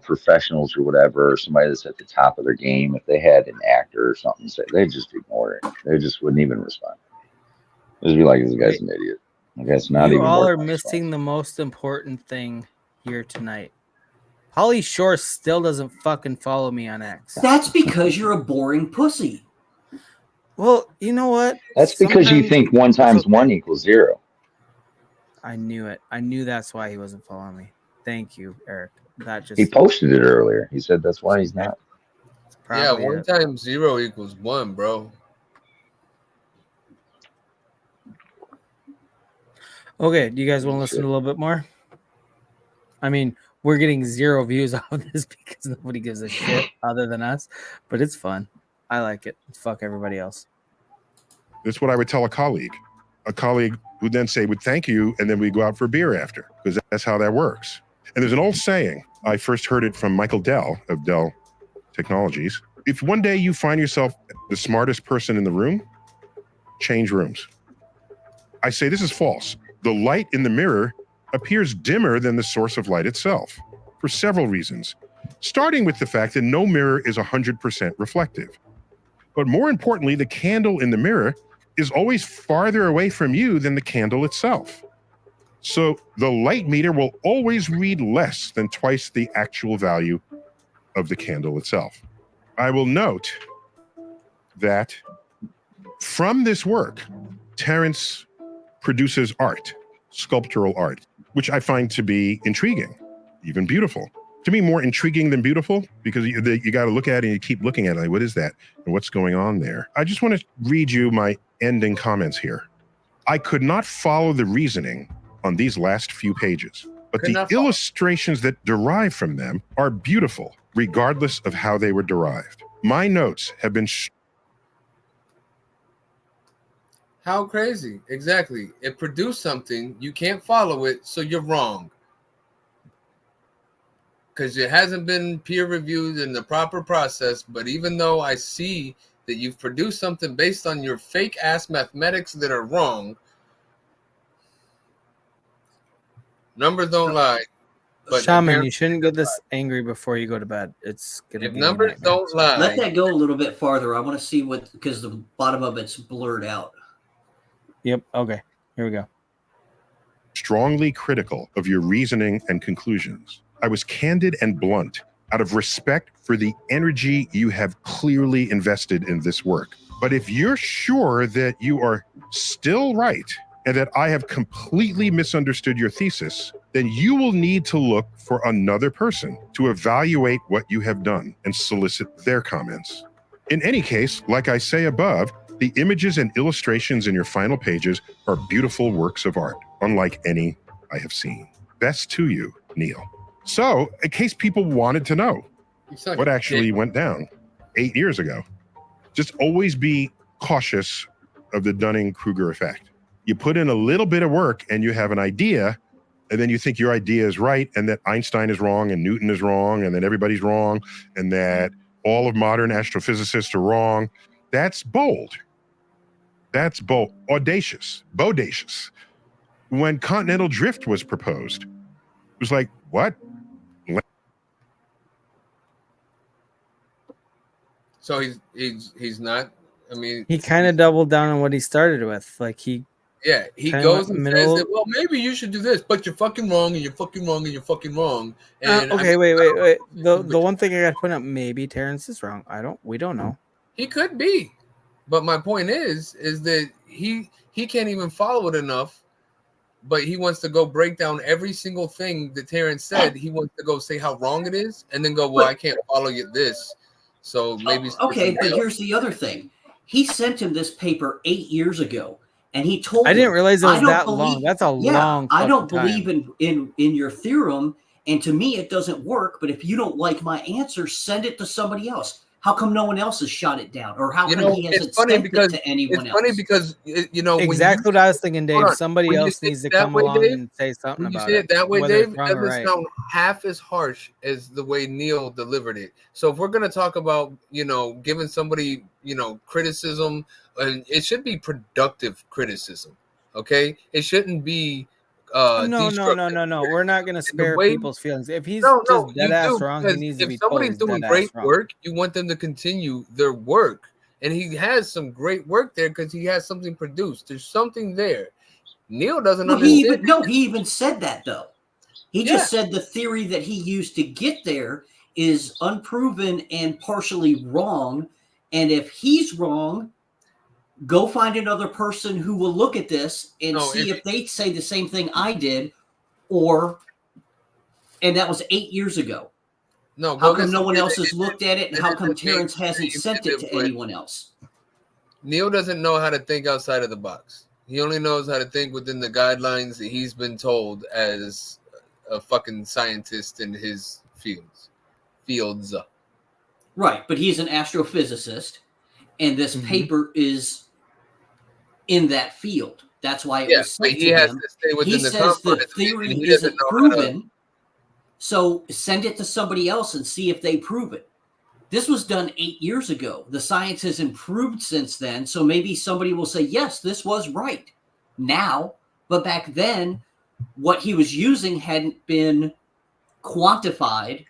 professionals or whatever, somebody that's at the top of their game, if they had an actor or something say, they just ignore it. They just wouldn't even respond. Just be like, this guy's an idiot. I guess not. You even all are missing the most important thing here tonight. Pauly Shore still doesn't fucking follow me on X. That's because you're a boring pussy. Well, you know what? That's because you think 1 times 1 equals 0. I knew it. I knew that's why he wasn't following me. Thank you, Eric. He posted it earlier. He said that's why he's not. Yeah, 1 times 0 equals 1, bro. Okay, do you guys want to listen to a little bit more? I mean, we're getting 0 views off of this because nobody gives a shit other than us, but it's fun. I like it. Fuck everybody else. That's what I would tell a colleague. A colleague would then say, "Would thank you," and then we go out for beer after, because that's how that works. And there's an old saying. I first heard it from Michael Dell of Dell Technologies. If one day you find yourself the smartest person in the room, change rooms. I say this is false. The light in the mirror appears dimmer than the source of light itself for several reasons, starting with the fact that no mirror is 100% reflective. But more importantly, the candle in the mirror is always farther away from you than the candle itself. So the light meter will always read less than twice the actual value of the candle itself. I will note that from this work, Terrence produces art, sculptural art, which I find to be intriguing, even beautiful. To me, more intriguing than beautiful, because you got to look at it and you keep looking at it, like, what is that? And what's going on there? I just want to read you my ending comments here. I could not follow the reasoning on these last few pages, but the illustrations that derive from them are beautiful, regardless of how they were derived. My notes have been... How crazy. Exactly. It produced something. You can't follow it, so you're wrong. Because it hasn't been peer reviewed in the proper process. But even though I see that you've produced something based on your fake ass mathematics that are wrong, numbers don't lie. But Shaman, you shouldn't get this angry before you go to bed. It's gonna be numbers don't lie. Let that go a little bit farther. I want to see what, because the bottom of it's blurred out. Yep. Okay. Here we go. Strongly critical of your reasoning and conclusions. I was candid and blunt out of respect for the energy you have clearly invested in this work. But if you're sure that you are still right and that I have completely misunderstood your thesis, then you will need to look for another person to evaluate what you have done and solicit their comments. In any case, like I say above, the images and illustrations in your final pages are beautiful works of art, unlike any I have seen. Best to you, Neil. So, in case people wanted to know what actually went down 8 years ago, just always be cautious of the Dunning-Kruger effect. You put in a little bit of work and you have an idea, and then you think your idea is right, and that Einstein is wrong, and Newton is wrong, and that everybody's wrong, and that all of modern astrophysicists are wrong. That's bold. That's bodacious. When continental drift was proposed, it was like, what? So he's not. I mean, he kind of doubled down on what he started with. Like he goes and says that, well, maybe you should do this, but you're fucking wrong, and you're fucking wrong, and you're fucking wrong. And okay, wait. The one thing I got to point out, maybe Terrence is wrong. We don't know. He could be, but my point is that he can't even follow it enough. But he wants to go break down every single thing that Terrence said. He wants to go say how wrong it is, and then go, well, I can't follow you this. So maybe okay, but here's the other thing. He sent him this paper 8 years ago, and he told him, I didn't realize it was that long. That's a long. I don't believe in your theorem, and to me it doesn't work. But if you don't like my answer, send it to somebody else. How come no one else has shot it down, or how come he hasn't sent it to anyone else? It's funny because exactly what I was thinking, Dave. Somebody else needs to come along and say something about it. When you say it that way, Dave, it doesn't sound half as harsh as the way Neil delivered it. So if we're going to talk about, giving somebody, criticism, and it should be productive criticism, okay? It shouldn't be no. We're not going to spare people's feelings. If he's just dead ass wrong, he needs to be told. If somebody's doing great work, you want them to continue their work, and he has some great work there because he has something produced. There's something there. Neil doesn't understand. He even said that though. He just said the theory that he used to get there is unproven and partially wrong, and if he's wrong, go find another person who will look at this and see if they say the same thing I did, and that was 8 years ago. No, how come no one else has looked at it, and how come Terrence hasn't sent it to anyone else? Neil doesn't know how to think outside of the box. He only knows how to think within the guidelines that he's been told as a fucking scientist in his fields. Right, but he's an astrophysicist, and this paper is in that field. That's why it was sent to him. He says the theory isn't proven, so send it to somebody else and see if they prove it. This was done 8 years ago. The science has improved since then, so maybe somebody will say, yes, this was right now, but back then, what he was using hadn't been quantified.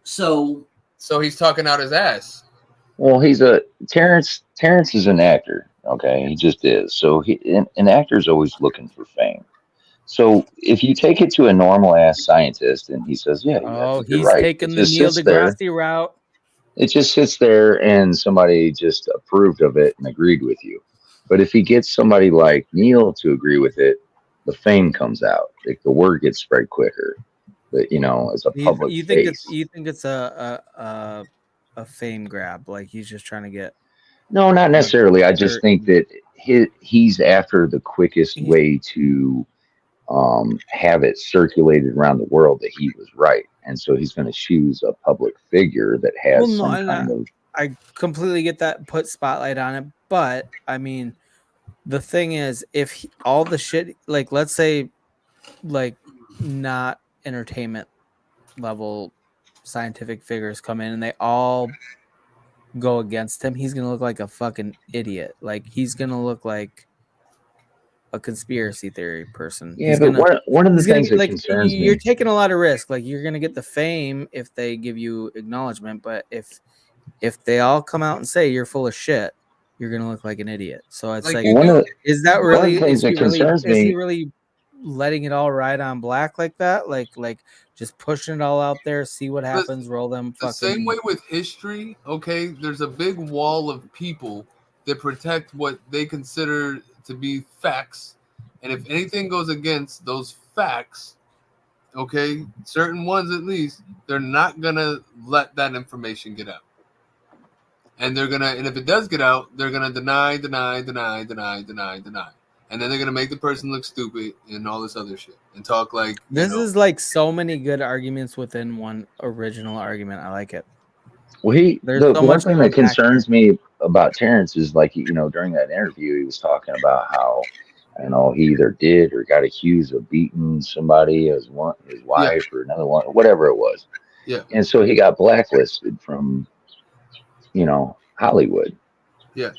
So he's talking out his ass. Well, Terrence is an actor. Okay, he just is. So an actor's always looking for fame. So if you take it to a normal ass scientist and he says, yeah, he's right. taking the Neil deGrasse route. It just sits there and somebody just approved of it and agreed with you. But if he gets somebody like Neil to agree with it, the fame comes out. Like the word gets spread quicker. But as a public face. You think it's a fame grab? Like he's just trying to get. No, not necessarily. I just think that he's after the quickest way to have it circulated around the world that he was right, and so he's going to choose a public figure that has some kind of. I completely get that. Put spotlight on it, but I mean, the thing is, if all the shit, like let's say, like not entertainment level scientific figures come in and they all go against him, he's gonna look like a fucking idiot. Like he's gonna look like a conspiracy theory person. Yeah, but one of the things that concerns me, you're taking a lot of risk. Like you're gonna get the fame if they give you acknowledgement, but if they all come out and say you're full of shit, you're gonna look like an idiot. So it's like is he really letting it all ride on black like that? Like just pushing it all out there, see what happens, roll them fucking. The same way with history, okay? There's a big wall of people that protect what they consider to be facts. And if anything goes against those facts, okay, certain ones at least, they're not gonna let that information get out. And if it does get out, they're gonna deny. And then they're going to make the person look stupid and all this other shit and talk like... This is like so many good arguments within one original argument. I like it. Well, the one thing that concerns me about Terrence is like, during that interview, he was talking about how, I don't know, he either did or got accused of beating somebody, his wife or another one, whatever it was. Yeah. And so he got blacklisted from, Hollywood. Yeah.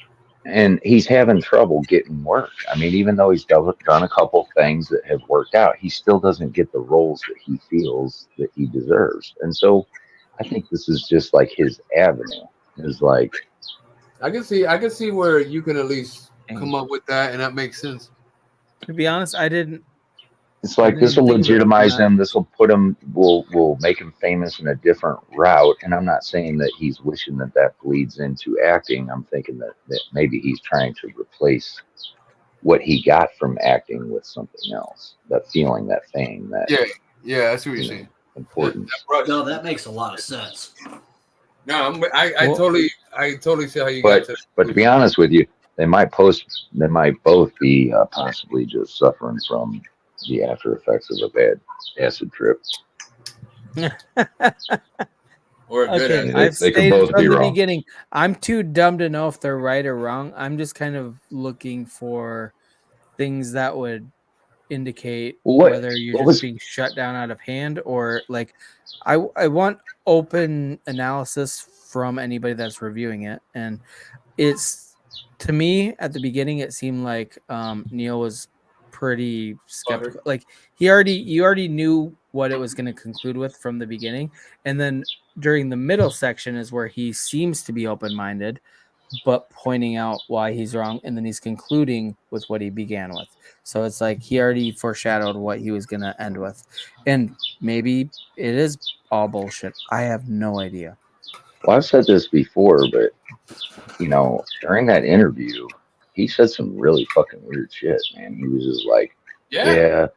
and he's having trouble getting work. I mean, even though he's done a couple things that have worked out, he still doesn't get the roles that he feels that he deserves. And so I think this is just like his avenue. Is like, I can see where you can at least come up with that, and that makes sense. To be honest, I didn't. it's like this will legitimize him. This will put him, will make him famous in a different route. And I'm not saying that he's wishing that that bleeds into acting. I'm thinking that maybe he's trying to replace what he got from acting with something else. That feeling, that fame, that yeah, I see what you're saying. Importance. No, that makes a lot of sense. No, I totally see how you But got to. but to be honest with you, they might both be possibly just suffering from the after effects of a bad acid trip. Or a good Okay, acid. I've They could stated both from be the wrong. beginning, I'm too dumb to know if they're right or wrong. I'm just kind of looking for things that would indicate whether you're just being shut down out of hand or like I want open analysis from anybody that's reviewing it. And it's, to me, at the beginning, it seemed like Neil was pretty skeptical. Like you already knew what it was going to conclude with from the beginning, and then during the middle section is where he seems to be open-minded, but pointing out why he's wrong, and then he's concluding with what he began with. So it's like he already foreshadowed what he was going to end with, and maybe it is all bullshit. I have no idea. Well, I've said this before, but during that interview, he said some really fucking weird shit, man. He was just like, I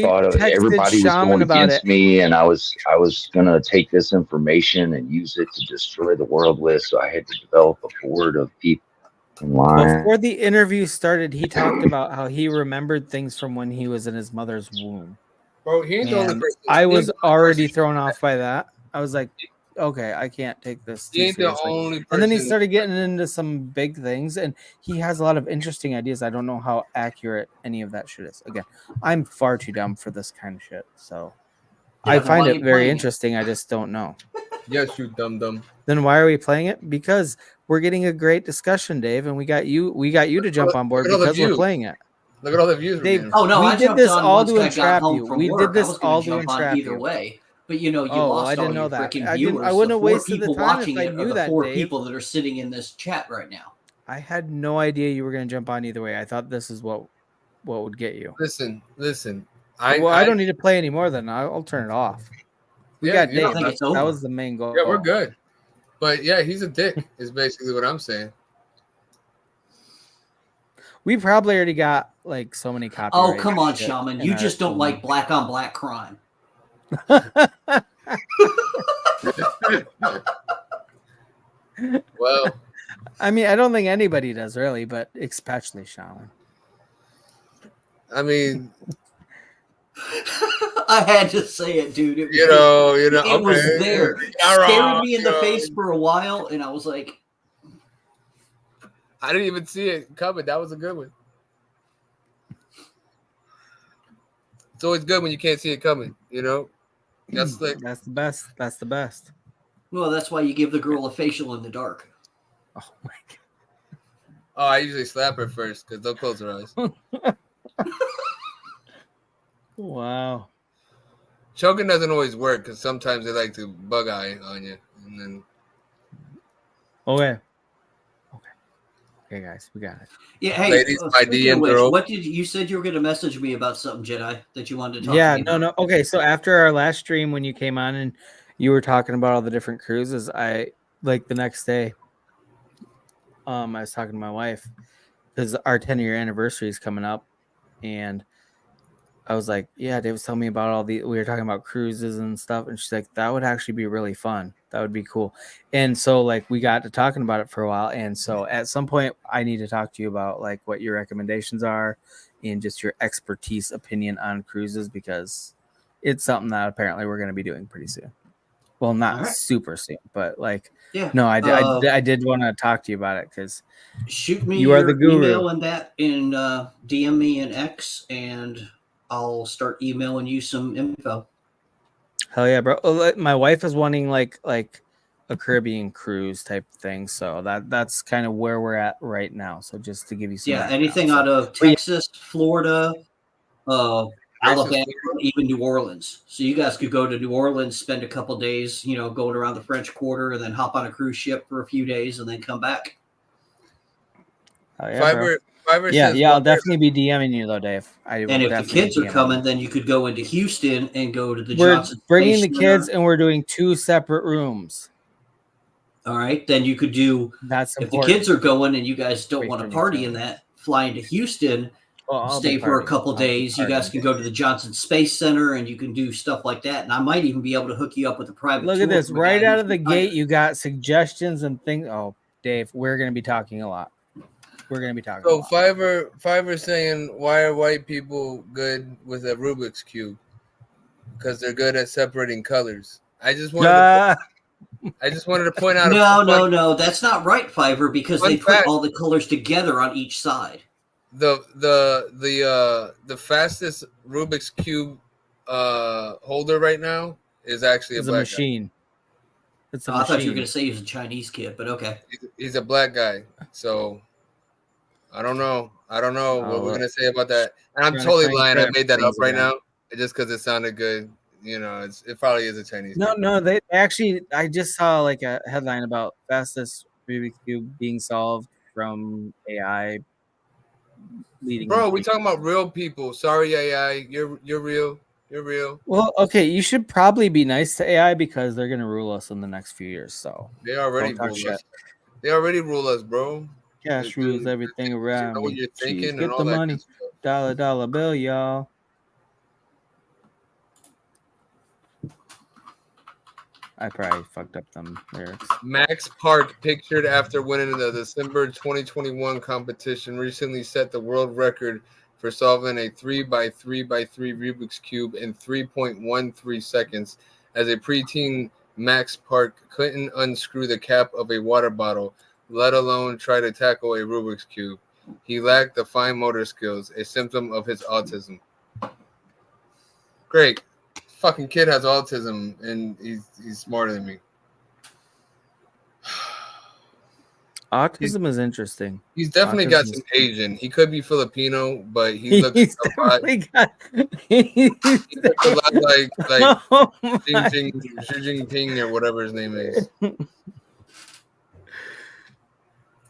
thought everybody was going against me, and I was gonna take this information and use it to destroy the world with. So I had to develop a board of people in line. Before the interview started, he talked about how he remembered things from when he was in his mother's womb. Bro, he ain't the only person. I was already thrown off by that. I was like, okay, I can't take this too seriously. And then he started getting into some big things, and he has a lot of interesting ideas. I don't know how accurate any of that shit is. Again, I'm far too dumb for this kind of shit, so I find it very interesting. I just don't know. Yes, you dumb. Then why are we playing it? Because we're getting a great discussion, Dave, and we got you to jump on board because we're playing it. Look at all the views. Dave, oh no, we I did this all to entrap you. We did this all to entrap you. Either way. But you lost all your freaking viewers. I wouldn't have wasted the time watching if I knew the that, 4 Dave. people that are sitting in this chat right now. I had no idea you were going to jump on either way. I thought this is what would get you. Listen. I don't need to play anymore. Then I'll turn it off. We got Dave. That was the main goal. Yeah, we're good. But yeah, he's a dick. Is basically what I'm saying. We probably already got like so many copies. Oh, come on, Shaman. You just don't like black on black crime. Well, I mean, I don't think anybody does really, but especially Shaman. I mean, I had to say it, dude. It was it was there. It stared me in the face for a while, and I was like, I didn't even see it coming. That was a good one. It's always good when you can't see it coming, That's the best. That's the best. Well, that's why you give the girl a facial in the dark. Oh my god. Oh, I usually slap her first because they'll close her eyes. Wow. Choking doesn't always work because sometimes they like to bug eye on you, and then. Okay, guys, we got it. Yeah, hey, ladies, my DM girl. What did you said you were going to message me about something, Jedi, that you wanted to talk to me about? No. Okay, so after our last stream, when you came on and you were talking about all the different cruises, I like the next day. I was talking to my wife because our 10-year anniversary is coming up, and I was like, yeah, Dave was telling me about we were talking about cruises and stuff. And she's like, that would actually be really fun. That would be cool. And so like, we got to talking about it for a while. And so at some point I need to talk to you about like what your recommendations are and just your expertise opinion on cruises, because it's something that apparently we're going to be doing pretty soon. Well, not super soon, but like, I did want to talk to you about it because shoot me you are the guru. Email and that and DM me an X and I'll start emailing you some info. Hell yeah, bro. My wife is wanting like a Caribbean cruise type thing. So that's kind of where we're at right now. So just to give you some anything out of Texas, Florida, Alabama, even New Orleans. So you guys could go to New Orleans, spend a couple days, going around the French Quarter, and then hop on a cruise ship for a few days, and then come back. Oh, yeah, Fiverr says I'll definitely be DMing you though, Dave. And if the kids are coming, then you could go into Houston and go to the Johnson. We're bringing the kids, and we're doing 2 separate rooms. All right, then you could do. That's if the kids are going and you guys don't want to party in that, fly into Houston, stay for a couple days. You guys can go to the Johnson Space Center and you can do stuff like that. And I might even be able to hook you up with a private. Look at this! Right out of the gate, you got suggestions and things. Oh, Dave, we're going to be talking a lot. We're going to be talking. So Fiverr saying, why are white people good with a Rubik's cube? Because they're good at separating colors. I just wanted to point out. No, that's not right, Fiverr, because they put all the colors together on each side. The fastest Rubik's cube holder right now is actually a black machine. Guy. It's a machine. I thought you were going to say he was a Chinese kid, but okay. He's a black guy, so I don't know what we're gonna say about that. And I'm totally lying. I made that up right now just because it sounded good. It probably is a Chinese. No. They actually, I just saw like a headline about fastest Rubik's cube being solved from AI. Bro, we talking about real people. Sorry, AI, you're real. You're real. Well, okay, you should probably be nice to AI because they're gonna rule us in the next few years. So they already rule us. They already rule us, bro. Cash rules everything around. You know what you're thinking. Get the money, dollar bill, y'all. I probably fucked up them lyrics. Max Park, pictured after winning the December 2021 competition, recently set the world record for solving a 3x3x3 Rubik's Cube in 3.13 seconds. As a preteen, Max Park couldn't unscrew the cap of a water bottle, let alone try to tackle a Rubik's Cube. He lacked the fine motor skills, a symptom of his autism. Great. Fucking kid has autism and he's smarter than me. Autism is interesting. He's definitely got some Asian. He could be Filipino, but he looks a lot. He looks a lot like Xi Jinping or whatever his name is.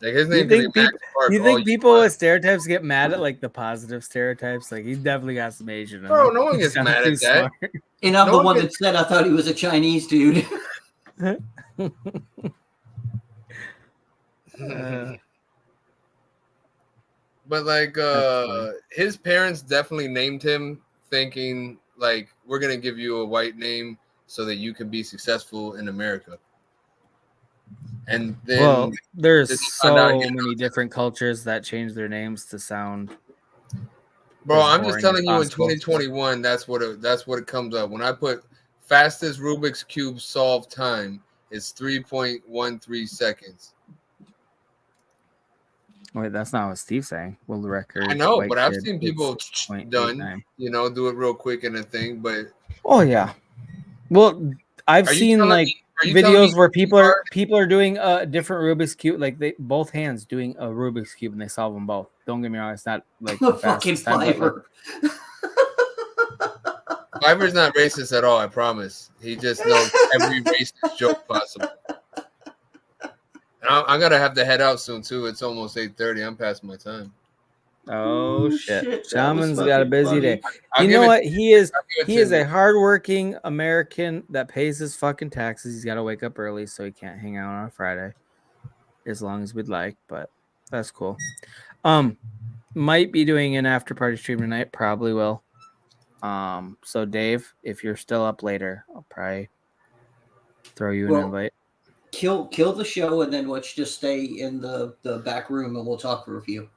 Like his name. You think people with stereotypes get mad at like the positive stereotypes? Like he's definitely got some Asian. Bro, no one gets mad at that. And I'm the one that said I thought he was a Chinese dude. But like his parents definitely named him thinking like we're gonna give you a white name so that you can be successful in America. And then there's so many different cultures that change their names to sound. Bro, I'm just telling you, in 2021, that's what it comes up. When I put fastest Rubik's Cube solved time, it's 3.13 seconds. Wait, that's not what Steve's saying. Well, the record. I know, but I've seen people done, do it real quick in a thing. But yeah. Well, I've seen like videos where people are doing a different Rubik's Cube, like they both hands doing a Rubik's Cube and they solve them both. Don't get me wrong, it's not like the fucking Fiverr. Fiverr's not racist at all, I promise. He just knows every racist joke possible. I gotta have to head out soon too. It's almost 8:30. I'm past my time. Oh shit! Shaman's got a busy day. You know what? He is a hardworking American that pays his fucking taxes. He's got to wake up early, so he can't hang out on a Friday, as long as we'd like. But that's cool. Might be doing an after party stream tonight. Probably will. So Dave, if you're still up later, I'll probably throw you an invite. Kill the show, and then let's just stay in the back room, and we'll talk for a few.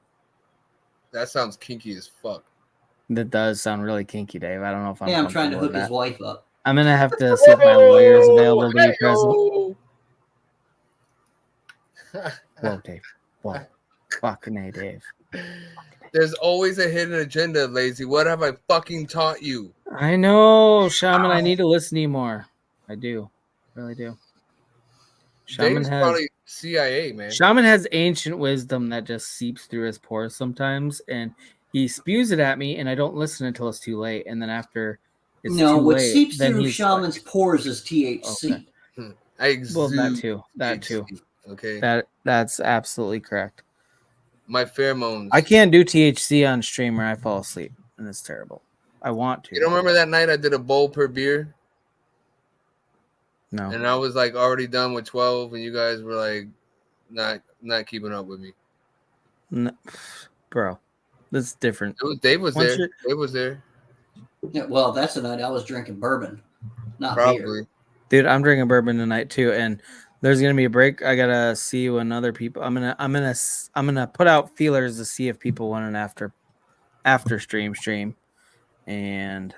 That sounds kinky as fuck. That does sound really kinky, Dave. I don't know if I'm trying to hook his wife up. I'm gonna have to see if my lawyer's available to be present. Whoa, Dave. Whoa. Fucking A, Dave. There's always a hidden agenda, Lazy. What have I fucking taught you? I know, Shaman. I need to listen to you more. I do. Really do. Shaman Dave's has probably CIA, man. Shaman has ancient wisdom that just seeps through his pores sometimes, and he spews it at me, and I don't listen until it's too late. And then after it's No, too what late, seeps then through he's Shaman's like, pores is THC. okay. I exude Well, that too. THC, okay, That's absolutely correct. my pheromones. I can't do THC on stream or I fall asleep, and it's terrible. I want to. You don't remember that night I did a bowl per beer? No. And I was like already done with 12, and you guys were like not keeping up with me. No, bro, that's different. Dave was Once there. Dave was there. Yeah, well, that's the night I was drinking bourbon, not Probably. beer. Dude, I'm drinking bourbon tonight too, and there's gonna be a break. I gotta see when other people. I'm gonna put out feelers to see if people want an after stream, and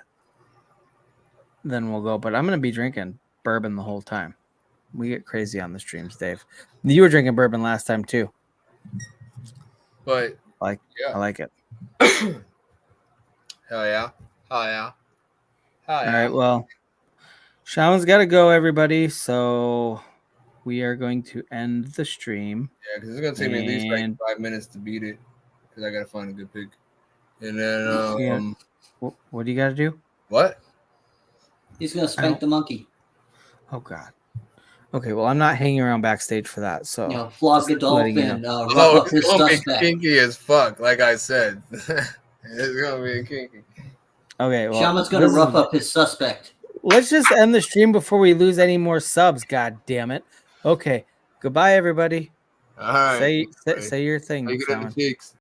then we'll go. But I'm gonna be drinking bourbon the whole time. We get crazy on the streams, Dave. You were drinking bourbon last time too. But I like it. Hell yeah. Hell yeah. Hell All yeah. right, well, Shaman's got to go, everybody. So we are going to end the stream. Yeah, because it's gonna take me at least like 5 minutes to beat it, because I gotta find a good pick. And then what do you got to do? What? He's gonna spank the monkey. Oh God. Okay, well, I'm not hanging around backstage for that. So flog the dolphin, rough up his it's gonna be suspect. kinky as fuck, like I said. It's gonna be kinky. Okay, well, Shaman's gonna rough up his suspect. Let's just end the stream before we lose any more subs. God damn it. Okay, goodbye, everybody. All right. Say your thing, Take it in the Shaman. cheeks.